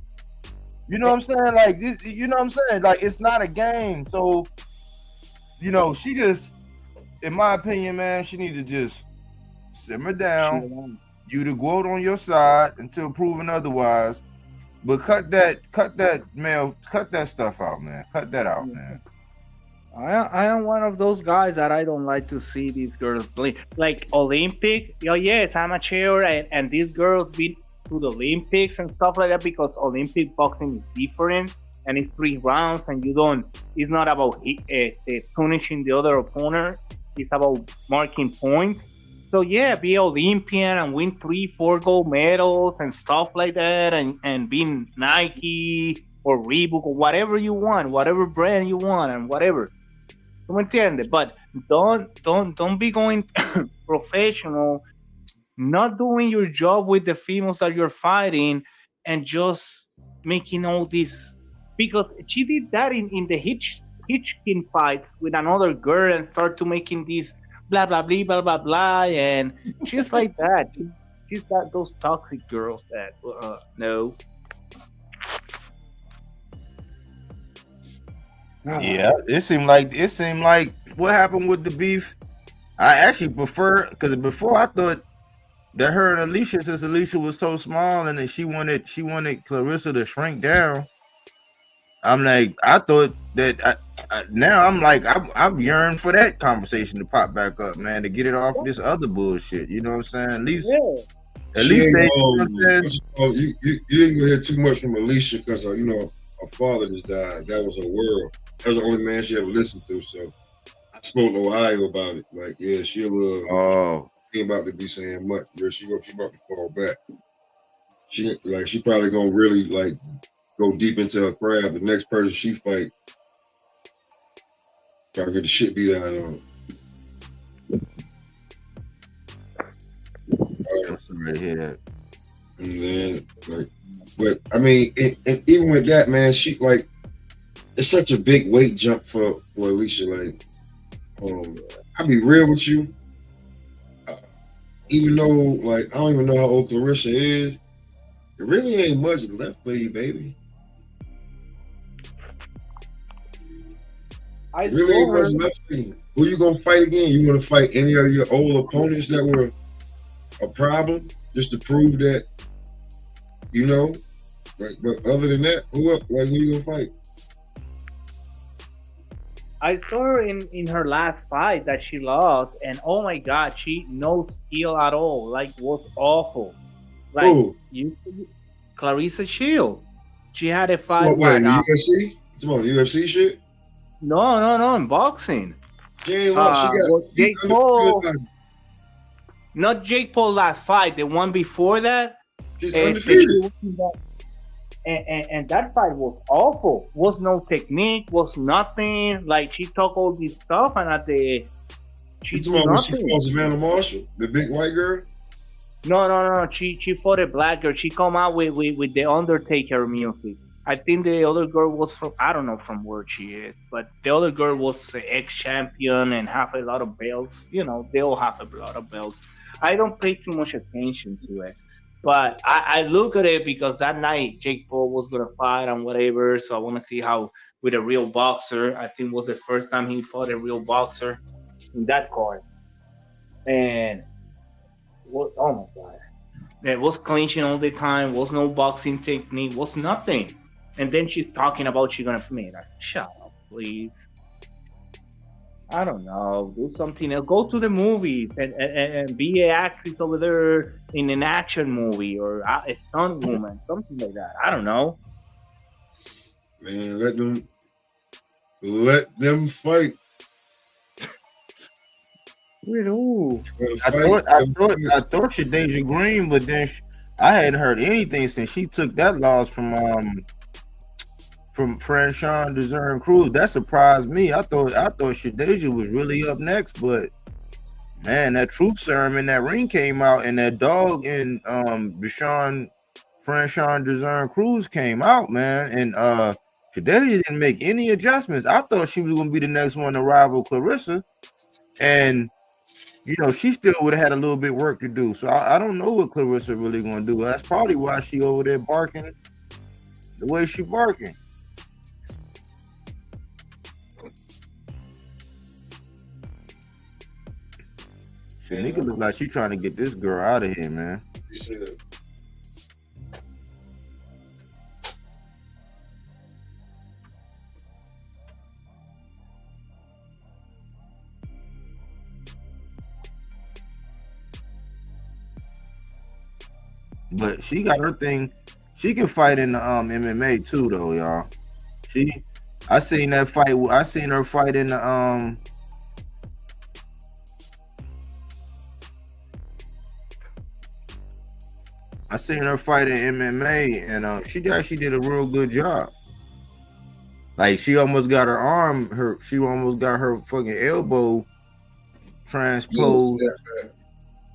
You know what I'm saying? Like, you know what I'm saying? Like, it's not a game. So, you know, she just, in my opinion, man, she need to just simmer down. You the GOAT on your side until proven otherwise. But cut that stuff out, man. Cut that out, man. I am one of those guys that I don't like to see these girls play. Like Olympic, yes, amateur, and these girls been to the Olympics and stuff like that, because Olympic boxing is different and it's 3 rounds, and it's not about punishing the other opponent. It's about marking points. So yeah, be Olympian and win 3-4 gold medals and stuff like that, and being Nike or Reebok or whatever you want, whatever brand you want, and whatever. ¿Tú me entiendes? But don't be going professional, not doing your job with the females that you're fighting, and just making all this, because she did that in the Hitchkin fights with another girl, and start to making these blah blah blah blah blah blah, and she's like that. She's got those toxic girls that no. Yeah, it seemed like what happened with the beef. I actually prefer, because before I thought that her and Alicia, since Alicia was so small and then she wanted Clarissa to shrink down. I'm like, I thought that now I'm like, I'm yearning for that conversation to pop back up, man, to get it off this other bullshit. You know what I'm saying? At least you didn't hear too much from Alicia, because you know, her father just died. That was her world. That was the only man she ever listened to. So I spoke to Ohio about it. Like, yeah, she ain't about to be saying much. Yeah, she about to fall back. She probably gonna really like go deep into her craft. The next person she fight, try to get the shit beat out of them. I'm sorry to hear that. And then, like, but I mean, and even with that, man, she like, it's such a big weight jump for Alicia. Like, I'll be real with you. Even though, like, I don't even know how old Clarissa is, it really ain't much left for you, baby. I It really ain't saw her. much left for you. Who you gonna fight again? You want to fight any of your old opponents that were a problem, just to prove that, you know? Like, but other than that, who you gonna fight? I saw her in her last fight that she lost, and oh my God, she no skill at all. Like, was awful. Like, Who? Clarissa Shields. She had a So fight. what, UFC? Come on, UFC shit? No, in boxing. She ain't lost. She got Jake Paul. Not Jake Paul last fight, the one before that. She's undefeated. And that fight was awful. Was no technique, was nothing. Like, she talked all this stuff, and at the she do nothing. She fought Savannah Marshall, the big white girl. No. She fought a black girl. She come out with the Undertaker music. I think the other girl was from, I don't know from where she is, but the other girl was an ex-champion and have a lot of belts. You know, they all have a lot of belts. I don't pay too much attention to it. But I look at it because that night Jake Paul was gonna fight and whatever, so I want to see how with a real boxer. I think it was the first time he fought a real boxer in that card, and oh my God, it was clinching all the time. Was no boxing technique. Was nothing. And then she's talking about she's gonna me. Like, shut up, please. I don't know, do something else. Go to the movies and be an actress over there in an action movie or a stunt woman, something like that. I don't know. Man, let them fight. With who? I thought she Deja Green, but then I hadn't heard anything since she took that loss from Franchon Desern Cruz. That surprised me. I thought Shadeja was really up next, but man, that truth serum in that ring came out, and that dog in Franchon Desern Cruz came out, man, and Shadeja didn't make any adjustments. I thought she was gonna be the next one to rival Clarissa, and you know, she still would have had a little bit work to do. So I don't know what Clarissa really gonna do. That's probably why she over there barking the way she barking. Shanika look like she trying to get this girl out of here, man. But she got her thing. She can fight in the MMA too, though, y'all. I seen that fight. I seen her fight in the I seen her fight in MMA, and she actually did a real good job. Like, she almost got her arm, she almost got her fucking elbow transposed.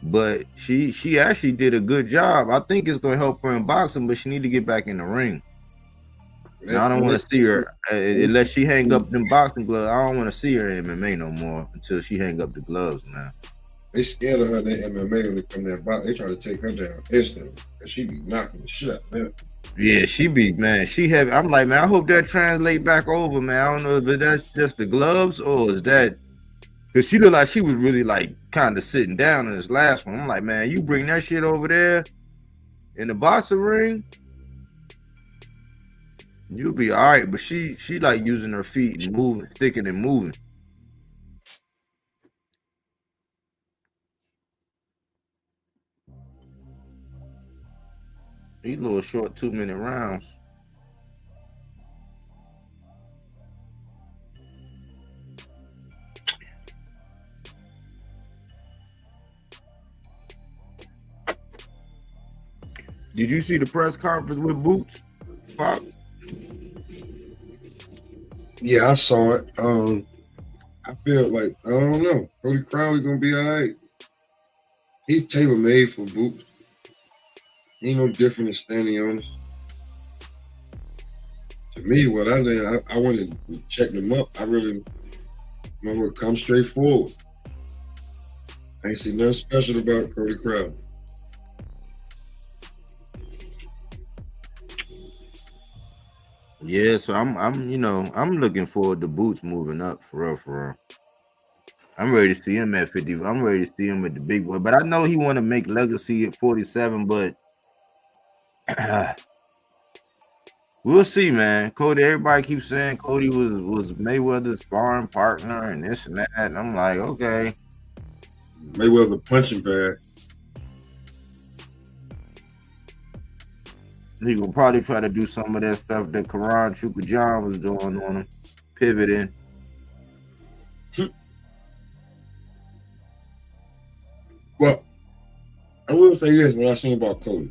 But she actually did a good job. I think it's gonna help her in boxing, but she need to get back in the ring. Now, I don't want to see her unless she hang up them boxing gloves. I don't want to see her in MMA no more until she hang up the gloves, man. They scared of her in that MMA when they come that box. They try to take her down instantly, cause she be knocking the shit out, man. Yeah, she be, man. She have. I'm like, man, I hope that translate back over, man. I don't know if that's just the gloves or is that, because she looked like she was really like kind of sitting down in this last one. I'm like, man, you bring that shit over there in the boxing ring, you'll be all right. But she like using her feet and moving, sticking and moving. These little short 2-minute rounds. Did you see the press conference with Boots? Pop? Yeah, I saw it. I feel like I don't know. Cody Crowley gonna be all right. He's tailor made for Boot. Ain't no different than standing on us. To me, what I did, I wanted to check them up. I really remember come straight forward. I ain't see nothing special about Cody Crowley. Yeah, so I'm looking forward to Boots moving up for real, for real. I'm ready to see him at 50. I'm ready to see him at the big boy. But I know he want to make legacy at 47, but we'll see, man. Cody, everybody keeps saying Cody was Mayweather's sparring partner and this and that. And I'm like, okay. Mayweather punching bag. He gonna probably try to do some of that stuff that Karan Chukajan was doing on him, pivoting. Well, I will say this when I sing about Cody.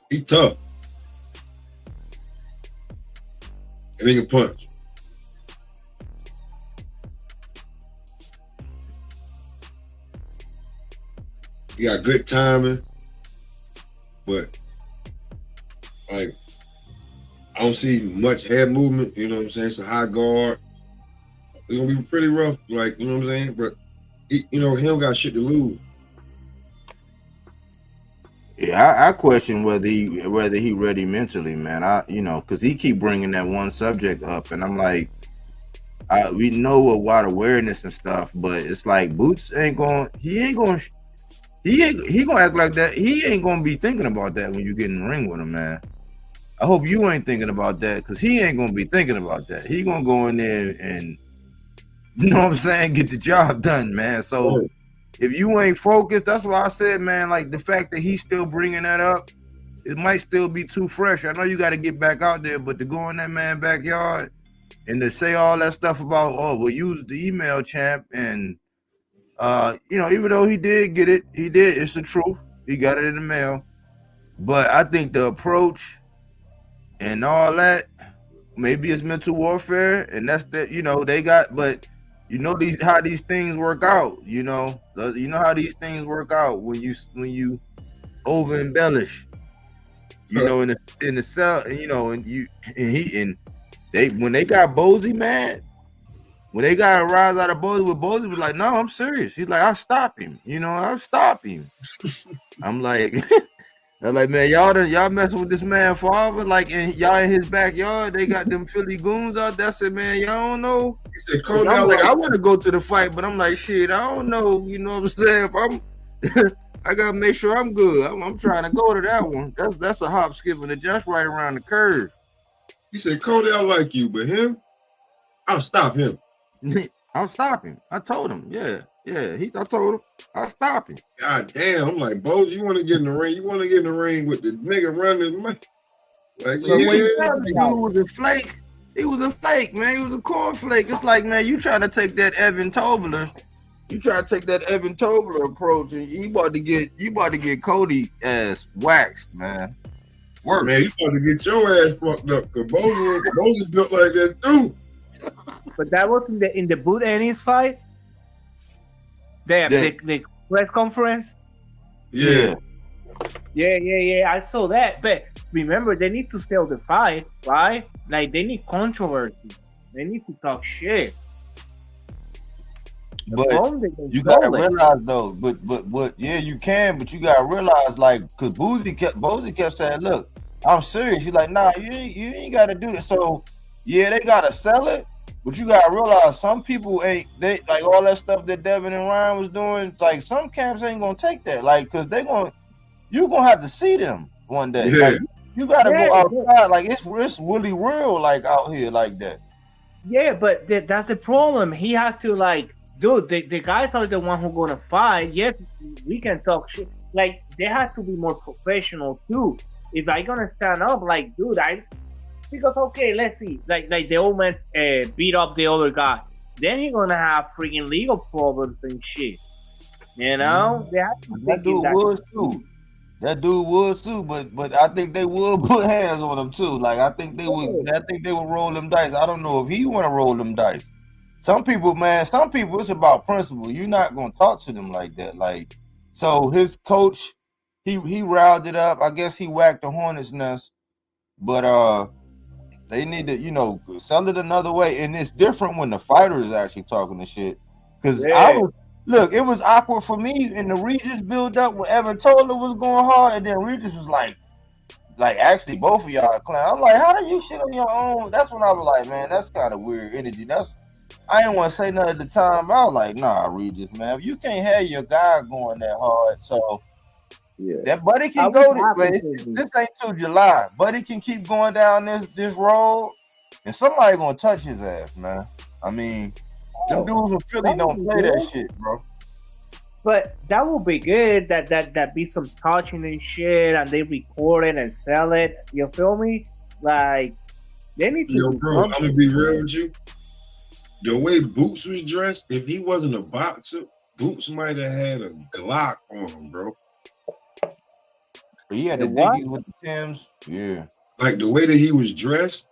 He tough. And he can punch. He got good timing, but like I don't see much head movement. You know what I'm saying? It's a high guard. It's gonna be pretty rough. Like you know what I'm saying? But he don't got shit to lose. Yeah, I question whether he ready mentally, man. Because he keep bringing that one subject up, and I'm like, we know a lot of awareness and stuff, but it's like Boots ain't gonna act like that. He ain't gonna be thinking about that when you get in the ring with him, man. I hope you ain't thinking about that, because he ain't gonna be thinking about that. He gonna go in there and, you know what I'm saying, get the job done, man. So if you ain't focused, that's why I said, man, like the fact that he's still bringing that up, it might still be too fresh. I know you got to get back out there, but to go in that man's backyard and to say all that stuff about, we'll use the email champ, and even though he did get it, it's the truth. He got it in the mail. But I think the approach and all that, maybe it's mental warfare, and that's that, they got, but how these things work out, how these things work out when you over embellish, in the cell, and when they got Bozy, man, when they got a rise out of Bozy, with Bozy was like, no, I'm serious. He's like, I'll stop him. I'll stop him. I'm like, man, y'all messing with this man father, like, and y'all in his backyard, they got them Philly goons out there. I said, man, y'all don't know. He said, Cody, I'm like, I want to go to the fight, but I'm like, shit, I don't know. You know what I'm saying? If I'm, I gotta make sure I'm good. I'm trying to go to that one. That's a hop, skip, and a just right around the curve. He said, Cody, I like you, but him, I'll stop him. I'll stop him. I told him, yeah. I told him I'll stop him. God damn, I'm like, Bo, you want to get in the ring? You want to get in the ring with the nigga running? Like, Dude was a flake. He was a flake, man. He was a cornflake. It's like, man, you trying to take that Evan Tobler. You try to take that Evan Tobler approach, and you about to get Cody ass waxed, man. Worse. Man, you about to get your ass fucked up, because Bo's built like that too. But that was in the Boot Ennis fight. The press conference. Yeah. I saw that. But remember, they need to sell the fight, right? Like, they need controversy. They need to talk shit. But you gotta realize though, but yeah, you can, but you gotta realize, like, cause Bozy kept saying, look, I'm serious. He's like, nah, you ain't gotta do it. So yeah, they gotta sell it, but you gotta realize some people ain't, they like all that stuff that Devin and Ryan was doing, like some camps ain't gonna take that, like, cause you gonna have to see them one day. Yeah. Like, you gotta go outside, like it's really real, like out here like that. Yeah, but that's the problem. He has to, like, dude, the guys are the one who gonna fight. Yes, we can talk shit. Like, they have to be more professional too. If I gonna stand up, like, dude, because okay, let's see, like the old man beat up the other guy, then he gonna have freaking legal problems and shit. They have to that dude was too. That dude would too, but I think they would put hands on him too. Like I think they would roll them dice. I don't know if he want to roll them dice. Some people, man, it's about principle. You're not gonna talk to them like that. Like, so his coach, he riled it up. I guess he whacked the hornet's nest, but they need to, sell it another way. And it's different when the fighter is actually talking the shit. Because it was awkward for me in the Regis build up when Evan Toller was going hard, and then Regis was like actually both of y'all clown. I'm like, how do you shit on your own? That's when I was like, man, that's kind of weird energy. I didn't want to say nothing at the time, but I was like, nah, Regis, man, if you can't have your guy going that hard, so that Buddy can go this ain't till July. Buddy can keep going down this road, and somebody gonna touch his ass, man. I mean, them dudes in Philly don't play that shit, bro. But that would be good. That be some touching and shit, and they record it and sell it. You feel me? Like they need to. Yo, bro, I'm gonna be real with you. The way Boots was dressed, if he wasn't a boxer, Boots might have had a Glock on him, bro. He had the Dickies with the Timbs. Yeah. Like the way that he was dressed,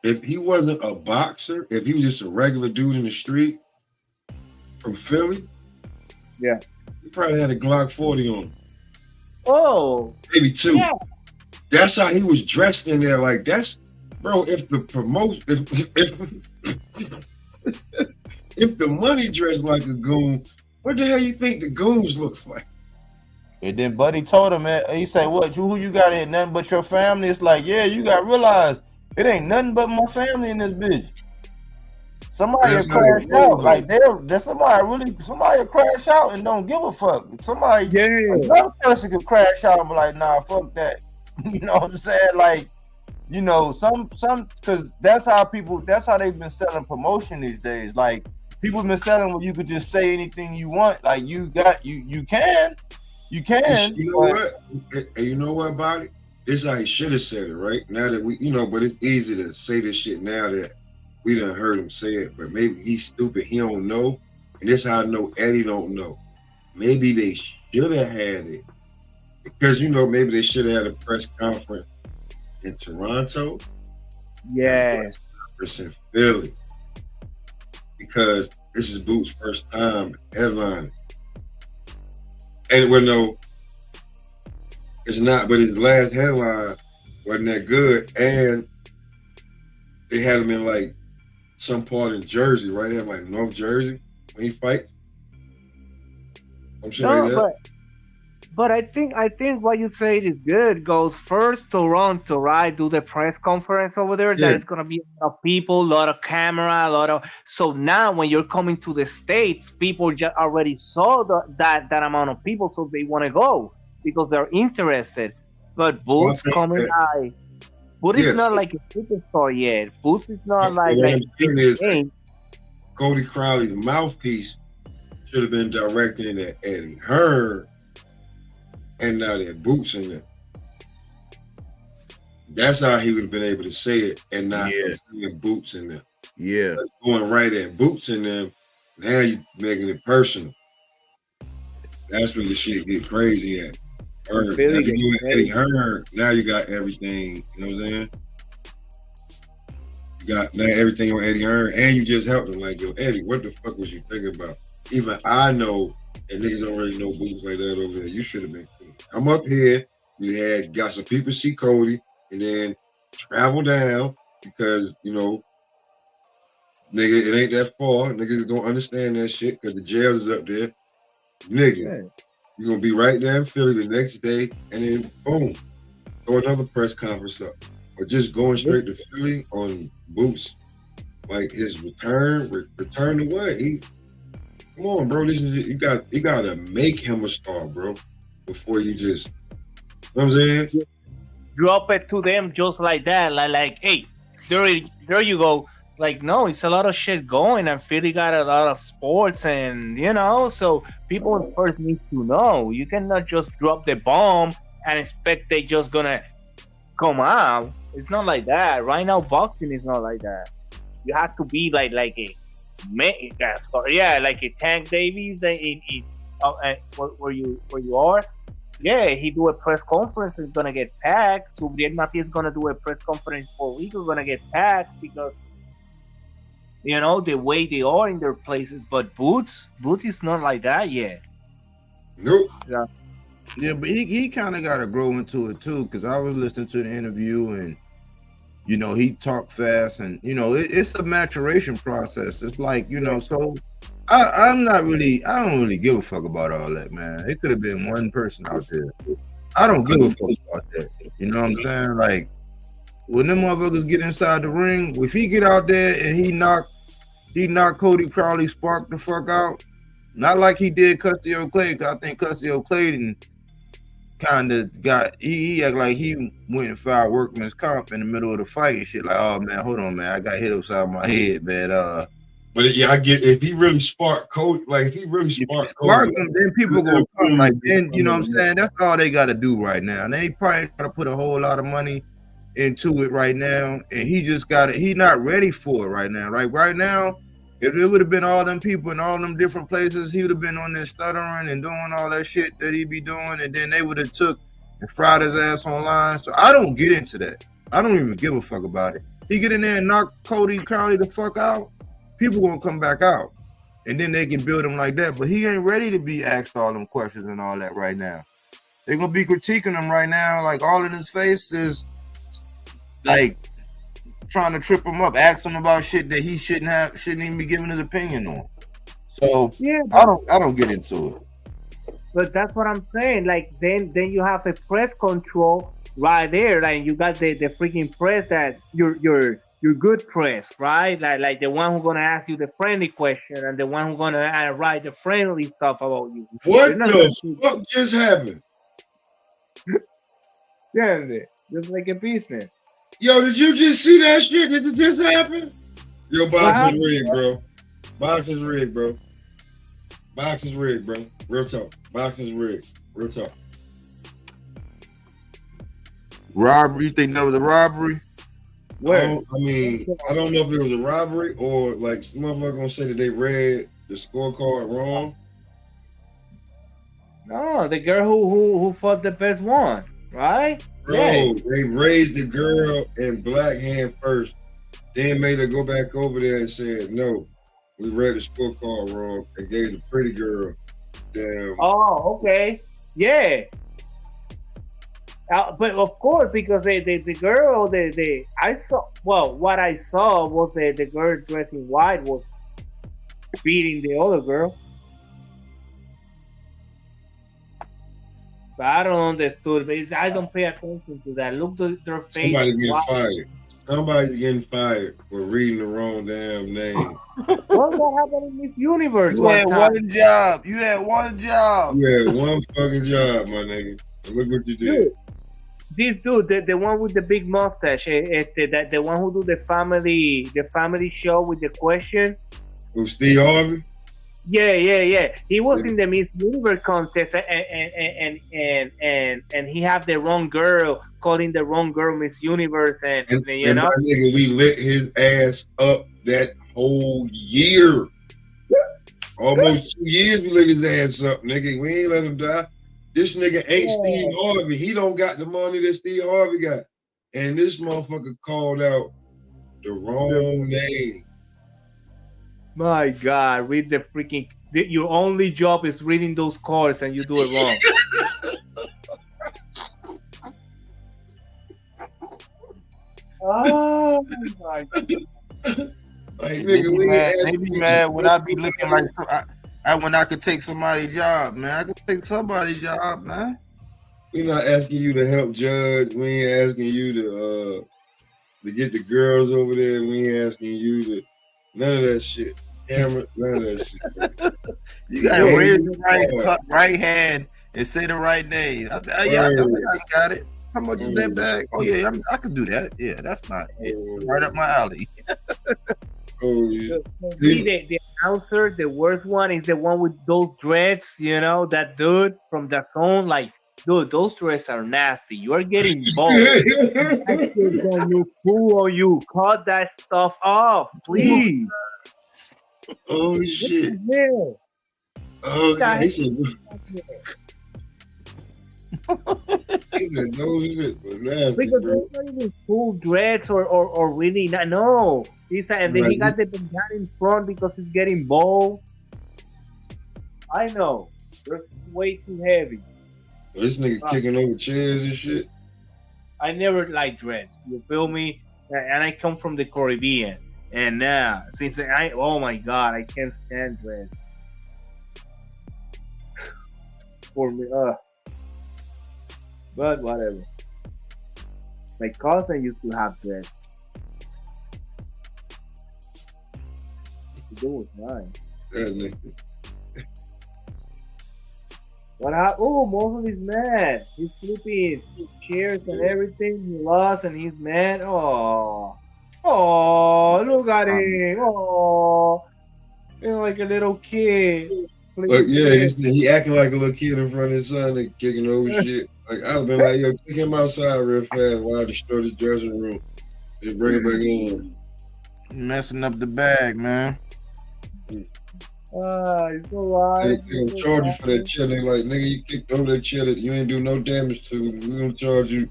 if he wasn't a boxer, if he was just a regular dude in the street from Philly, he probably had a Glock 40 on him. Oh. Maybe 2. Yeah. That's how he was dressed in there. Like that's, bro, if the if the money dressed like a goon, what the hell you think the goons looks like? And then Buddy told him, man, he said, what, who you got in? Nothing but your family? It's like, yeah, you got to realize it ain't nothing but my family in this bitch. Somebody crash out. Like, somebody crash out and don't give a fuck. Another person could crash out and be like, nah, fuck that. You know what I'm saying? Like, some, because that's how they've been selling promotion these days. Like, people been selling where you could just say anything you want. Like, you can. You know what? And you know what about it? This how he should have said it, right? Now that we, but it's easy to say this shit now that we done heard him say it, but maybe he's stupid, he don't know. And this how I know Eddie don't know. Maybe they should have had it. Because, maybe they should have had a press conference in Toronto. Yes. In Philly. Because this is Boot's first time headlining. And it's not, but his last headline wasn't that good. And they had him in like some part in Jersey, right? They had him like North Jersey when he fights. I'm sure but I think what you say is good. Goes first Toronto, right? Do the press conference over there. Yeah. There's gonna be a lot of people, a lot of camera, so now when you're coming to the States, people just already saw that amount of people, so they want to go because they're interested. But Boots coming like Boots is not like a superstar yet. Boots is not Cody Crowley's mouthpiece should have been directing at Eddie Hearn. And now they're Boots in there. That's how he would have been able to say it and not seeing Boots in there. Yeah. But going right at Boots in them, now you're making it personal. That's when the shit get crazy at. Eddie Hearn, now you got everything, you know what I'm saying? You got now everything on Eddie Hearn, and you just helped him like, yo, Eddie, what the fuck was you thinking about? Even I know, and niggas don't really know Boots like that over there. You should have been cool. I'm up here. We got some people see Cody, and then travel down because nigga, it ain't that far. Niggas don't understand that shit because the jail is up there. Nigga, you're gonna be right there in Philly the next day, and then boom, throw another press conference up, or just going straight to Philly on Boots, like his return to what? Come on, bro. This is you gotta make him a star, bro, before you just, you know what I'm saying? Drop it to them just like that, like, hey, there you go. Like, no, it's a lot of shit going, and Philly got a lot of sports, and so people first need to know. You cannot just drop the bomb and expect they just gonna come out. It's not like that. Right now, boxing is not like that. You have to be like a like a Tank Davies where you are, Yeah, he do a press conference, it's gonna get packed. Subriel Mati is gonna do a press conference for a week, it's gonna get packed because the way they are in their places. But Boots is not like that yet. Nope. Yeah. Yeah, but he kind of got to grow into it too, because I was listening to the interview and he talked fast, and it's a maturation process. It's like so I don't really give a fuck about all that, man. It could have been one person out there. I don't give a fuck about that. You know what I'm saying? Like when them motherfuckers get inside the ring, if he get out there and he knock Cody Crowley spark the fuck out, not like he did Custio Clay, because I think Custio Clay kind of got he act like he went and filed workman's comp in the middle of the fight and shit. Like, oh man, hold on, man, I got hit upside my head, man. But yeah, I get if he really spark Cody, like if he really spark him, then people gonna come. Like then, you know what I'm saying? That's all they got to do right now. And they probably got to put a whole lot of money into it right now, and he just got it. He not ready for it right now. Like right now, if it would have been all them people in all them different places, he would have been on there stuttering and doing all that shit that he be doing, and then they would have took and fried his ass online. So I don't get into that. I don't even give a fuck about it. He get in there and knock Cody Crowley the fuck out, people gonna come back out, and then they can build him like that. But he ain't ready to be asked all them questions and all that right now. They're gonna be critiquing him right now, like all in his face is like trying to trip him up, ask him about shit that he shouldn't even be giving his opinion on. So yeah, I don't get into it. But that's what I'm saying. Like then you have a press control right there. Like you got the freaking press that you're good press, right? Like the one who's gonna ask you the friendly question and the one who's gonna write the friendly stuff about you. What the fuck just happened? Yeah, just like a business. Yo, did you just see that shit? Did it just happen? Yo, box is rigged, bro. Box is rigged, bro. Box is rigged, bro. Real talk. Box is rigged. Real talk. Robbery? You think that was a robbery? Where? I mean, I don't know if it was a robbery or like motherfucker gonna say that they read the scorecard wrong. No, the girl who fought the best one, right? Bro, yeah. They raised the girl in black hand first, then made her go back over there and said, no, we read the scorecard wrong and gave the pretty girl damn. Oh, okay. Yeah. But of course, because the girl, I saw, well, what I saw was the girl dressed in white was beating the other girl. But I don't understand. I don't pay attention to that. Look at their face. Somebody getting fired. Somebody getting fired for reading the wrong damn name. What happened in Miss Universe? You had one job. You had one job. You had one fucking job, my nigga. And look what you did. Dude, this dude, the one with the big mustache, the one who do the family show with the question. Who's Steve Harvey? Yeah. He was in the Miss Universe contest, and he had the wrong girl, calling the wrong girl Miss Universe, and you know, my nigga, we lit his ass up that whole year. Almost 2 years we lit his ass up, nigga. We ain't let him die. This nigga ain't Steve Harvey. He don't got the money that Steve Harvey got. And this motherfucker called out the wrong name. My God, read the freaking... Your only job is reading those cards and you do it wrong. Oh, my God. Like, nigga, they be mad when I be looking like... when I could take somebody's job, man. I could take somebody's job, man. We're not asking you to help judge. We ain't asking you to get the girls over there. We ain't asking you to none of that shit. None of that shit. You gotta raise the right hand and say the right name. I got it. How much is that bag? Oh yeah, I could do that. Yeah, that's not it. Right up my alley. Oh yeah. The announcer, the worst one is the one with those dreads, you know, that dude from that zone. Like, dude, those dreads are nasty. You are getting bald. That shit's gonna look cool on you. Cut that stuff off, please. Oh shit. Oh, He said those shit was nasty, Because bro. those not even full dreads or really not. No. And then he got the bandana in front because he's getting bald. I know. They're way too heavy. This nigga kicking over chairs and shit. I never liked dreads. You feel me? And I come from the Caribbean. And now, oh my God, I can't stand dreads. For me, but whatever. My cousin used to have dreads. It was nice. That nigga. What happened? Oh, Mosley is mad. He's sleeping in chairs and everything. He lost and he's mad. Oh, look at him. Oh, he's like a little kid. Yeah, he acting like a little kid in front of his son and kicking over shit. Like, I've been like, yo, take him outside real fast while I destroy the dressing room. Just bring it back in. Messing up the bag, man. It's alright. They gonna charge you for that chair. They like, nigga, you kicked over that chair that you ain't do no damage to. We gonna charge you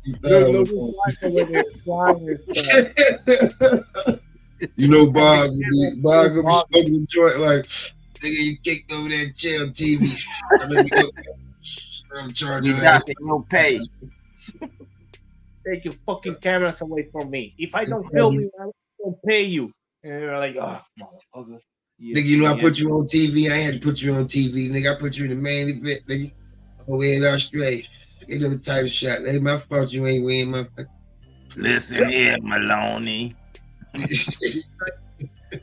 $2,000. You know, Bob gonna be smoking the joint like, nigga, you kicked over that chair on TV. I mean, I'm charge you. Got no pay. Take your fucking cameras away from me. If I don't film you, I don't pay you. And they're like, oh, motherfucker. Yeah, nigga, you know I put you on TV. I had to put you on TV, nigga. I put you in the main event, nigga. Over in Australia. Get another title shot. That ain't my fault you ain't winning, motherfucker. Listen here, Maloney.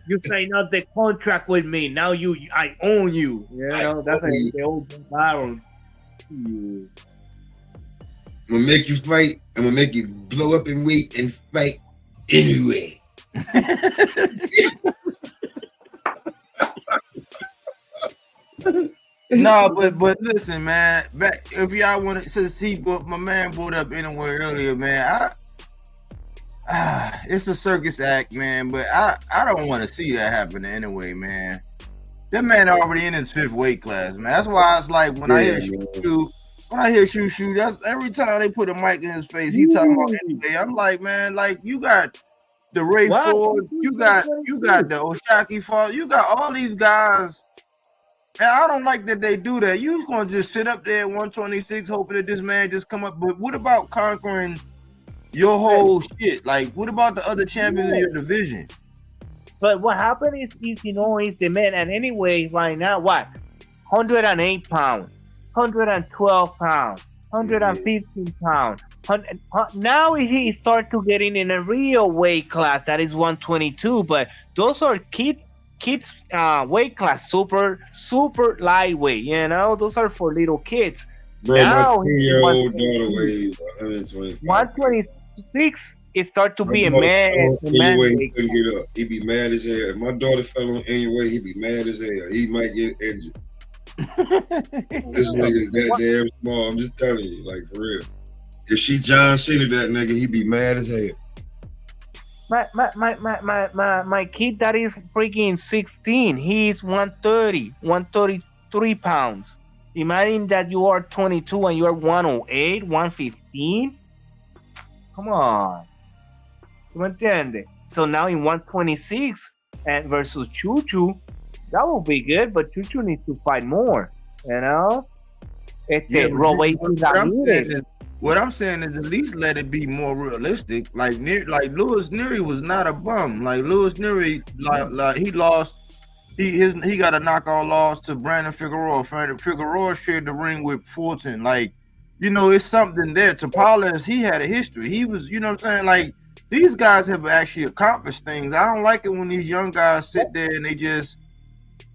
You signed up the contract with me. Now I own you. You know, that's like the old Baron. I'm gonna make you fight. I'm gonna make you blow up in weight and fight anyway. No, but listen, man. If y'all want to see what my man brought up anywhere earlier, man, it's a circus act, man. But I don't want to see that happen anyway, man. That man already in his 5th weight class, man. That's why it's like when I hear Shoo, that's every time they put a mic in his face, he talking about anyway. I'm like, man, like you got the Ray Ford, you got the Oshaki Fall, you got all these guys. And I don't like that they do that. You gonna just sit up there at 126 hoping that this man just come up. But what about conquering your whole shit? Like, what about the other champions in your division? But what happened is he's the man. And anyway, right now, what? 108 pounds, 112 pounds, 115 pounds. Now he start to getting in a real weight class that is 122. But those are kids weight class, super lightweight, you know, those are for little kids. Bro, now my 10-year-old daughter weighs 125. 126 it start to be a man. He couldn't get up. He be mad as hell. If my daughter fell on any weight, he be mad as hell. He might get injured. This nigga is that damn small. I'm just telling you, like, for real. If she John Cena that nigga, he be mad as hell. My kid that is freaking 16, he's 133 pounds. Imagine that you are 22 and you are 108, 115. Come on. ¿Tú me entiendes? So now in 126 and versus Chuchu, that will be good, but Chuchu needs to fight more, you know? What I'm saying is at least let it be more realistic. Like Louis Neary was not a bum. Like Louis Neary, like he lost. He got a knockout loss to Brandon Figueroa. Figueroa shared the ring with Fulton. Like, you know, it's something there. Tapales, he had a history. He was, you know what I'm saying? Like, these guys have actually accomplished things. I don't like it when these young guys sit there and they just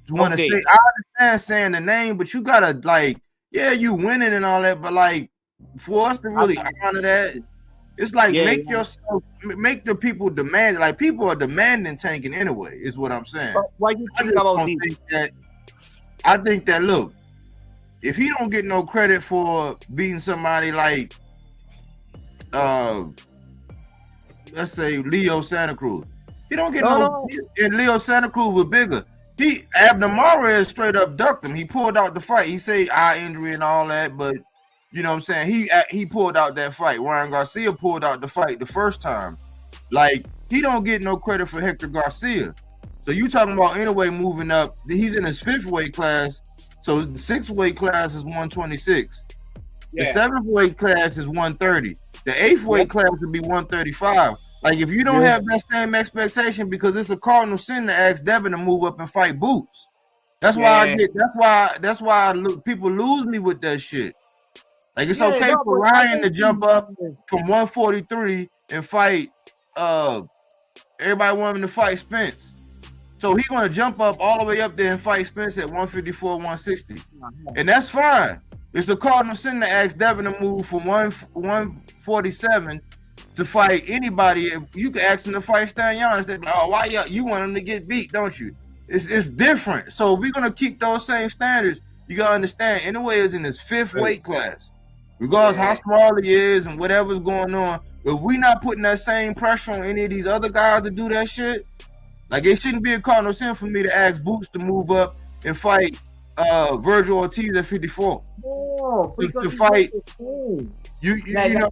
want to say, I understand saying the name, but you gotta, like, yeah, you winning and all that, but like, for us to really honor that, it's like make the people demand. Like, people are demanding Tanking anyway, is what I'm saying. Why you think about this? I think that look, if he don't get no credit for beating somebody like let's say Leo Santa Cruz, he don't get and Leo Santa Cruz was bigger. Abner Mares straight up ducked him. He pulled out the fight. He said eye injury and all that, but You know what I'm saying? He pulled out that fight. Ryan Garcia pulled out the fight the first time. Like, he don't get no credit for Hector Garcia. So you talking about anyway moving up? He's in his 5th weight class. So the 6th weight class is 126. The 7th weight class is 130. The 8th weight class would be 135. Like, if you don't have that same expectation, because it's a cardinal sin to ask Devin to move up and fight Boots. That's why that's why people lose me with that shit. Like, it's okay for Ryan to jump up from 143 and fight. Everybody want him to fight Spence, so he's gonna jump up all the way up there and fight Spence at 154, 160, and that's fine. It's a cardinal sin to ask Devin to move from 147 to fight anybody. You can ask him to fight Stan Giannis. Why you want him to get beat, don't you? It's different. So if we're gonna keep those same standards, you gotta understand. Anyway, is in his 5th weight class. Regardless how small he is and whatever's going on, if we not putting that same pressure on any of these other guys to do that shit, like, it shouldn't be a cardinal sin for me to ask Boots to move up and fight Virgil Ortiz at 54. No, to fight you know.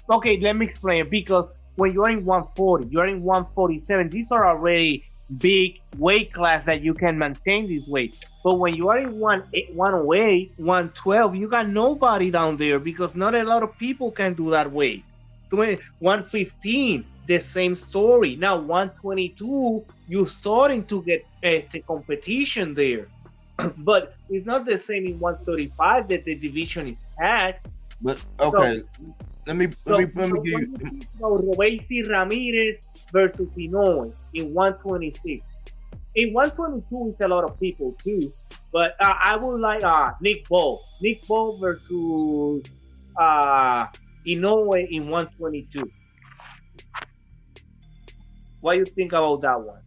Okay, let me explain. Because when you're in 140, you're in 147, these are already big weight class that you can maintain this weight. But when you are in 108, 112, you got nobody down there, because not a lot of people can do that weight. 115, the same story. Now 122, you're starting to get the competition there. But it's not the same in 135 that the division is packed. But okay, so, let me give you. Robesi Ramirez versus Inoue in 126. In 122 is a lot of people too, but I would like Nick Ball versus Inoue in 122. What do you think about that one?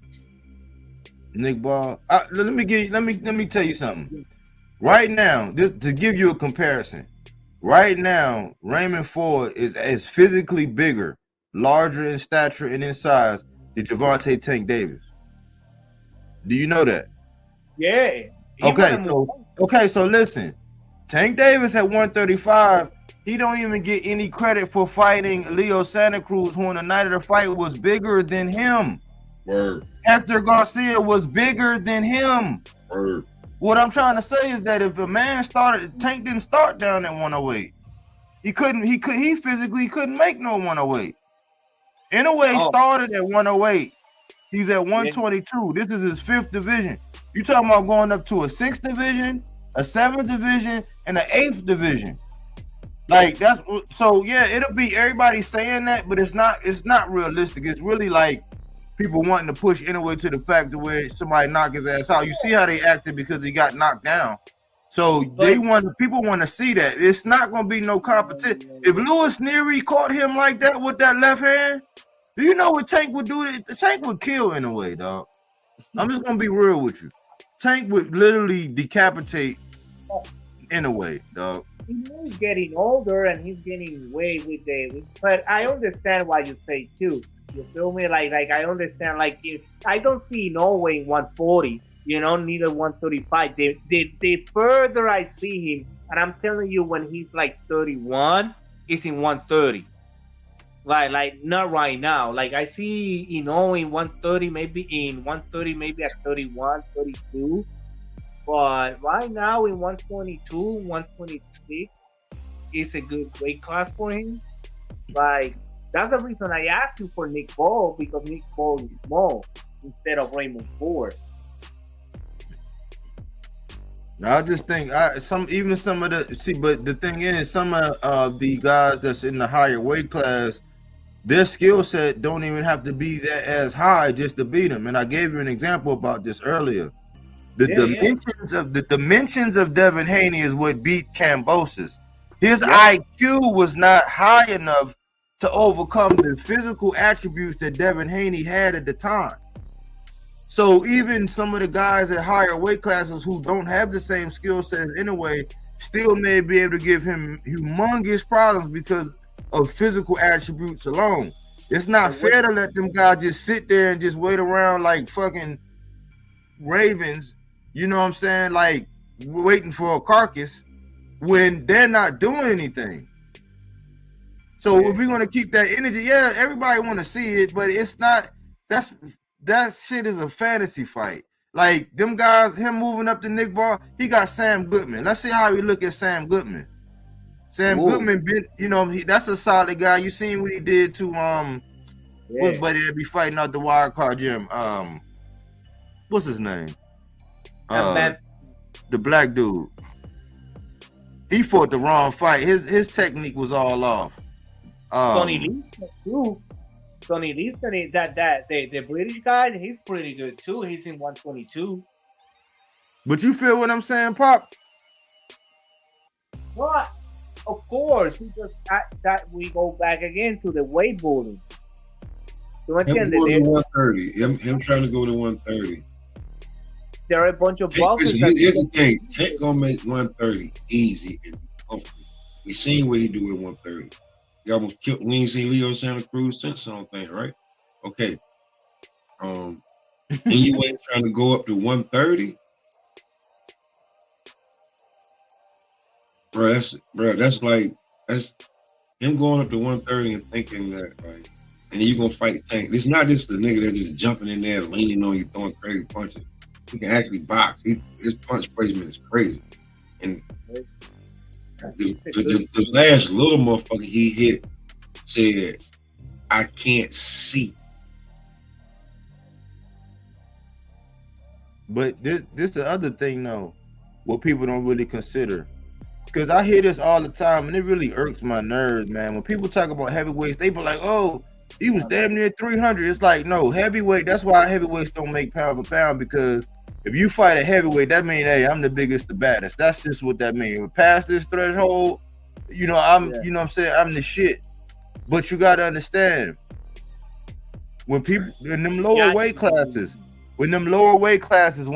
Nick Ball. Let me tell you something. Right now, just to give you a comparison. Right now, Raymond Ford is physically bigger, larger in stature and in size than Gervonta Tank Davis. Do you know that? Yeah. Okay, so listen. Tank Davis at 135, he don't even get any credit for fighting Leo Santa Cruz, who on the night of the fight was bigger than him. Word. Hector Garcia was bigger than him. Word. What I'm trying to say is that if a man started, Tank didn't start down at 108. He physically couldn't make no 108. Inoue started at 108. He's at 122. This is his 5th division. You talking about going up to a 6th division, a 7th division, and an 8th division. Like, that's so it'll be everybody saying that, but it's not realistic. It's really like people wanting to push Inoue to the fact to where somebody knock his ass out. You see how they acted because he got knocked down. So people want to see that. It's not gonna be no competition. If Louis Neary caught him like that with that left hand, do you know what Tank would do? The Tank would kill Inoue, dog. I'm just gonna be real with you. Tank would literally decapitate Inoue, dog. He's getting older and he's getting way but I understand why you say too. You feel me? Like I understand. Like, if I don't see Inoue in 140, neither 135. The further I see him, and I'm telling you, when he's like 31, it's in 130. Like not right now. Like, I see Inoue in 130, maybe at 31, 32. But right now in 122, 126 is a good weight class for him. Like, that's the reason I asked you for Nick Ball, because Nick Ball is small instead of Raymond Ford. I just think some of the but the thing is, some of the guys that's in the higher weight class, their skill set don't even have to be that as high just to beat them. And I gave you an example about this earlier. The dimensions of Devin Haney is what beat Kambosos. His IQ was not high enough to overcome the physical attributes that Devin Haney had at the time. So even some of the guys at higher weight classes who don't have the same skill set as Inoue still may be able to give him humongous problems because of physical attributes alone. It's not fair to let them guys just sit there and just wait around like fucking ravens, you know what I'm saying? Like, waiting for a carcass when they're not doing anything. So if we're gonna keep that energy, yeah, everybody want to see it, but it's not. That shit is a fantasy fight. Like them guys, him moving up to Nick Ball, he got Sam Goodman. Let's see how we look at Sam Goodman. Sam Goodman, that's a solid guy. You seen what he did to what's buddy that be fighting out the wild card gym? What's his name? The black dude. He fought the wrong fight. His technique was all off. Sonny Lee too. Sonny Lee, the British guy, he's pretty good too. He's in 122. But you feel what I'm saying, Pop? What? Of course, that we go back again to the weight bullying. Him going to 130. Him trying to go to 130. There are a bunch of bosses. Here's the thing. Tank gonna make 130 easy and comfortable. We seen what he do at 130. He almost killed. We ain't seen Leo Santa Cruz since, I don't think, right? Okay. And you ain't trying to go up to 130. That's him going up to 130 and thinking that, like, and then you gonna fight Tank. It's not just the nigga that's just jumping in there, leaning on you, throwing crazy punches. He can actually box. His punch placement is crazy. And the last little motherfucker he hit said, "I can't see." But this the other thing though, what people don't really consider. Because I hear this all the time and it really irks my nerves, man. When people talk about heavyweights, they be like, oh, he was damn near 300. It's like, no, heavyweight, that's why heavyweights don't make pound for pound, because if you fight a heavyweight, that means, hey, I'm the biggest, the baddest. That's just what that means. Past this threshold, you know, you know what I'm saying? I'm the shit. But you got to understand, when people in them lower weight classes, when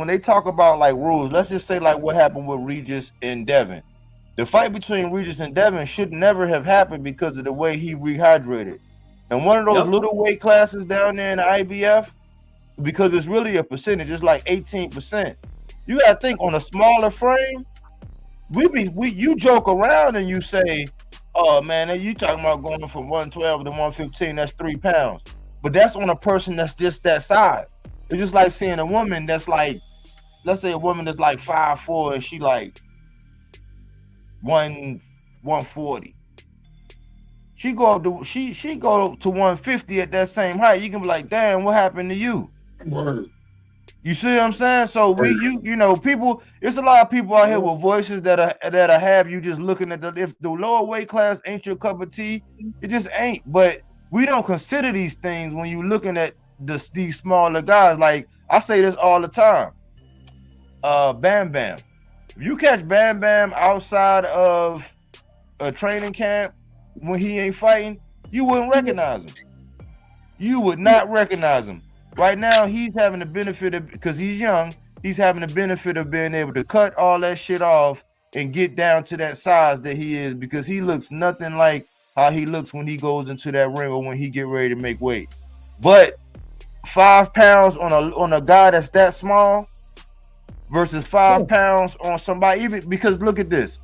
they talk about like rules, let's just say like what happened with Regis and Devin. The fight between Regis and Devin should never have happened because of the way he rehydrated. And one of those little weight classes down there in the IBF, because it's really a percentage, it's like 18%. You got to think on a smaller frame. You joke around and you say, oh man, you talking about going from 112 to 115, that's 3 pounds. But that's on a person that's just that size. It's just like seeing a woman that's like, let's say a woman that's like 5'4" and she like 140. She go up to she go to 150 at that same height. You can be like, damn, what happened to you? Word. You see what I'm saying? So you know, people, it's a lot of people out here with voices that have you just looking at if the lower weight class ain't your cup of tea, it just ain't. But we don't consider these things when you're looking at these smaller guys. Like I say this all the time. Bam Bam. If you catch Bam Bam outside of a training camp when he ain't fighting, you wouldn't recognize him. You would not recognize him. Right now, he's having the benefit of, because he's young, he's having the benefit of being able to cut all that shit off and get down to that size that he is, because he looks nothing like how he looks when he goes into that ring or when he get ready to make weight. But 5 pounds on a guy that's that small versus 5 pounds on somebody, even because look at this.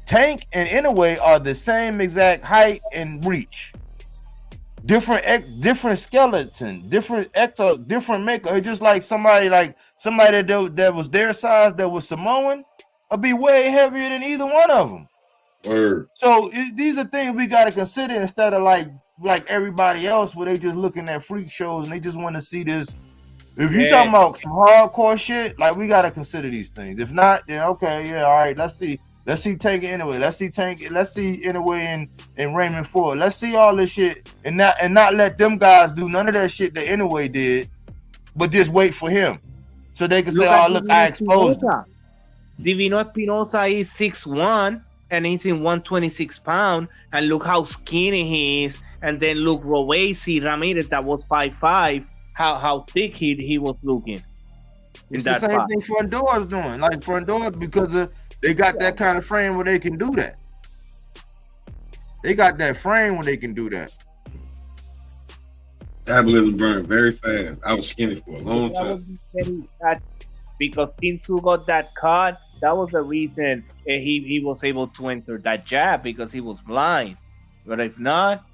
Tank and Inoue are the same exact height and reach. Different skeleton, different makeup. It's just like somebody that was their size that was Samoan would be way heavier than either one of them. Word. So these are things we got to consider instead of like everybody else where they just looking at freak shows and they just want to see this. If you talking about some hardcore shit, like we got to consider these things. If not, then okay, yeah, all right. Let's see Tank Inoue. Let's see Inoue and Raymond Ford. Let's see all this shit and not let them guys do none of that shit that Inoue did, but just wait for him so they can say, "Oh, look, I exposed him." Divino Espinosa is 6'1" and he's in 126 pounds, and look how skinny he is. And then look, Rowacy Ramirez that was 5'5", how thick he was looking. It's the same thing Fundor's doing. Like Fundor, because they got that kind of frame where they can do that. They got that frame where they can do that. Metabolism burn very fast. I was skinny for a long time. Because Kinsu got that cut, was the reason he was able to enter that jab, because he was blind. But if not,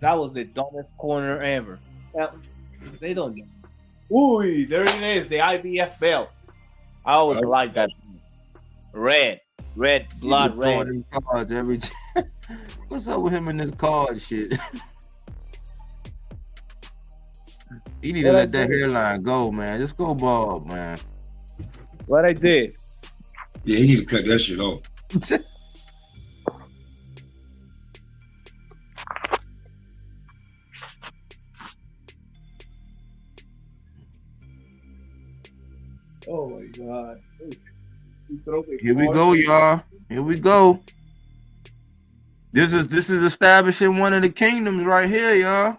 that was the dumbest corner ever. They don't know. Ooh, there it is, the IBF belt. I always like that. Red, blood red. Cards every time. What's up with him and this card shit? You need to let that hairline go, man. Just go bald, man. What I did? Yeah, he need to cut that shit off. Oh my God. Here we go, y'all. Here we go. This is establishing one of the kingdoms right here, y'all.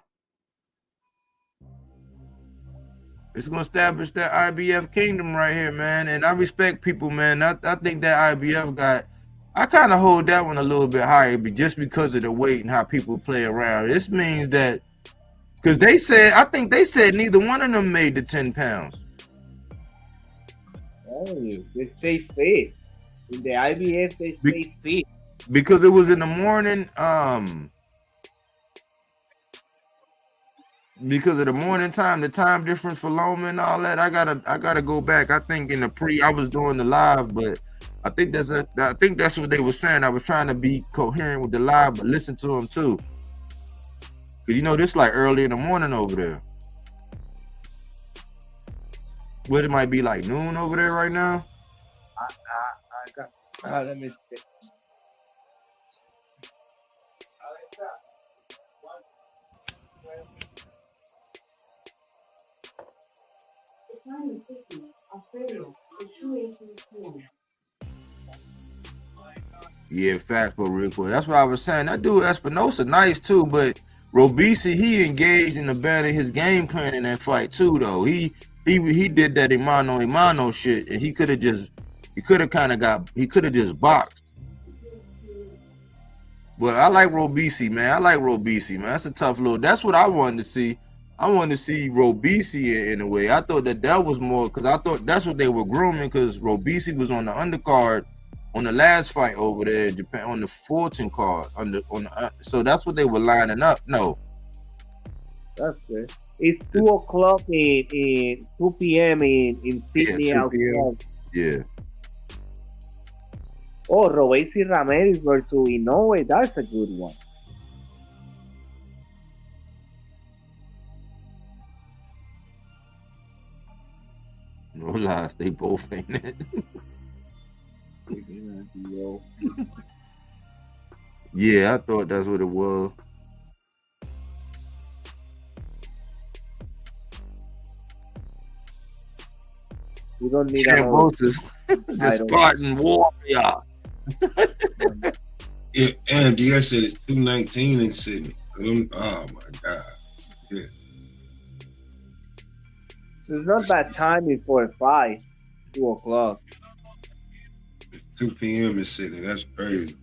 It's gonna establish that IBF kingdom right here, man. And I respect people, man. I think that IBF got, I kind of hold that one a little bit higher, but just because of the weight and how people play around. This means that, because they said, I think they said neither one of them made the 10 pounds. Oh, they stay fit. In the IBF, they stay fit. Because it was in the morning, because of the morning time, the time difference for Loma and all that. I gotta go back. I think in the I was doing the live, but I think that's what they were saying. I was trying to be coherent with the live, but listen to them too. Cause you know this like early in the morning over there. What, it might be like noon over there right now. Let me see. Yeah, fact, but real quick. That's what I was saying. That dude Espinosa nice too, but Robisi, he engaged in abandoning his game plan in that fight too, though. He did that Imano shit, and he could have just boxed. But I like Robisi, man. That's a tough little. That's what I wanted to see. I wanted to see Robisi in a way. I thought that was more, because I thought that's what they were grooming, because Robisi was on the undercard on the last fight over there in Japan, on the Fulton card. So that's what they were lining up. No. That's good. It's 2 o'clock in 2 p.m. in Sydney. Yeah, 2 p.m. Yeah. Oh, Robeisy Ramirez versus Inoue. That's a good one. No lies, they both ain't it. Yeah, I thought that's what it was. We don't need Kambosos, the Spartan warrior. Yeah, and DS said it's 219 in Sydney. Oh my God. Yeah. So it's not bad timing for a fight. 2 o'clock. It's 2 p.m. in Sydney. That's crazy.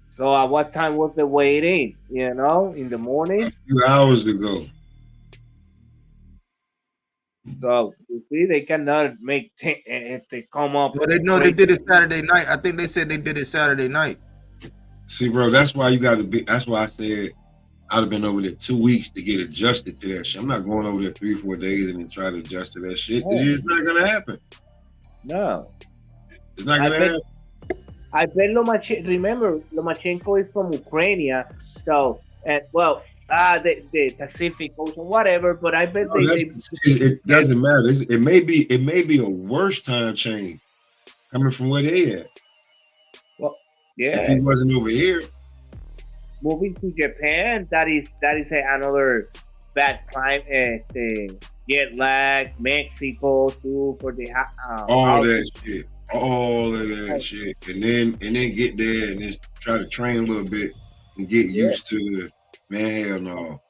So at what time was the weigh-in? You know, in the morning? A few hours ago. So you see, they cannot make if they come up. Well, they know they did it Saturday night. I think they said they did it Saturday night. See, bro, that's why you got to be. That's why I said I'd have been over there 2 weeks to get adjusted to that shit. I'm not going over there 3 or 4 days and then try to adjust to that shit. Oh. It's not gonna happen. No, It's not gonna happen. I bet remember Lomachenko is from Ukraine, so the Pacific Ocean, whatever. But I bet it doesn't matter. It may be a worse time change coming from where they at. Well, yeah. If he wasn't over here, moving to Japan, that is another bad climate. Jet lag, Mexico too for the all that shit, and then get there and just try to train a little bit and get used to the man. Hell no.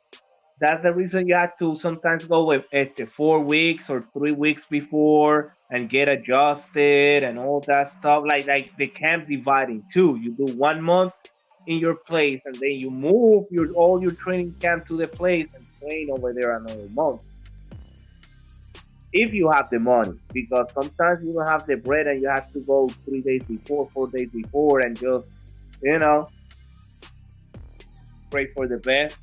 That's the reason you have to sometimes go with 4 weeks or 3 weeks before and get adjusted and all that stuff. Like the camp dividing too. You do 1 month in your place and then you move all your training camp to the place and train over there another month. if you have the money, because sometimes you don't have the bread and you have to go 3 days before, 4 days before, and just, you know, pray for the best.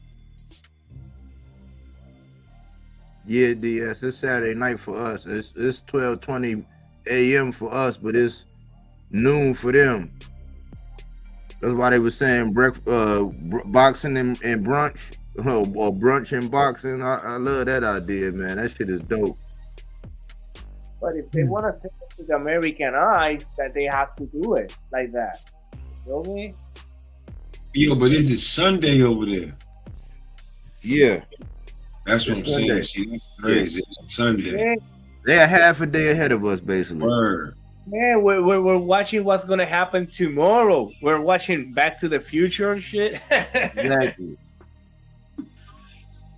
Yeah, DS. It's Saturday night for us. It's 12:20 a.m. for us, but it's noon for them. That's why they were saying boxing and brunch, or brunch and boxing. I love that idea, man. That shit is dope. But if they want to take it to the American eyes, that they have to do it like that. You feel me? Yo, but it is Sunday over there. Yeah. That's what I'm saying. See, that's crazy. It's Sunday. Yeah. They're half a day ahead of us, basically. Word. Yeah, we're watching what's gonna happen tomorrow. We're watching Back to the Future and shit. Exactly.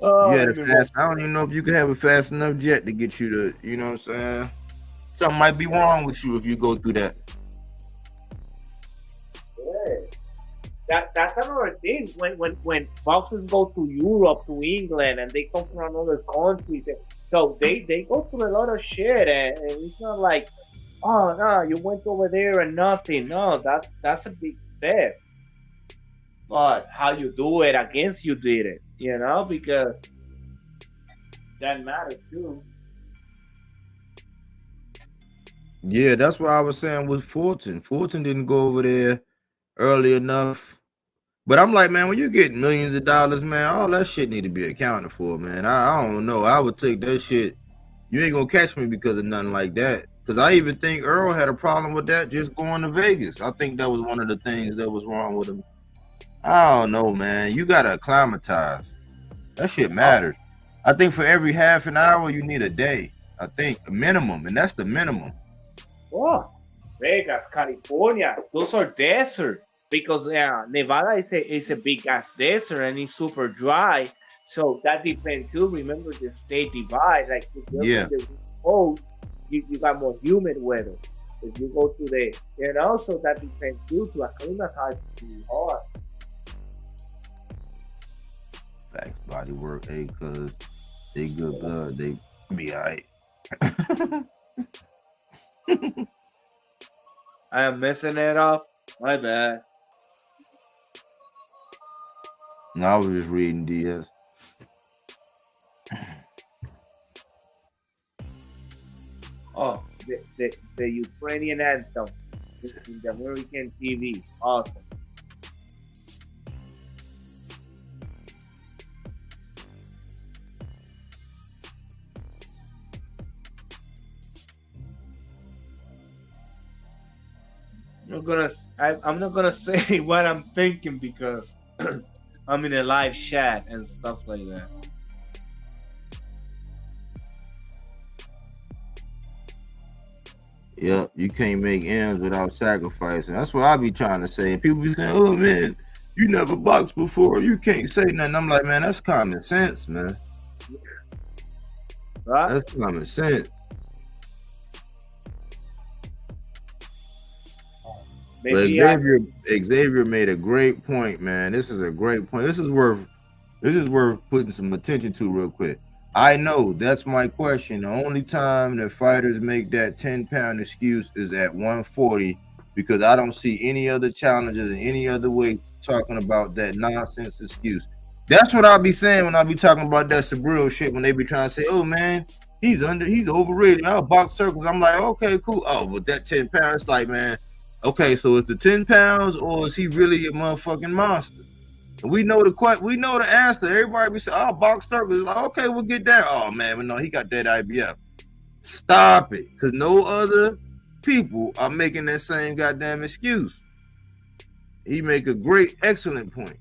Oh, You had a fast. I don't even know if you could have a fast enough jet to get you to. You know what I'm saying? Something might be wrong with you if you go through that. Yeah. That's another thing. When boxers go to Europe, to England, and they come from other countries, so they go through a lot of shit, and it's not like, oh no, you went over there and nothing. No, that's a big step. But how you do it against you did it, you know, because that matters too. Yeah, that's what I was saying with Fulton. Fulton didn't go over there early enough. But I'm like, man, when you get millions of dollars, man, all that shit need to be accounted for, man. I don't know. I would take that shit. You ain't gonna catch me because of nothing like that. Because I even think Earl had a problem with that just going to Vegas. I think that was one of the things that was wrong with him. I don't know, man. You gotta acclimatize. That shit matters. I think for every half an hour, you need a day. I think a minimum, and that's the minimum. Oh, Vegas, California, those are desert. Because Nevada is a big ass desert and it's super dry, so that depends too. Remember the state divide, like if you're the coast, you got more humid weather. If you go to the, you know, so that depends too to acclimatize to hard. Facts, BodyWork, hey, cause they good blood, they be alright. I am messing it up. My bad. No, I was just reading DS. Oh, the Ukrainian anthem in the American TV. Awesome. I'm not gonna say what I'm thinking because I'm in a live chat and stuff like that. Yeah, you can't make ends without sacrificing. That's what I be trying to say. And people be saying, "Oh man, you never boxed before. You can't say nothing." I'm like, man, that's common sense, man. Right? That's common sense. But Xavier made a great point, man. This is a great point. This is worth putting some attention to real quick. I know that's my question. The only time that fighters make that 10-pound excuse is at 140, because I don't see any other challenges in any other way talking about that nonsense excuse. That's what I'll be saying when I be talking about that Sabril shit, when they be trying to say, oh man, he's overrated. I'll box circles. I'm like, okay, cool. Oh, but that 10 pounds, like, man, okay, so is the 10 pounds or is he really a motherfucking monster? We know the answer. Everybody be saying, oh, box circles. Like, okay, we'll get that. Oh man, but no, he got that IBF. Stop it. Because no other people are making that same goddamn excuse. He make a excellent point.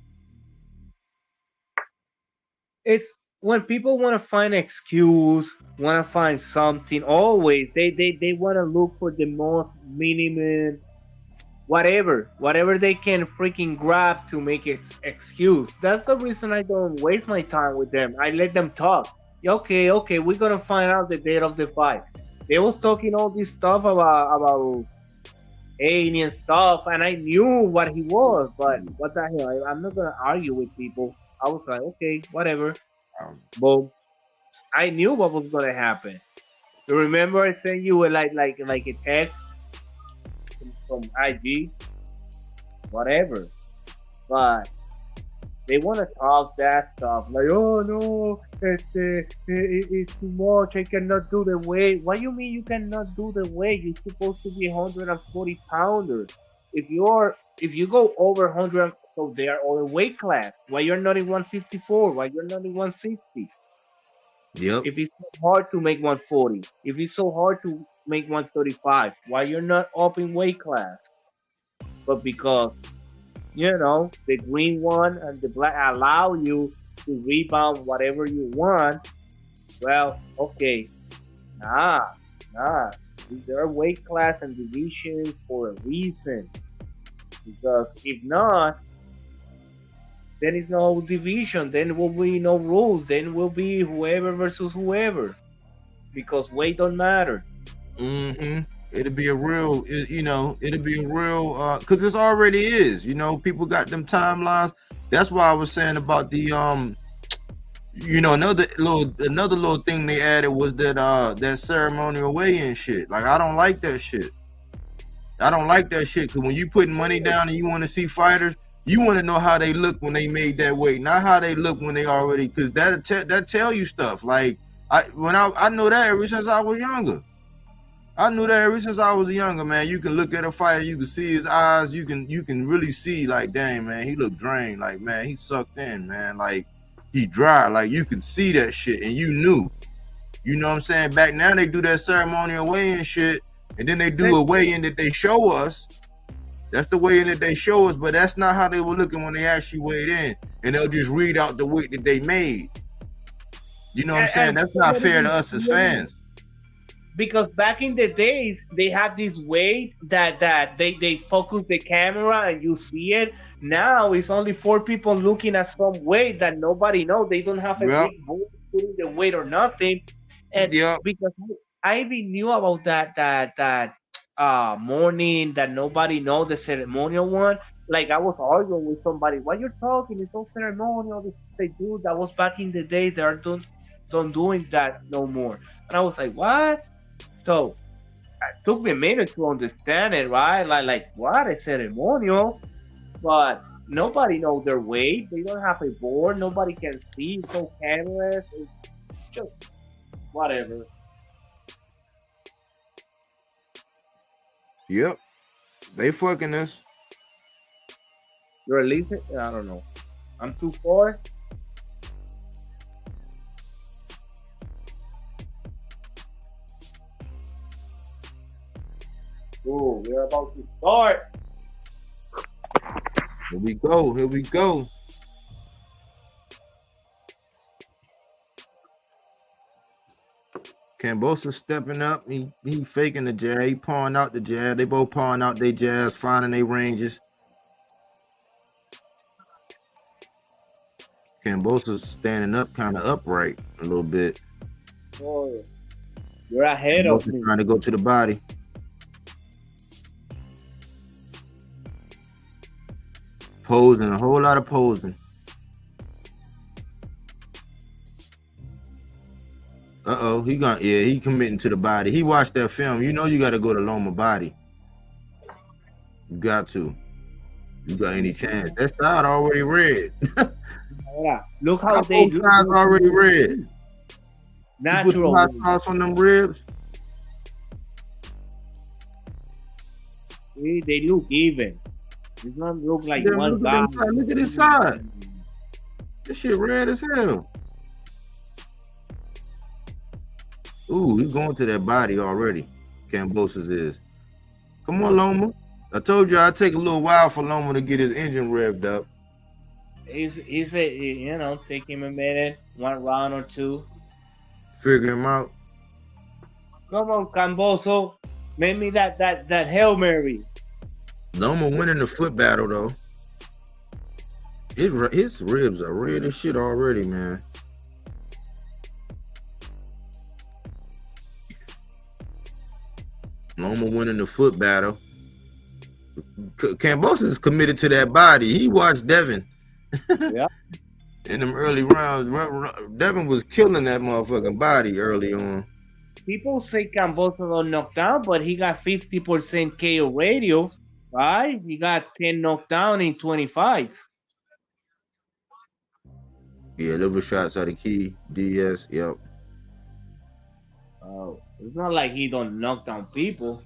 It's when people want to find an excuse, want to find something, always they want to look for the most minimum, whatever they can freaking grab to make it excuse. That's the reason I don't waste my time with them. I let them talk. Okay, we're gonna find out the date of the fight. They was talking all this stuff about alien stuff, and I knew what he was, but what the hell? I'm not gonna argue with people. I was like, okay, whatever. Boom. I knew what was gonna happen. You remember I sent you like a text from IG, whatever. But they want to talk that stuff like, oh no, it's too much. I cannot do the weight. What do you mean you cannot do the weight? You're supposed to be 140 pounders. If you go over 100, so they are other weight class. Why you're not in 154? Why you're not in 160? Yep. If it's so hard to make 140, if it's so hard to make 135, why you're not up in weight class? But because, you know, the green one and the black allow you to rebound whatever you want, well, okay. Nah. There are weight class and divisions for a reason. Because if not, then it's no division. Then will be no rules. Then will be whoever versus whoever, because weight don't matter. It'll be a real, it'll be a real, because this already is. You know, people got them timelines. That's why I was saying about the another little thing they added was that ceremonial weigh-in shit. Like, I don't like that shit. Because when you putting money down and you want to see fighters, you want to know how they look when they made that weight, not how they look when they already, because that tell you stuff. Like, I know that ever since I was younger. Man. You can look at a fighter, you can see his eyes, you can really see, like, dang, man, he looked drained, like, man, he sucked in, man, like, he dry, like, you can see that shit, and you knew. You know what I'm saying? Back now they do that ceremonial weigh-in shit, and then they do a weigh-in that they show us. That's the weigh-in that they show us, but that's not how they were looking when they actually weighed in. And they'll just read out the weight that they made. You know what I'm saying? That's not fair to us as fans. Because back in the days, they had this weight that they focus the camera and you see it. Now it's only 4 people looking at some weight that nobody knows. They don't have a big board putting the weight or nothing. And because I even knew about that morning that nobody knows, the ceremonial one. Like, I was arguing with somebody, why you're talking? It's so ceremonial. They do that. Was back in the days. They are don't doing that no more. And I was like, what? So it took me a minute to understand it, right? Like what? A ceremonial, but nobody knows their weight. They don't have a board. Nobody can see. No cameras. It's just whatever. Yep, they fucking us. You're releasing? I don't know. I'm too far. Oh, we're about to start. Here we go. Kambosos stepping up. He faking the jab. He pawing out the jab. They both pawing out their jabs, finding their ranges. Kambosos standing up, kind of upright a little bit. Oh, you're ahead of me. Trying to go to the body. Posing, a whole lot of posing. He committing to the body. He watched that film. You know you got to go to Loma body. You got to. You got any chance? That side already red. Yeah. Look how they look. Sides already red. Natural. You put hot sauce on them ribs. They look even. It doesn't look like one guy. Look at his side. This shit red as hell. Ooh, he's going to that body already. Kambosos is. Come on, Loma. I told you I'd take a little while for Loma to get his engine revved up. He's take him a minute, 1 round or 2. Figure him out. Come on, Kambosos. Make me that Hail Mary. Loma winning the foot battle, though. His ribs are red as shit already, man. Loma winning the foot battle. Kambosos is committed to that body. He watched Devin. Yeah. In them early rounds, Devin was killing that motherfucking body early on. people say Kambosos don't knock down, but he got 50% KO ratio, right? He got 10 knockdown in 20 fights. Yeah, liver shots are the key. DS, yep. Oh, it's not like he don't knock down people.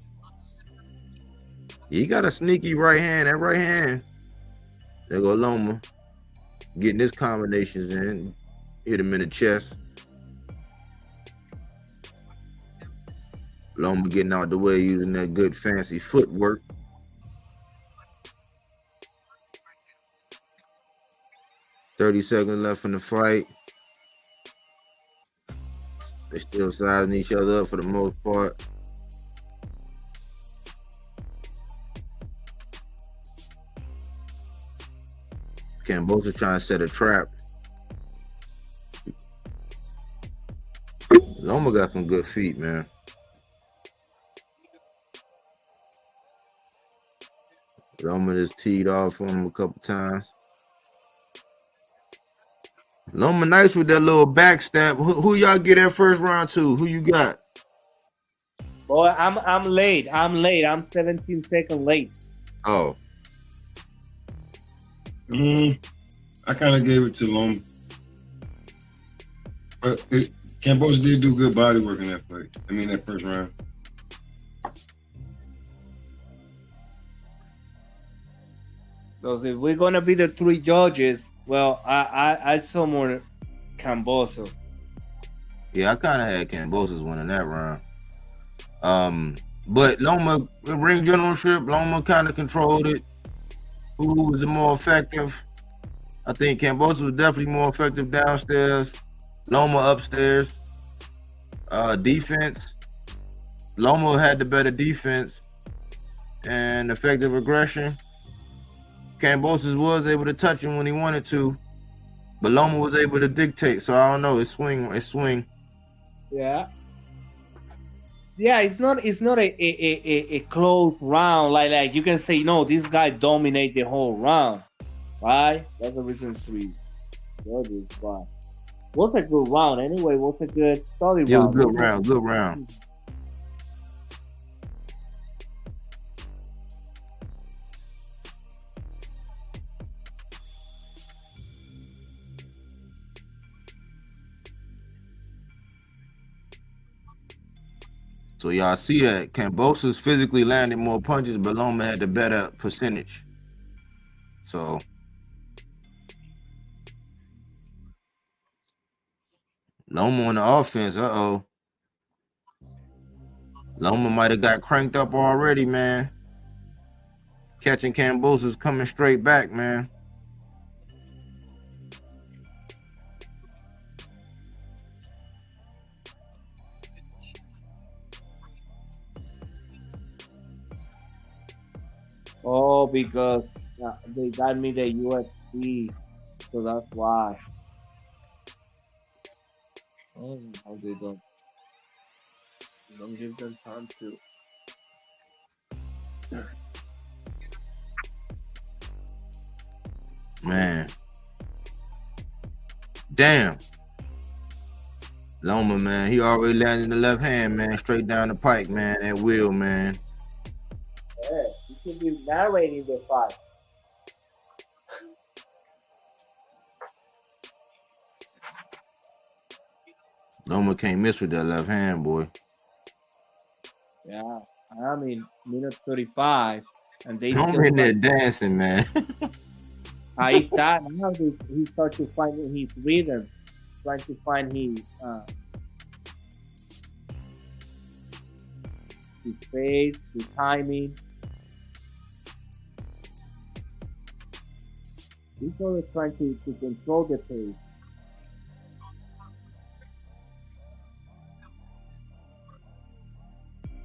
He got a sneaky right hand. That right hand. There go Loma. Getting his combinations in. Hit him in the chest. Loma getting out the way using that good fancy footwork. $30 seconds left in the fight. They still sizing each other up for the most part. Kambosos trying to set a trap. Loma got some good feet, man. Loma just teed off on him a couple times. Loma nice with that little backstab. Who y'all get that first round to? Who you got? Boy, I'm late. I'm 17 seconds late. Oh. I kind of gave it to Loma. But Kambosos did do good body work in that fight. I mean, that first round. So if we're gonna be the three judges, well, I saw more Kambosos. Yeah, I kind of had Kambosos winning that round. But Loma, ring generalship, Loma kind of controlled it. Who was the more effective? I think Kambosos was definitely more effective downstairs. Loma upstairs. Defense. Loma had the better defense and effective aggression. Kambosos was able to touch him when he wanted to, but Loma was able to dictate. So I don't know. It's swing. Yeah. Yeah, it's not a close round like you can say no, this guy dominate the whole round, right? That's the reason three judges. But was a good round anyway. Was a good study round. Yeah, good round. So y'all see that Kambosos physically landed more punches, but Loma had the better percentage. So Loma on the offense, Loma might have got cranked up already, man. Catching Kambosos coming straight back, man. Oh, because they got me the UFC, so that's why. Oh, how they don't give them time to. Man. Damn. Loma, man, he already landed the left hand, man, straight down the pike, man, at will, man. Yeah, you should be narrating the fight. Loma can't miss with that left hand, boy. Yeah, I mean, minute 35, and they Loma in there dancing, man. He start to find his rhythm, trying to find his pace, his timing. He's always trying to control the pace.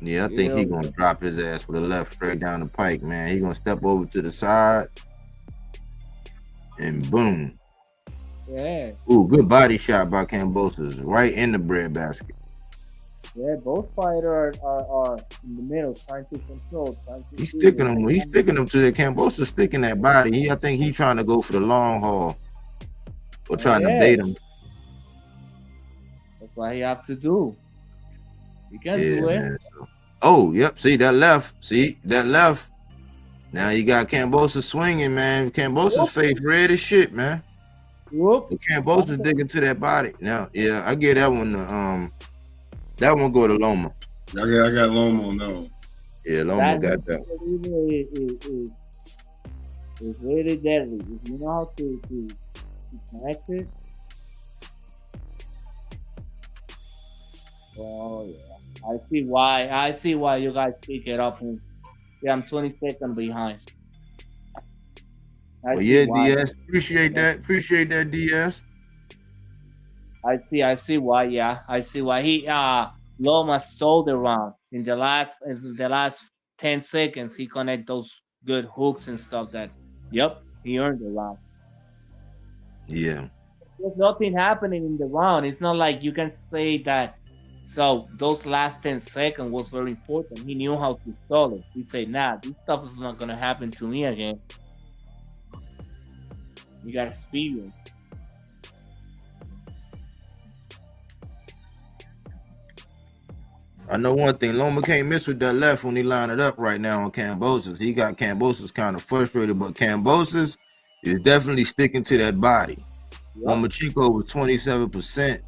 Yeah, I think he gonna drop his ass with a left straight down the pike, man. He gonna step over to the side and boom. Yeah. Ooh, good body shot by Kambosos, right in the breadbasket. Yeah, both fighters are in the middle, trying to control. He's sticking him to the Kambosos, sticking that body. I think he's trying to go for the long haul or trying to bait him. That's what he have to do. You can do it. Man. Oh, yep. See that left. See that left. Now you got Kambosos swinging, man. Kambosos face red as shit, man. Whoop. But Kambosos digging to that body. Now, yeah, I get that one. That one go to Loma. I got Loma on that one. Yeah, Loma got that. It's really deadly. If you know how to connect it. Oh yeah, I see why you guys pick it up. Yeah, I'm 20 seconds behind. Well, yeah, DS. Appreciate that, DS. I see why. Yeah, I see why he Loma stole the round in the last 10 seconds. He connect those good hooks and stuff. That he earned the round. Yeah. There's nothing happening in the round. It's not like you can say that. So those last 10 seconds was very important. He knew how to stall it. He said, "Nah, this stuff is not gonna happen to me again." You got experience. I know one thing. Loma can't miss with that left when he line it up right now on Kambosos. He got Kambosos kind of frustrated, but Kambosos is definitely sticking to that body. Lomachenko was 27%.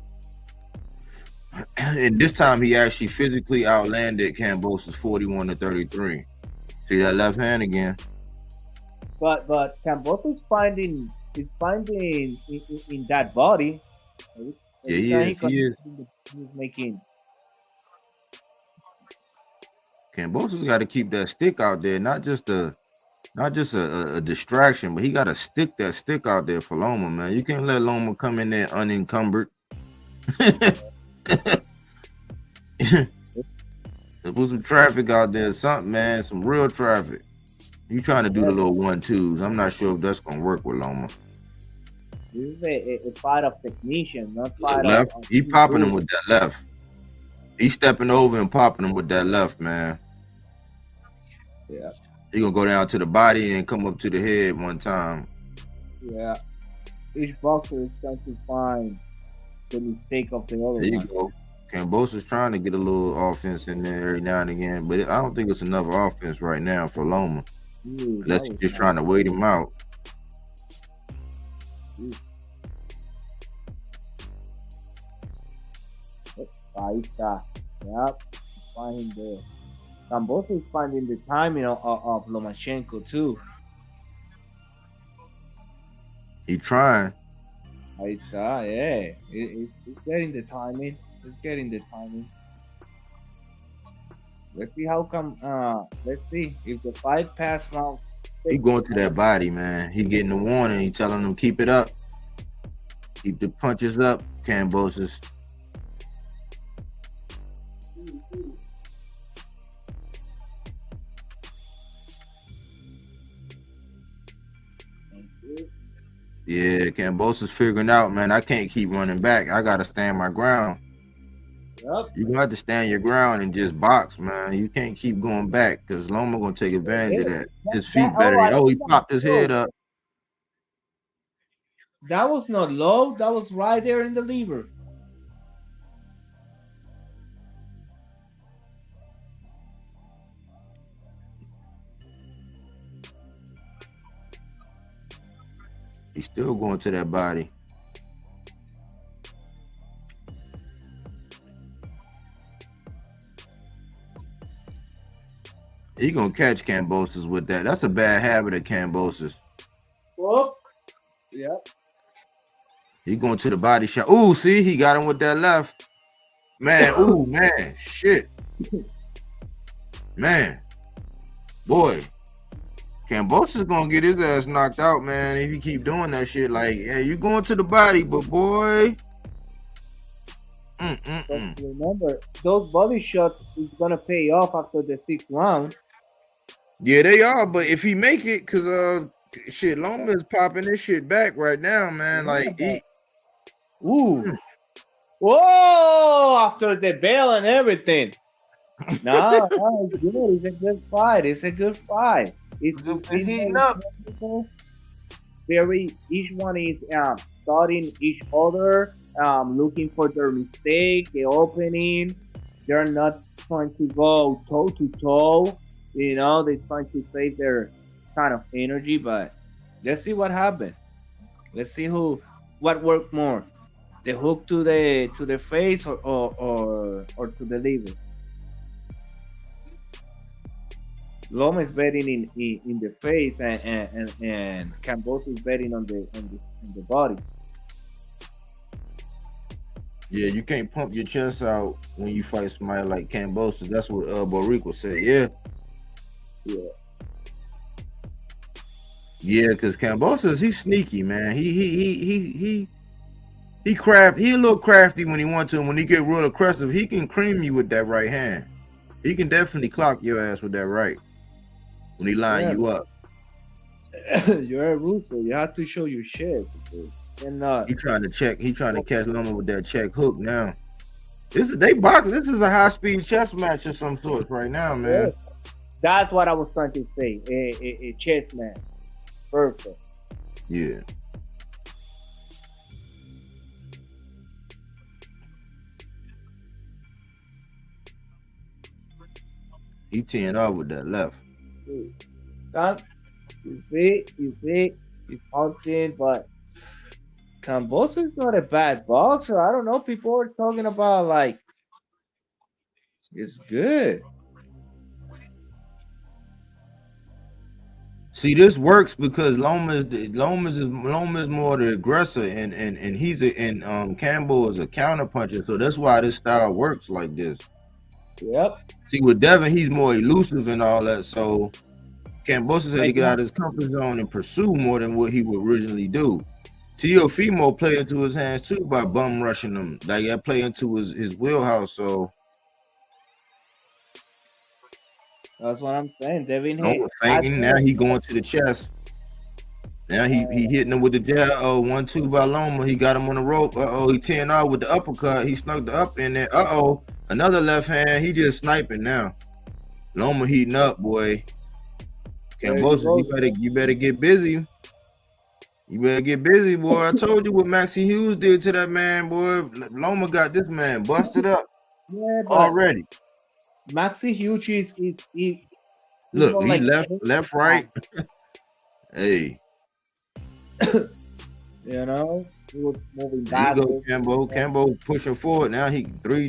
And this time he actually physically outlanded Kambosos 41-33. See that left hand again. But Kambosos is finding in that body. Yeah, he is. He's making. Kambosos got to keep that stick out there, not just a distraction, but he got to stick that stick out there for Loma, man. You can't let Loma come in there unencumbered. Put some traffic out there, something, man, some real traffic. You trying to do the little 1-2s. I'm not sure if that's gonna work with Loma. This is a fight of technician, not fight left. of. He popping him with that left. He stepping over and popping him with that left, man. Yeah. He gonna go down to the body and come up to the head one time. Yeah. Each boxer is trying to find the mistake of the other. There you go. Kambosos trying to get a little offense in there every now and again, but I don't think it's enough offense right now for Loma. Unless you're just trying to wait him out. Ahí está. Yep. Find him there. Kambosos is finding the timing of Lomachenko too. He trying. Ahí está, yeah. It's getting the timing. It's getting the timing. Let's see how come. Let's see if the fight pass round. He going to that body, man. He getting the warning. He telling him keep it up. Keep the punches up, Kambosos. Yeah, Kambosos figuring out, man, I can't keep running back. I got to stand my ground. Yep. You got to stand your ground and just box, man. You can't keep going back because Loma going to take advantage of that. His feet better. He popped his head up. That was not low. That was right there in the lever. He's still going to that body. He gonna catch Kambosos with that. That's a bad habit of Kambosos. Whoop. Yep. He going to the body shot. Ooh, see, he got him with that left. Man, ooh, man, shit. Man, boy. Kambosos gonna get his ass knocked out, man, if you keep doing that shit. Like, yeah, you going to the body, but boy. But remember, those body shots is gonna pay off after the 6th round. Yeah, they are, but if he make it, cause shit, Loma is popping this shit back right now, man. Like, Ooh. Whoa! After the bell and everything. No, it's good. It's a good fight. It's a good fight. It's heating up. Each one is studying each other, looking for their mistake, the opening. They're not trying to go toe to toe. You know, they're trying to save their kind of energy. But let's see what happens. Let's see what worked more, the hook to the face or to the liver. Loma is betting in the face, and Kambosos is betting on the body. Yeah, you can't pump your chest out when you fight somebody like Kambosos. That's what Borico said. Yeah. Yeah, because Kambosos, he's sneaky, man. He a little crafty when he wants to. And when he get real aggressive, he can cream you with that right hand. He can definitely clock your ass with that right when he line you up. You're a Russo. You have to show your shit. He trying to check. He trying to catch Loma with that check hook now. They box. This is a high speed chess match of some sort right now, man. Yeah. That's what I was trying to say. A chess match. Perfect. Yeah. He teeing up with that left. You see, he's punching, but Kambosos is not a bad boxer. I don't know. People are talking about like it's good. See, this works because Loma is more the aggressor, and Campbell is a counter puncher, so that's why this style works like this. Yep. See, with Devin, he's more elusive and all that, so Kambosos had to get out of his comfort zone and pursue more than what he would originally do. Teofimo play into his hands too by bum rushing him. Like that play into his wheelhouse. So that's what I'm saying. Devin fainting. Now he going to the chest. Now he hitting him with the jab. 1-2 by Loma. He got him on the rope. He 10 out with the uppercut. He snuck the up in there. Another left hand. He just sniping now. Loma heating up, boy. Kambosos, you better get busy. You better get busy, boy. I told you what Maxie Hughes did to that man, boy. Loma got this man busted up already. Maxie Hughes look, he like left, right. Hey. You know, he was moving back. There you go, Cambo pushing forward. Now he three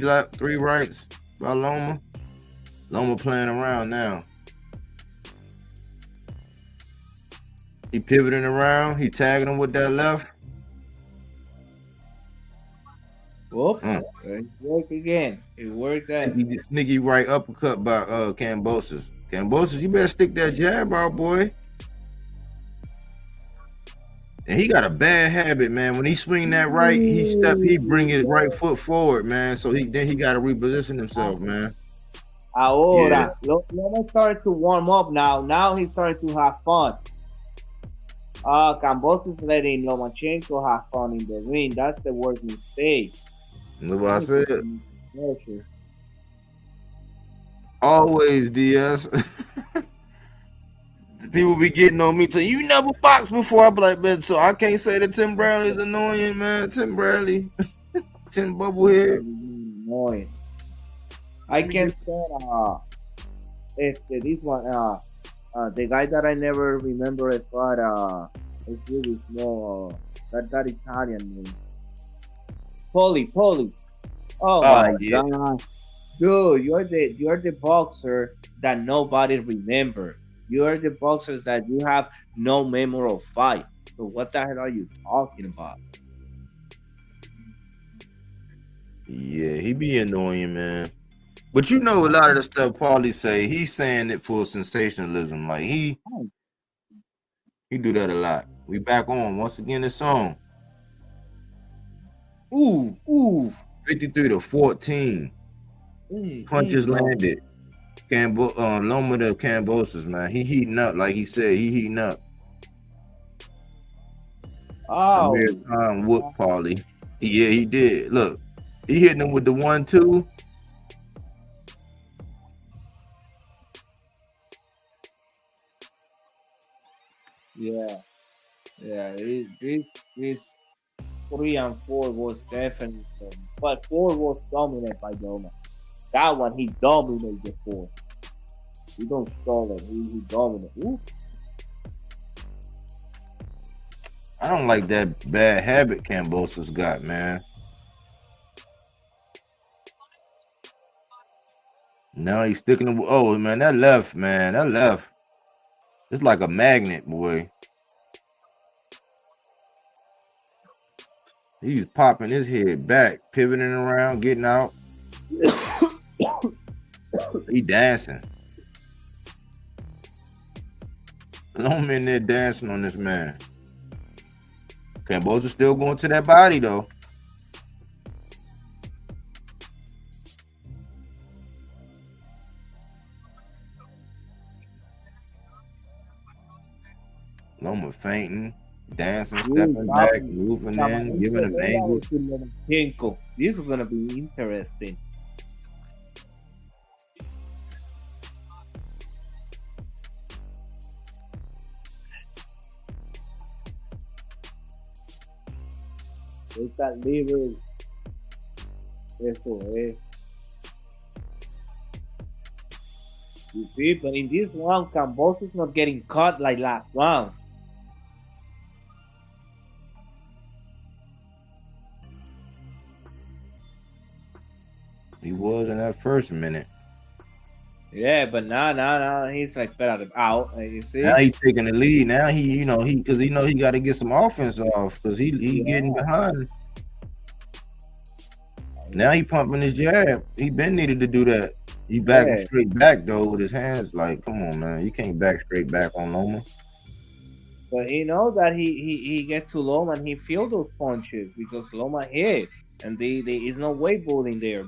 rights by Loma. Loma playing around now. He pivoting around. He tagging him with that left. Whoop. It worked again. It worked out. Sneaky right uppercut by Kambosos. Kambosos, you better stick that jab out, boy. And he got a bad habit, man. When he swing that right, he bring his right foot forward, man. So he got to reposition himself, man. Ahora, Loma started to warm up now. Now he's starting to have fun. Kambosos letting Lomachenko have fun in the ring. That's the worst mistake. Look what I said. Always, DS. People be getting on me to you never boxed before. I be like, man, so I can't say that Tim Bradley's annoying, man. Tim Bradley, Tim Bubblehead. Annoying. I can stand this one. The guy that I never remember it, but it's really small. That Italian name. Poli. Oh my god, dude, you're the boxer that nobody remembers. You're the boxers that you have no memorable fight. So what the hell are you talking about? Yeah, he be annoying, man. But you know, a lot of the stuff Paulie say, he's saying it for sensationalism. Like he do that a lot. We back on once again. This song. Ooh. 53-14. Punches landed. Loma to Kambosos, man. He heating up, like he said. He heating up. Oh, Time whoop Paulie. Yeah, he did. Look, he hitting him with the 1-2. Yeah. This 3 and 4 was definitely, but 4 was dominant by Loma. That one he dominated before. He don't stall it. He dominated. Ooh. I don't like that bad habit Kambosos got, man. Now he's sticking to. Oh man, that left, man. That left. It's like a magnet, boy. He's popping his head back, pivoting around, getting out. He dancing. Loma in there dancing on this man. Kambosos still going to that body though. Loma fainting, dancing, stepping back, moving in, giving him angle. Lomachenko. This is gonna be interesting. Esta libre. Eso es. You see, but in this round, Kambosos is not getting caught like last round. He was in that first minute. Yeah, but now he's like better out. You see? Now he's taking the lead. Now he because he got to get some offense off because he getting behind. Now he pumping his jab. He been needed to do that. He back straight back though with his hands. Like, come on, man, you can't back straight back on Loma. But he knows that he gets to Loma and he feel those punches because Loma hit and they is no weight bowling there.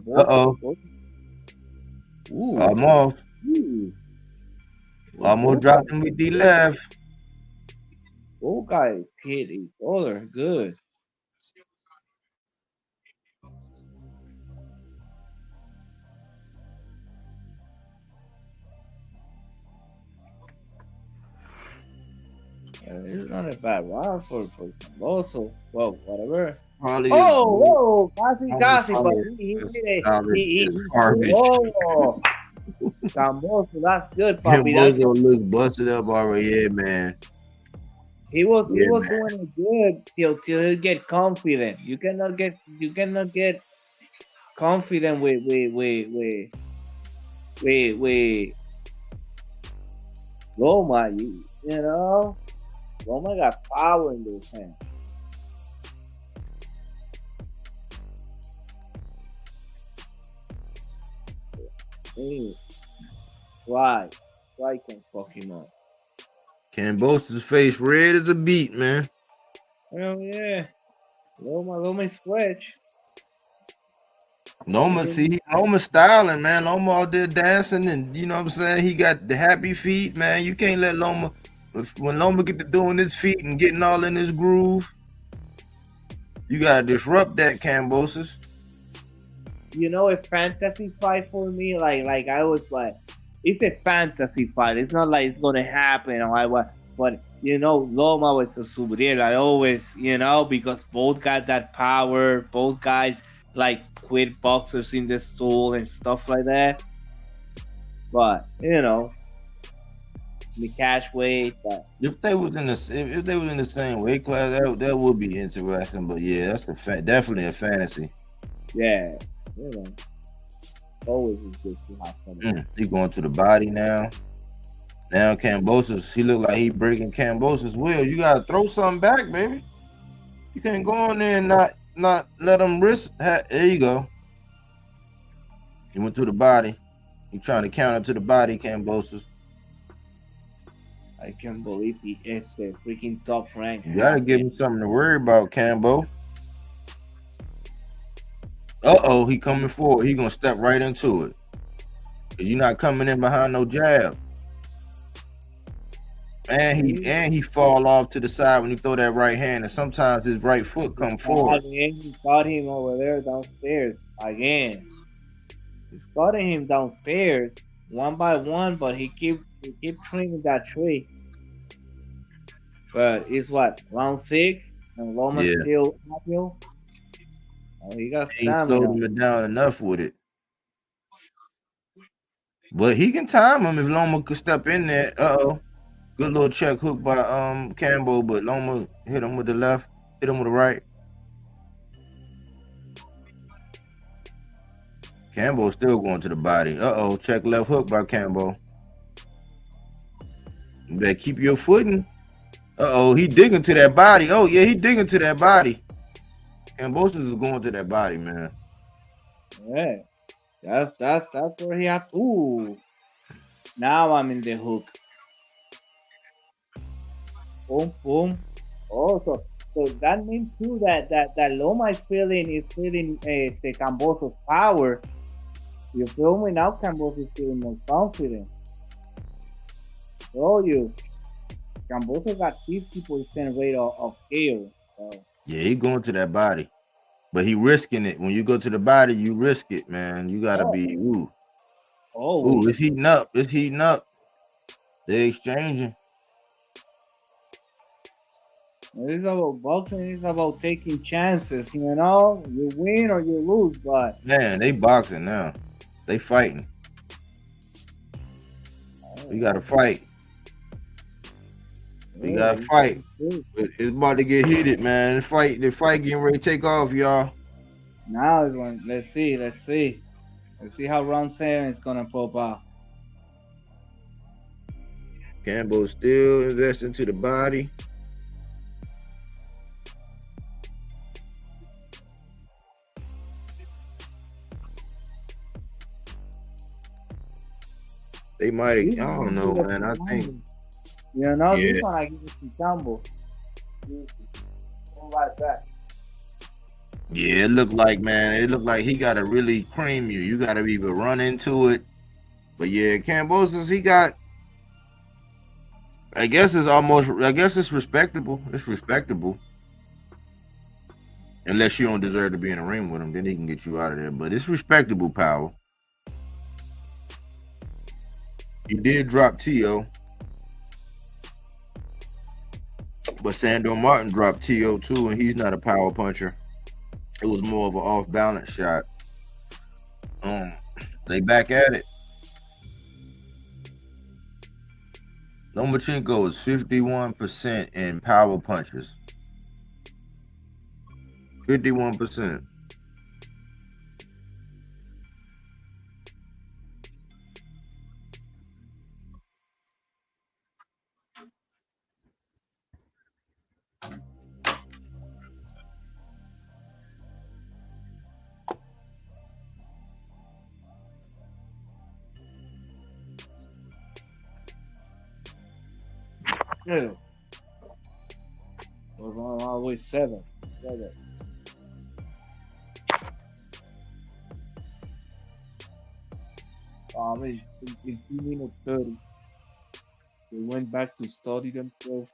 Ooh. Almost. Almost dropped him with the left. Both guys hit each other good. It's not a bad round for Kambosos. Well, whatever. Probably Casi, but he oh, Kambosos, that's good, Papi. Kambosos looks busted up already, yeah, man. He was doing it good till he get confident. You cannot get confident with Loma, you know. Loma got power in those hands. Why can't fuck him up? Kambosos' face red as a beet, man. Hell yeah. Loma is fresh. Loma styling, man. Loma out there dancing and you know what I'm saying? He got the happy feet, man. You can't let Loma when Loma get to doing his feet and getting all in his groove, you gotta disrupt that, Kambosos. You know, a fantasy fight for me, like I was like, it's a fantasy fight. It's not like it's gonna happen or what. But you know, Loma was a superior. I always, you know, because both got that power. Both guys like quit boxers in the stool and stuff like that. But you know, the cash weight. But if they was in the same weight class, that would be interesting. But yeah, that's definitely a fantasy. Yeah, you know, always is good to have fun. He going to the body now. Now Kambosos, he look like he breaking Kambosos' will. You gotta throw something back, baby. You can't go in there and not let him risk. There you go. He went to the body. He trying to counter to the body, Kambosos. I can't believe he is a freaking top rank. You gotta give him something to worry about, Kambo. Uh-oh, he coming forward. He gonna step right into it. You're not coming in behind no jab. And he fall off to the side when you throw that right hand, and sometimes his right foot come forward. He caught him over there downstairs again. He's cutting him downstairs one by one, but he keep trimming that tree. But it's what, round 6, and Loma's still uphill. Oh, he got stamina. He slowed him down enough with it. But he can time him if Loma could step in there. Uh-oh. Good little check hook by Cambo, but Loma hit him with the left, hit him with the right. Cambo still going to the body. Uh-oh, check left hook by Cambo. You better keep your footing. Uh-oh, he digging to that body. Oh, yeah, he digging to that body. Kambosos is going to that body, man. Yeah. That's where he have. Ooh. Now I'm in the hook. Boom, boom. Oh, so that means too that Loma is feeling the Kambosos' power. You feel me? Now Kambosos is feeling more confident. Show you. Kambosos got 50% rate of KO. So. Yeah, he going to that body. But he risking it. When you go to the body, you risk it, man. You gotta be ooh. Oh, ooh, it's heating up. It's heating up. They're exchanging. It's about boxing. It's about taking chances. You know, you win or you lose. But man, they boxing now. They fighting. We gotta fight. We gotta fight. It's about to get heated, man. The fight getting ready to take off, y'all. Now it's one. Let's see how round 7 is gonna pop out. Cambo still investing to the body. They might have, I don't know, man. I think. You know, this one I give it to Cambo. Like that. Yeah, it looked like, man, it looked like he got to really cream you. You got to either run into it. But yeah, Kambosos, he got, I guess it's respectable. It's respectable. Unless you don't deserve to be in a ring with him, then he can get you out of there. But it's respectable power. He did drop T.O. But Sandor Martin dropped T.O. too, and he's not a power puncher. It was more of an off-balance shot. They back at it. Lomachenko is 51% in power punches. 51%. Yeah. Was always 7. In 2 minutes 30. They went back to study themselves.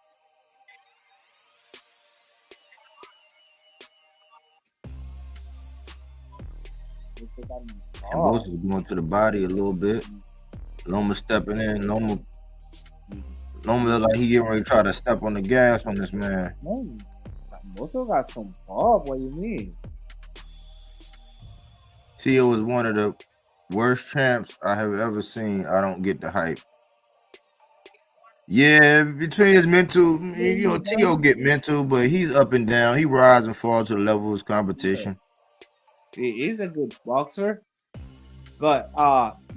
Kambosos is going to the body a little bit. Loma stepping in. Loma look like he getting ready to try to step on the gas on this man. Man, Kambosos got some pop. What do you mean? T.O. is one of the worst champs I have ever seen. I don't get the hype. Yeah, between his mental, you know, T.O. get mental, but he's up and down. He rise and fall to the level of his competition. He is a good boxer, but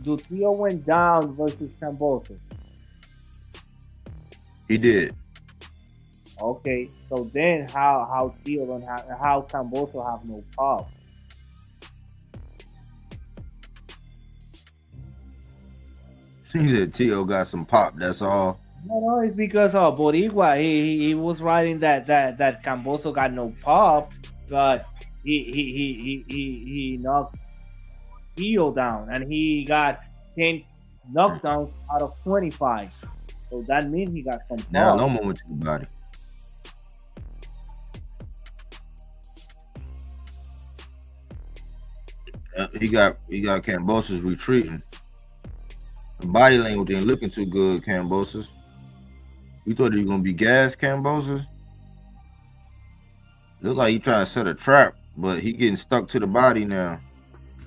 do T.O. went down versus Kambosos? He did. Okay, so then how T.O. don't have, how Kambosos have no pop? He said T.O. got some pop. That's all. No, it's because of Boricua. He was writing that Kambosos got no pop, but he knocked T.O. down, and he got 10 knockdowns out of 25. So that means he got some pop. Now Loma went to the body. He got Kambosos retreating. The body language ain't looking too good, Kambosos. We thought he was gonna be gas, Kambosos. Look like he trying to set a trap, but he getting stuck to the body now.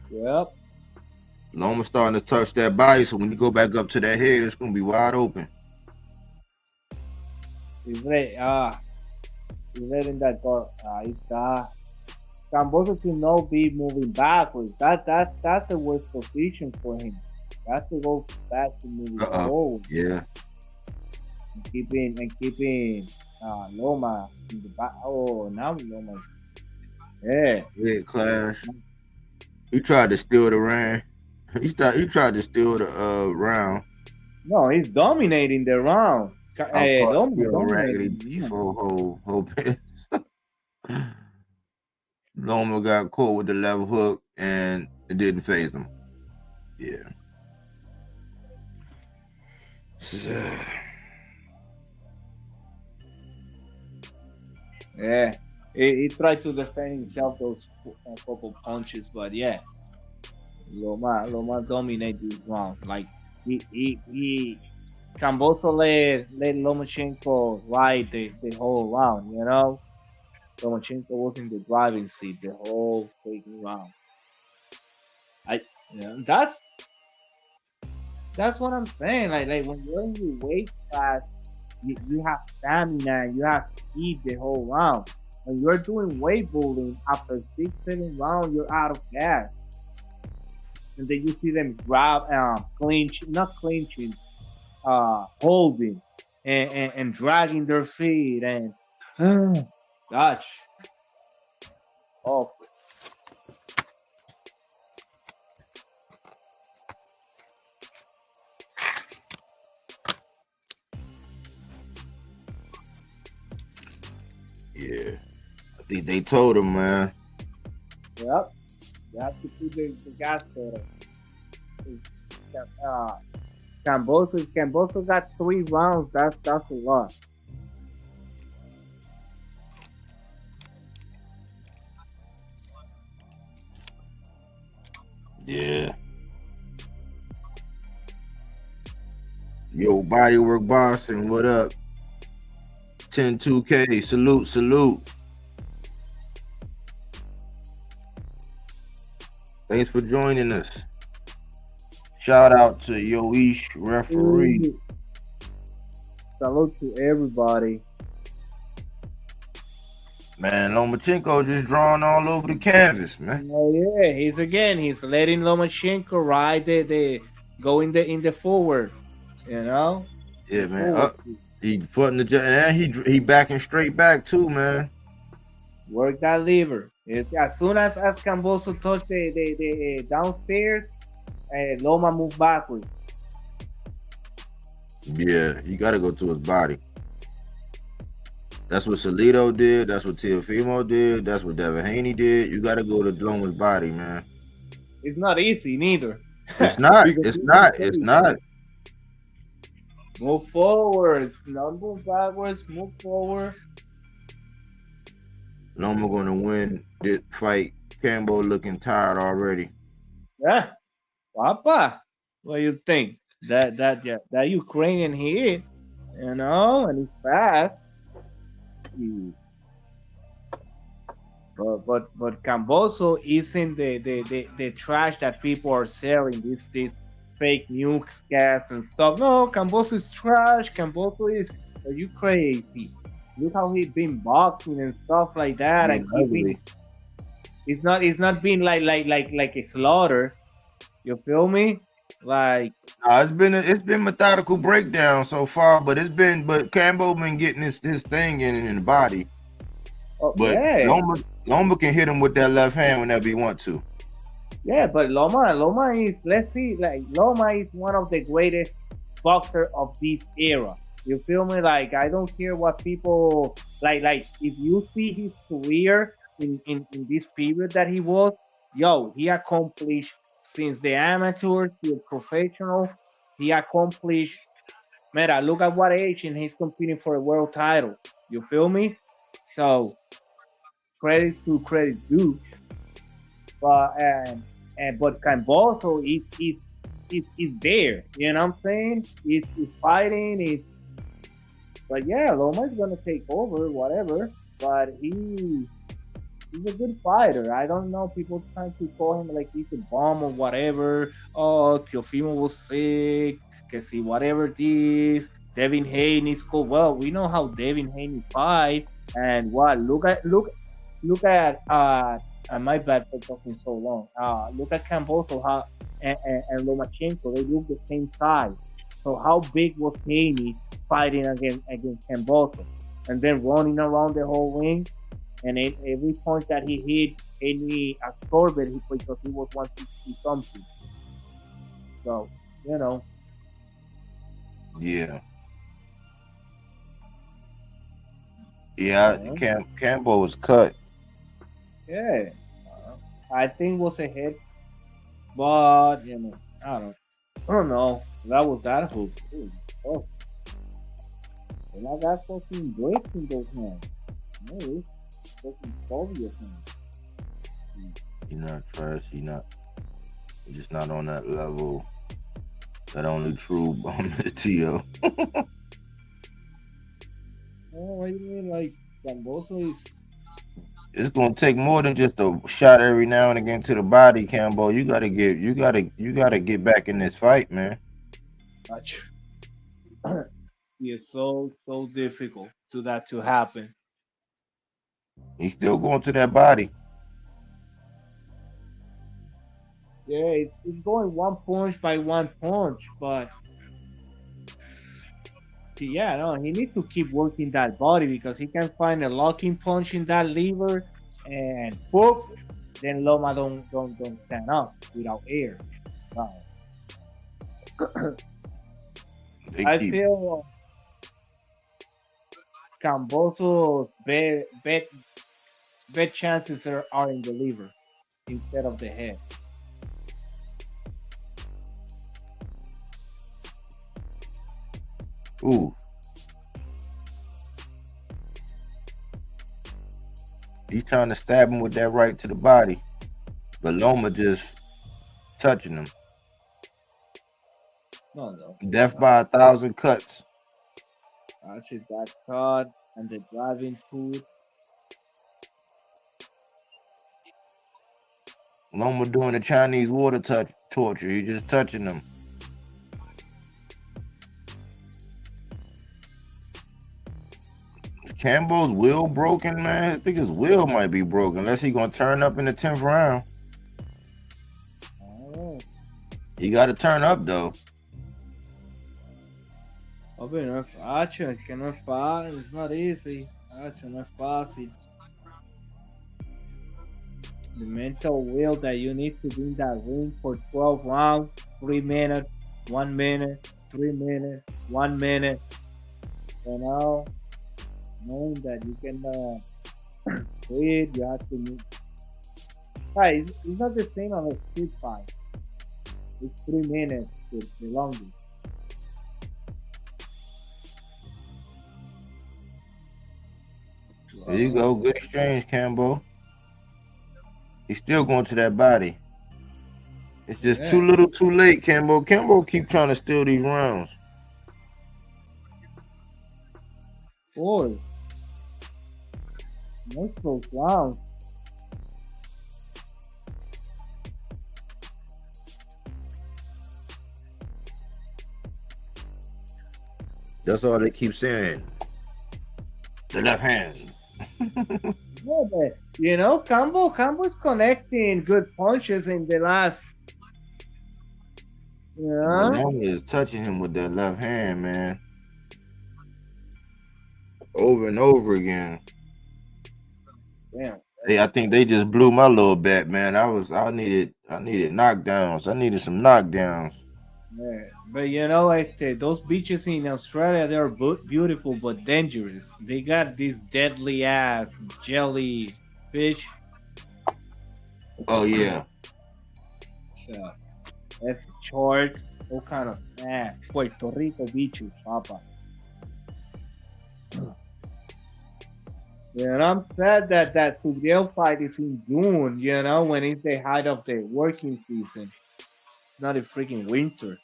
Yep. Loma starting to touch that body, so when you go back up to that head, it's gonna be wide open. He's letting that go. Ahí está. Kambosos should not be moving backwards. That's the worst position for him. That's to go back to moving forward. Yeah. And keeping Loma in the back. Oh, now Loma's. Yeah. Head clash. He tried to steal the round. He tried to steal the round. No, he's dominating the round. Loma got caught with the level hook and it didn't phase him. Yeah. Yeah. He tried to defend himself those couple punches, but yeah. Loma dominated this round. Like Kambosos let Lomachenko ride the whole round, you know? Lomachenko was in the driving seat the whole freaking round. That's what I'm saying. Like when you're in your weight class, you have stamina, you have speed the whole round. When you're doing weight bullying, after 6-7 rounds, you're out of gas. And then you see them grab, holding and dragging their feet and gosh, awful. Yeah, I think they told him, man. Yep, you have to put the gas pedal. Kambosos got 3 rounds. That's a lot. Yeah. Yo, BodyWork Boxing, what up? 10-2K, salute. Thanks for joining us. Shout out to Yoish referee. Salute to everybody. Man, Lomachenko just drawing all over the canvas, man. Oh yeah, he's letting Lomachenko ride go in the forward, you know. Yeah, man. He footing the and he backing straight back too, man. Work that lever. As soon as Kambosos touched the downstairs, Loma moved backwards. Yeah, you got to go to his body. That's what Salido did. That's what Teofimo did. That's what Devin Haney did. You got to go to Loma's body, man. It's not easy, neither. It's not. It's not. Move forward. Not move backwards. Move forward. Loma going to win this fight. Cambo looking tired already. Yeah. Papa, what do you think? That Ukrainian hit, you know, and he's fast. But Kambosos isn't the trash that people are selling. This fake nukes gas and stuff. No, Kambosos is trash. Kambosos is, are you crazy? Look how he's been boxing and stuff like that, and it's not been like a slaughter. You feel me? Like it's been methodical breakdown so far, but Cambo been getting his thing in the body. Oh, but yeah. Loma can hit him with that left hand whenever he want to. Yeah, but Loma is, let's see, like Loma is one of the greatest boxer of this era. You feel me? Like I don't care what people like if you see his career in this period that he was, he accomplished since the amateur to the professional. He accomplished, man, look at what age and he's competing for a world title. You feel me? So credit to credit due. But Kambosos is there. You know what I'm saying? He's fighting. But yeah, Loma is gonna take over, whatever. But He's a good fighter. I don't know. People trying to call him like he's a bomb or whatever. Oh, Teofimo was sick. Que see whatever this. Devin Haney is cool. Well, we know how Devin Haney fight. And what? Look at my bad for talking so long. Look at Kambosos how and Lomachenko. They look the same size. So how big was Haney fighting against Kambosos? And then running around the whole ring. And every punch that he hit, any absorbed it because he was 160 something. So, you know. Yeah. Yeah, Cambo was cut. Yeah. I think it was a hit. But, you know, I don't know. That was that hook. Oh. And I got fucking bricks in those hands. No, fucking Soviet hands. You're not trash. You're just not on that level. That only true bomb is Tio. Oh, what do you mean? Like, Kambosos is. It's gonna take more than just a shot every now and again to the body, Cambo. You gotta get back in this fight, man. It's so difficult to that to happen. He's still going to that body. Yeah, it's going one punch by one punch, but yeah, no, he needs to keep working that body because he can find a locking punch in that lever, and whoop, then Loma don't stand up without air. Wow. I feel Kambosos' bet chances are in the liver instead of the head. Ooh. He's trying to stab him with that right to the body. But Loma just touching him. No. Death by 1,000 cuts. Actually, that cut and the driving foot. Loma doing the Chinese water torture. He's just touching them. Cambo's will broken, man. I think his will might be broken unless he's gonna turn up in the 10th round. Oh. He got to turn up though. Óbvio, não é fácil, que não é fácil, it's not easy. Fácil, não é fácil. The mental will that you need to be in that ring for 12 rounds, 3 minutes, 1 minute, 3 minutes, 1 minute. You know, knowing that you can quit, you have to move. Right, it's not the same on a street fight. It's 3 minutes, it's the longest. There you go. Good exchange, Cambo. He's still going to that body. It's just too little too late, Cambo. Cambo keep trying to steal these rounds. Boy. Most close rounds. That's all they keep saying. The left hand. Yeah, but, you know, Kambo's connecting good punches in the last. Yeah. Loma is touching him with that left hand, man. Over and over again. Damn. Hey, I think they just blew my little bet, man. I needed knockdowns. I needed some knockdowns. Yeah. But you know, like those beaches in Australia, they're beautiful but dangerous. They got these deadly ass jelly fish. Oh yeah. So, F shorts, all kind of Puerto Rico beaches, papa. Yeah, and I'm sad that Subriel fight is in June, you know, when it's the height of the working season. It's not a freaking winter.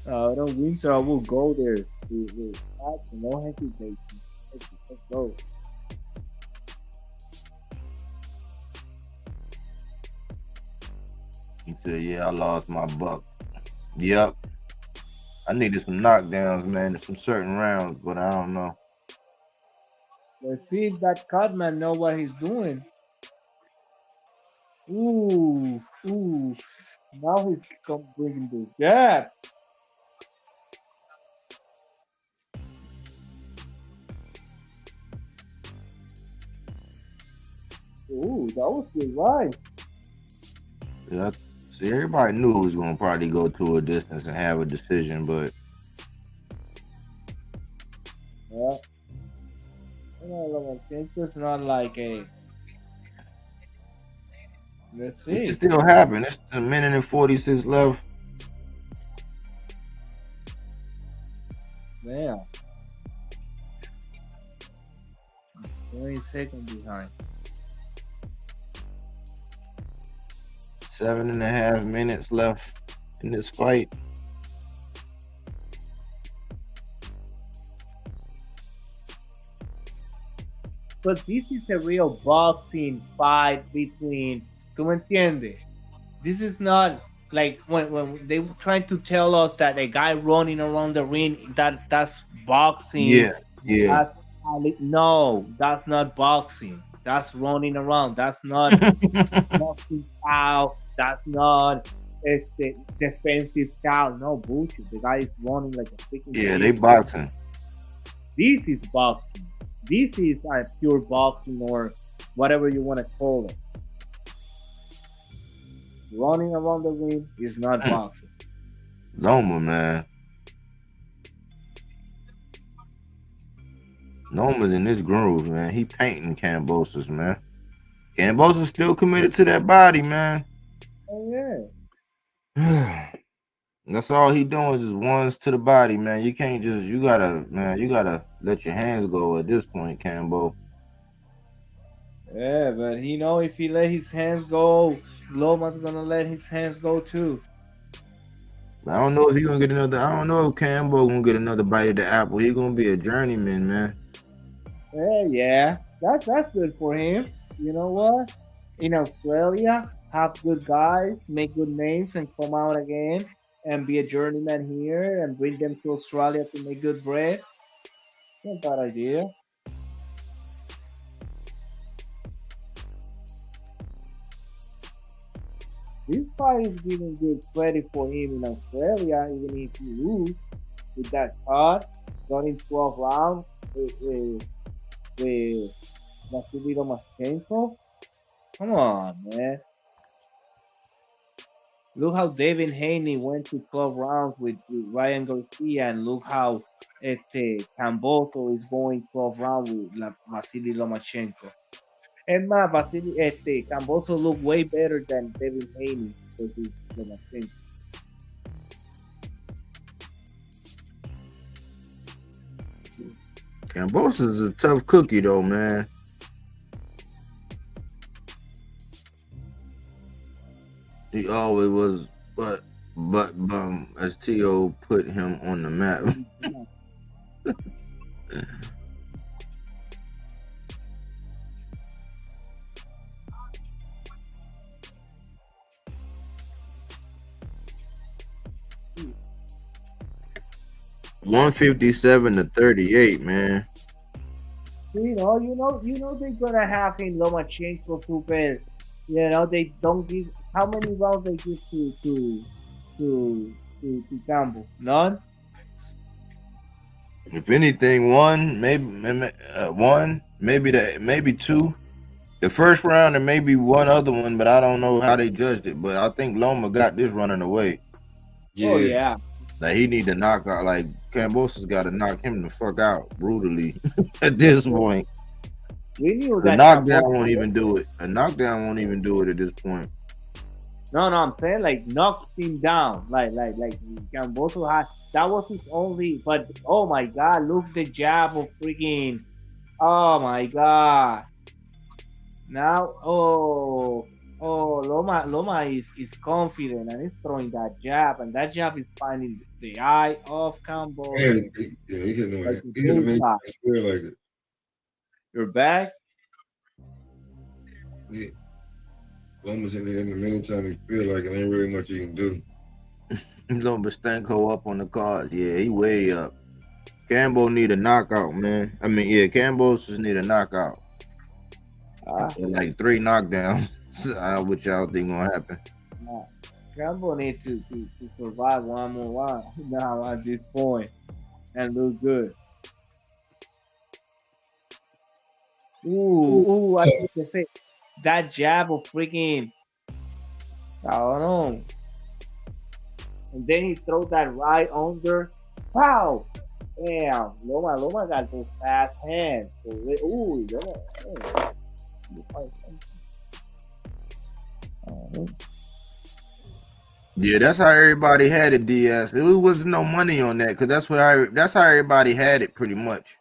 No winter, I will go there. No hesitation. Let's go. He said, "Yeah, I lost my buck." Yep. I needed some knockdowns, man, in some certain rounds, but I don't know. Let's see if that Cutman know what he's doing. Ooh. Now he's bringing the jab. Ooh, that was good, right? Yeah, see, everybody knew he was gonna probably go to a distance and have a decision, but yeah. Lomachenko's not like a. Let's see. it can still happen. It's a minute and 46 left. Yeah. 20 seconds behind. 7.5 minutes left in this fight. But this is a real boxing fight between, ¿tú me entiendes? This is not like when they were trying to tell us that a guy running around the ring, that's boxing. Yeah. No, that's not boxing. That's running around. That's not boxing style. That's not defensive style. No bullshit. The guy is running like a freaking. Yeah, they boxing. This is boxing. This is a pure boxing or whatever you want to call it. Running around the ring is not boxing. Loma, man. Loma's in this groove, man. He painting Kambosos, man. Kambosos still committed to that body, man. Oh yeah. That's all he doing is just ones to the body, man. You can't just, you gotta let your hands go at this point, Kambo. Yeah, but if he let his hands go, Loma's gonna let his hands go too. I don't know if he gonna get another. I don't know if Kambo gonna get another bite of the apple. He gonna be a journeyman, man. Yeah, that's good for him. You know what? In Australia, have good guys, make good names, and come out again and be a journeyman here and bring them to Australia to make good bread. Not a bad idea. This fight is giving good credit for him in Australia, even if he lose with that card, running 12 rounds with Vasily Lomachenko. Come on, man. Look how Devin Haney went to 12 rounds with Ryan Garcia, and look how Kambosos is going 12 rounds with Vasily Lomachenko. And Kambosos look way better than Devin Haney versus Lomachenko. Kambosos is a tough cookie, though, man. He always was, but as T.O. put him on the map. $157-38, man. You know they're gonna have him Lomachenko super. They don't give how many rounds they give to Campbell? None. If anything, one, maybe two. The first round and maybe one other one, but I don't know how they judged it. But I think Loma got this running away. Yeah. Oh yeah. Like he need to knock out. Like Kambosos got to knock him the fuck out brutally at this point. We knew The that knockdown won't even do it. A knockdown won't even do it at this point. No, I'm saying like knocked him down. Like Kambosos had that was his only. But oh my god, look the jab of freaking. Oh my god. Now Loma is confident and he's throwing that jab, and that jab is finding the eye of Campbell. Yeah, he hit him like it. He hit him in like it. You're back? Yeah. Loma's in the meantime he feel like it ain't really much you can do. Lomachenko up on the card. Yeah, he way up. Cambo need a knockout, man. I mean, yeah, Kambosos need a knockout. Like 3 knockdowns. What y'all think gonna happen? Cambo needs to survive one more round now at this point and look good. Ooh, I think to say that jab of freaking, I don't know. And then he throws that right under. Wow! Damn, Loma got those fast hands. Ooh, Yeah, that's how everybody had it, DS. There was no money on that because that's how everybody had it pretty much.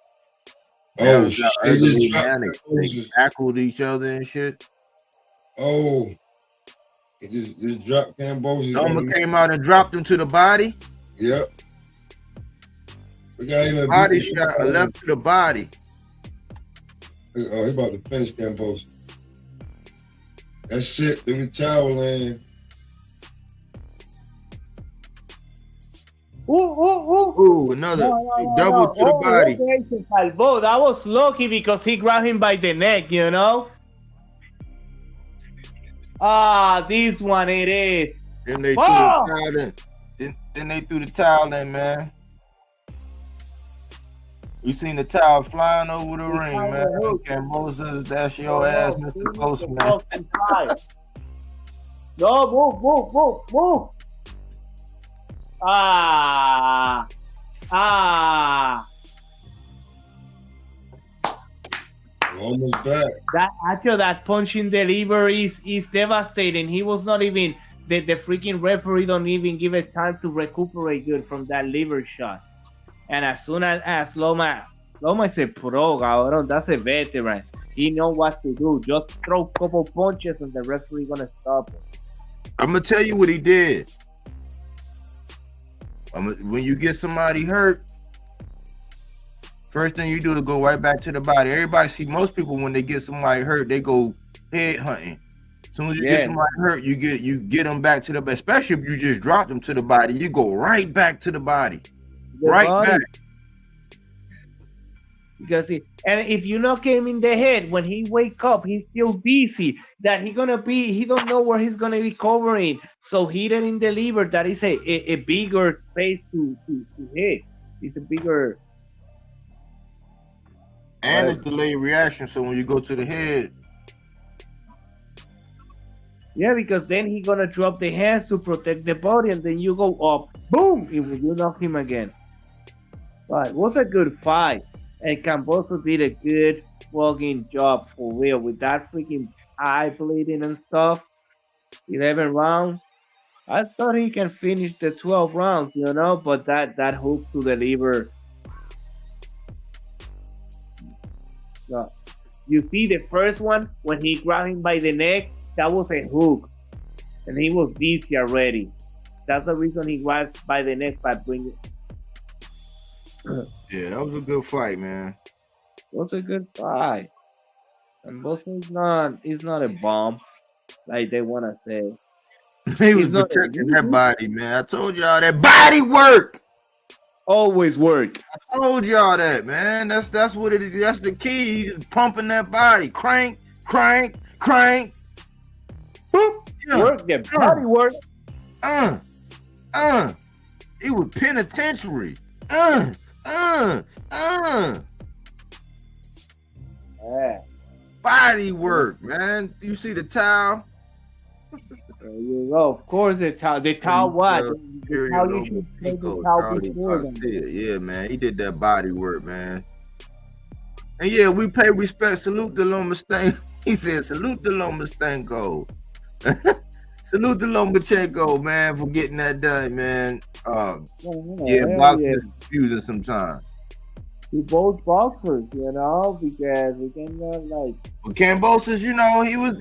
Oh, they tackled each other and shit. Oh, it just dropped Kambosos. Loma came out and dropped him to the body. Yep. We got him body shot, a left to the body. Oh, he about to finish Kambosos. That shit through the towel land. Ooh, another double to the body. That was lucky because he grabbed him by the neck, you know? This one it is. Then they threw the towel in. Then they threw the towel in, man. You seen the towel flying over the ring, man. Kambosos, that's your ass, Mr. Postman. No, move. Almost back. That punch in the liver is devastating. He was not even the freaking referee don't even give it time to recuperate good from that liver shot. And as soon as Loma is a pro, cabrón, that's a veteran. He knows what to do. Just throw a couple punches and the referee gonna stop it. I'm gonna tell you what he did. When you get somebody hurt, first thing you do is go right back to the body. Everybody see most people when they get somebody hurt, they go head hunting. As soon as you get somebody hurt, you get them back to the body. Especially if you just drop them to the body, you go right back to the body. Back. Because if you knock him in the head, when he wake up, he's still busy. That he don't know where he's gonna be covering. So hitting in the liver, that is a bigger space to hit. It's a bigger. And it's delayed reaction. So when you go to the head. Yeah, because then he's gonna drop the hands to protect the body, and then you go up, boom, you knock him again. But it was a good fight, and Kambosos did a good fucking job for real with that freaking eye bleeding and stuff. 11 rounds. I thought he can finish the 12 rounds, you know, but that hook to the liver. So, you see the first one when he grabbed him by the neck, that was a hook, and he was dizzy already. That's the reason he grabbed by the neck by bringing. Yeah, that was a good fight, man. It was a good fight. And Bosa is not a bomb, like they want to say. He was protecting that body, man. I told y'all that body work. Always work. I told y'all that, man. That's what it is. That's the key. He's pumping that body. Crank. Boop. Work the body work. It was penitentiary. Yeah. Body work, man. You see the towel? There you go. Of course, the towel. The towel what? The towel you should play the towel before. Yeah, man. He did that body work, man. And yeah, we pay respect. Salute to Lomachenko. He said, salute to Lomachenko. Salute to Lomachenko, man, for getting that done, man. Boxing is confusing sometimes. We both boxers, you know, because we cannot like. But Kambosos, you know, he was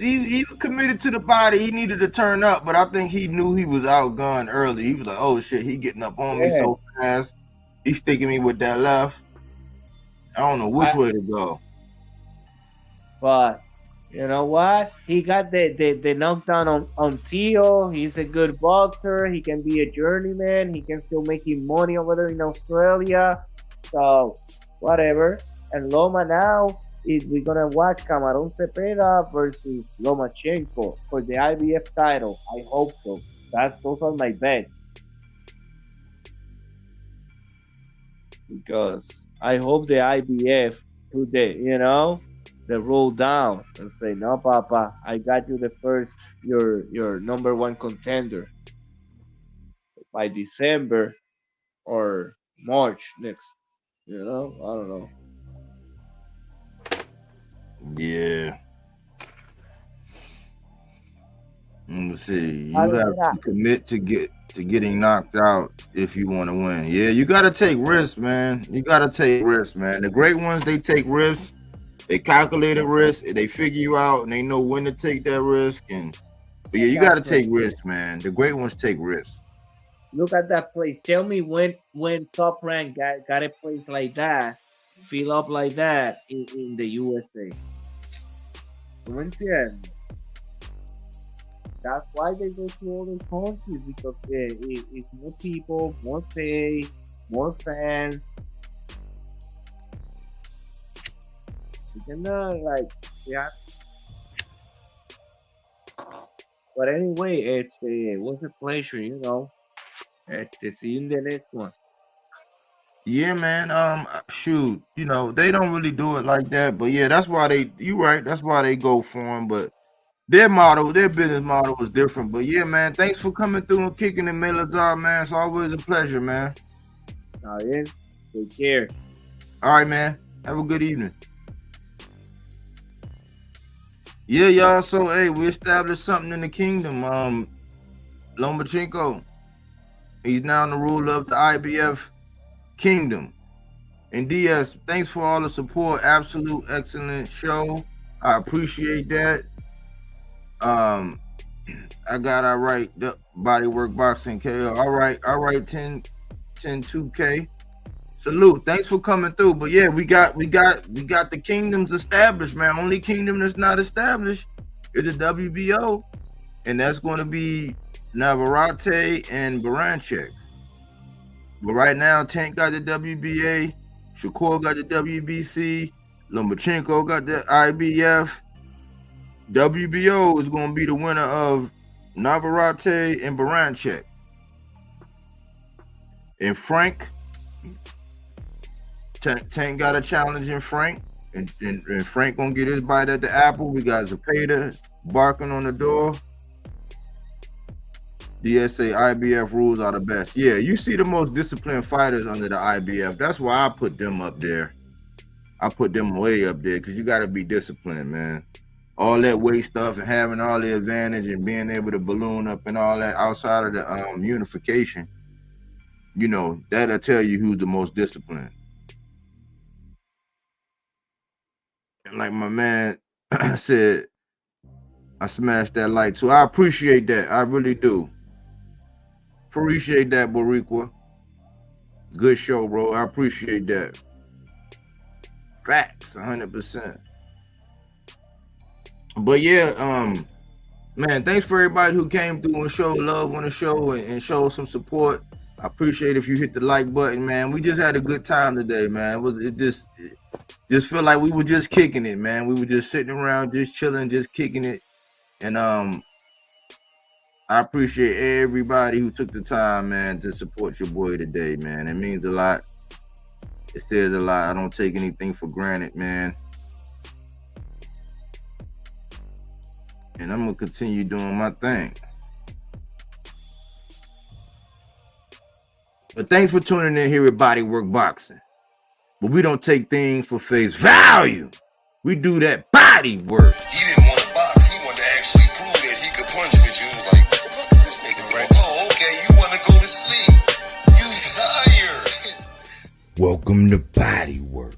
committed to the body. He needed to turn up, but I think he knew he was outgunned early. He was like, "Oh shit, he getting up on me so fast. He's sticking me with that left. I don't know which way to go." But You know what? He got the knockdown on Tio. He's a good boxer. He can be a journeyman. He can still making money over there in Australia. So, whatever. And Loma now, we're going to watch Camarón Cepeda versus Lomachenko for the IBF title. I hope so. Those are my bets. Because I hope the IBF today, they roll down and say, "No, Papa, I got you the first, your number one contender by December or March next." I don't know. Yeah. Let me see. You have to commit to getting knocked out if you want to win. Yeah, you got to take risks, man. You got to take risks, man. The great ones, they take risks. They calculate a risk, and they figure you out, and they know when to take that risk. But yeah, you got to take risks, man. The great ones take risks. Look at that place. Tell me when Top Rank got a place like that, fill up like that in the USA. That's why they go to other countries, because it's more people, more pay, more fans. You cannot But anyway, it was a pleasure, see you in the next one. Yeah, man. Shoot, they don't really do it like that, but yeah, that's why you right. That's why they go for them, but their business model was different. But yeah, man, thanks for coming through and kicking the Melazar, man. It's always a pleasure, man. All right, take care. All right, man. Have a good evening. Yeah, y'all. So, hey, we established something in the kingdom. Lomachenko, he's now the ruler of the IBF kingdom. And DS, thanks for all the support. Absolute excellent show. I appreciate that. I got the BodyWork Boxing KO. All right, 10-2K. Salute. Thanks for coming through. But yeah, we got the kingdoms established, man. Only kingdom that's not established is the WBO, and that's going to be Navarrete and Baranchek. But right now, Tank got the WBA, Shakur got the WBC, Lomachenko got the IBF. WBO is going to be the winner of Navarrete and Baranchek. And Frank, Tank got a challenge in Frank, and Frank gonna get his bite at the apple. We got Zapata barking on the door. DSA IBF rules are the best. Yeah, you see the most disciplined fighters under the IBF. That's why I put them up there. I put them way up there because you got to be disciplined, man. All that weight stuff and having all the advantage and being able to balloon up and all that outside of the unification, that'll tell you who's the most disciplined. And like my man said, I smashed that like too. I appreciate that. I really do. Appreciate that, Boricua. Good show, bro. I appreciate that. Facts, 100%. But yeah, man, thanks for everybody who came through and showed love on the show and showed some support. I appreciate if you hit the like button, man. We just had a good time today, man. It just felt like we were just kicking it, man. We were just sitting around, just chilling, just kicking it. And I appreciate everybody who took the time, man, to support your boy today, man. It means a lot. It says a lot. I don't take anything for granted, man. And I'm going to continue doing my thing. But thanks for tuning in here at BodyWork Boxing. But we don't take things for face value. We do that body work. He didn't want to box. He wanted to actually prove that he could punch with you. He was like, what the fuck is this nigga, right? Oh, okay, you want to go to sleep. You tired. Welcome to BodyWork.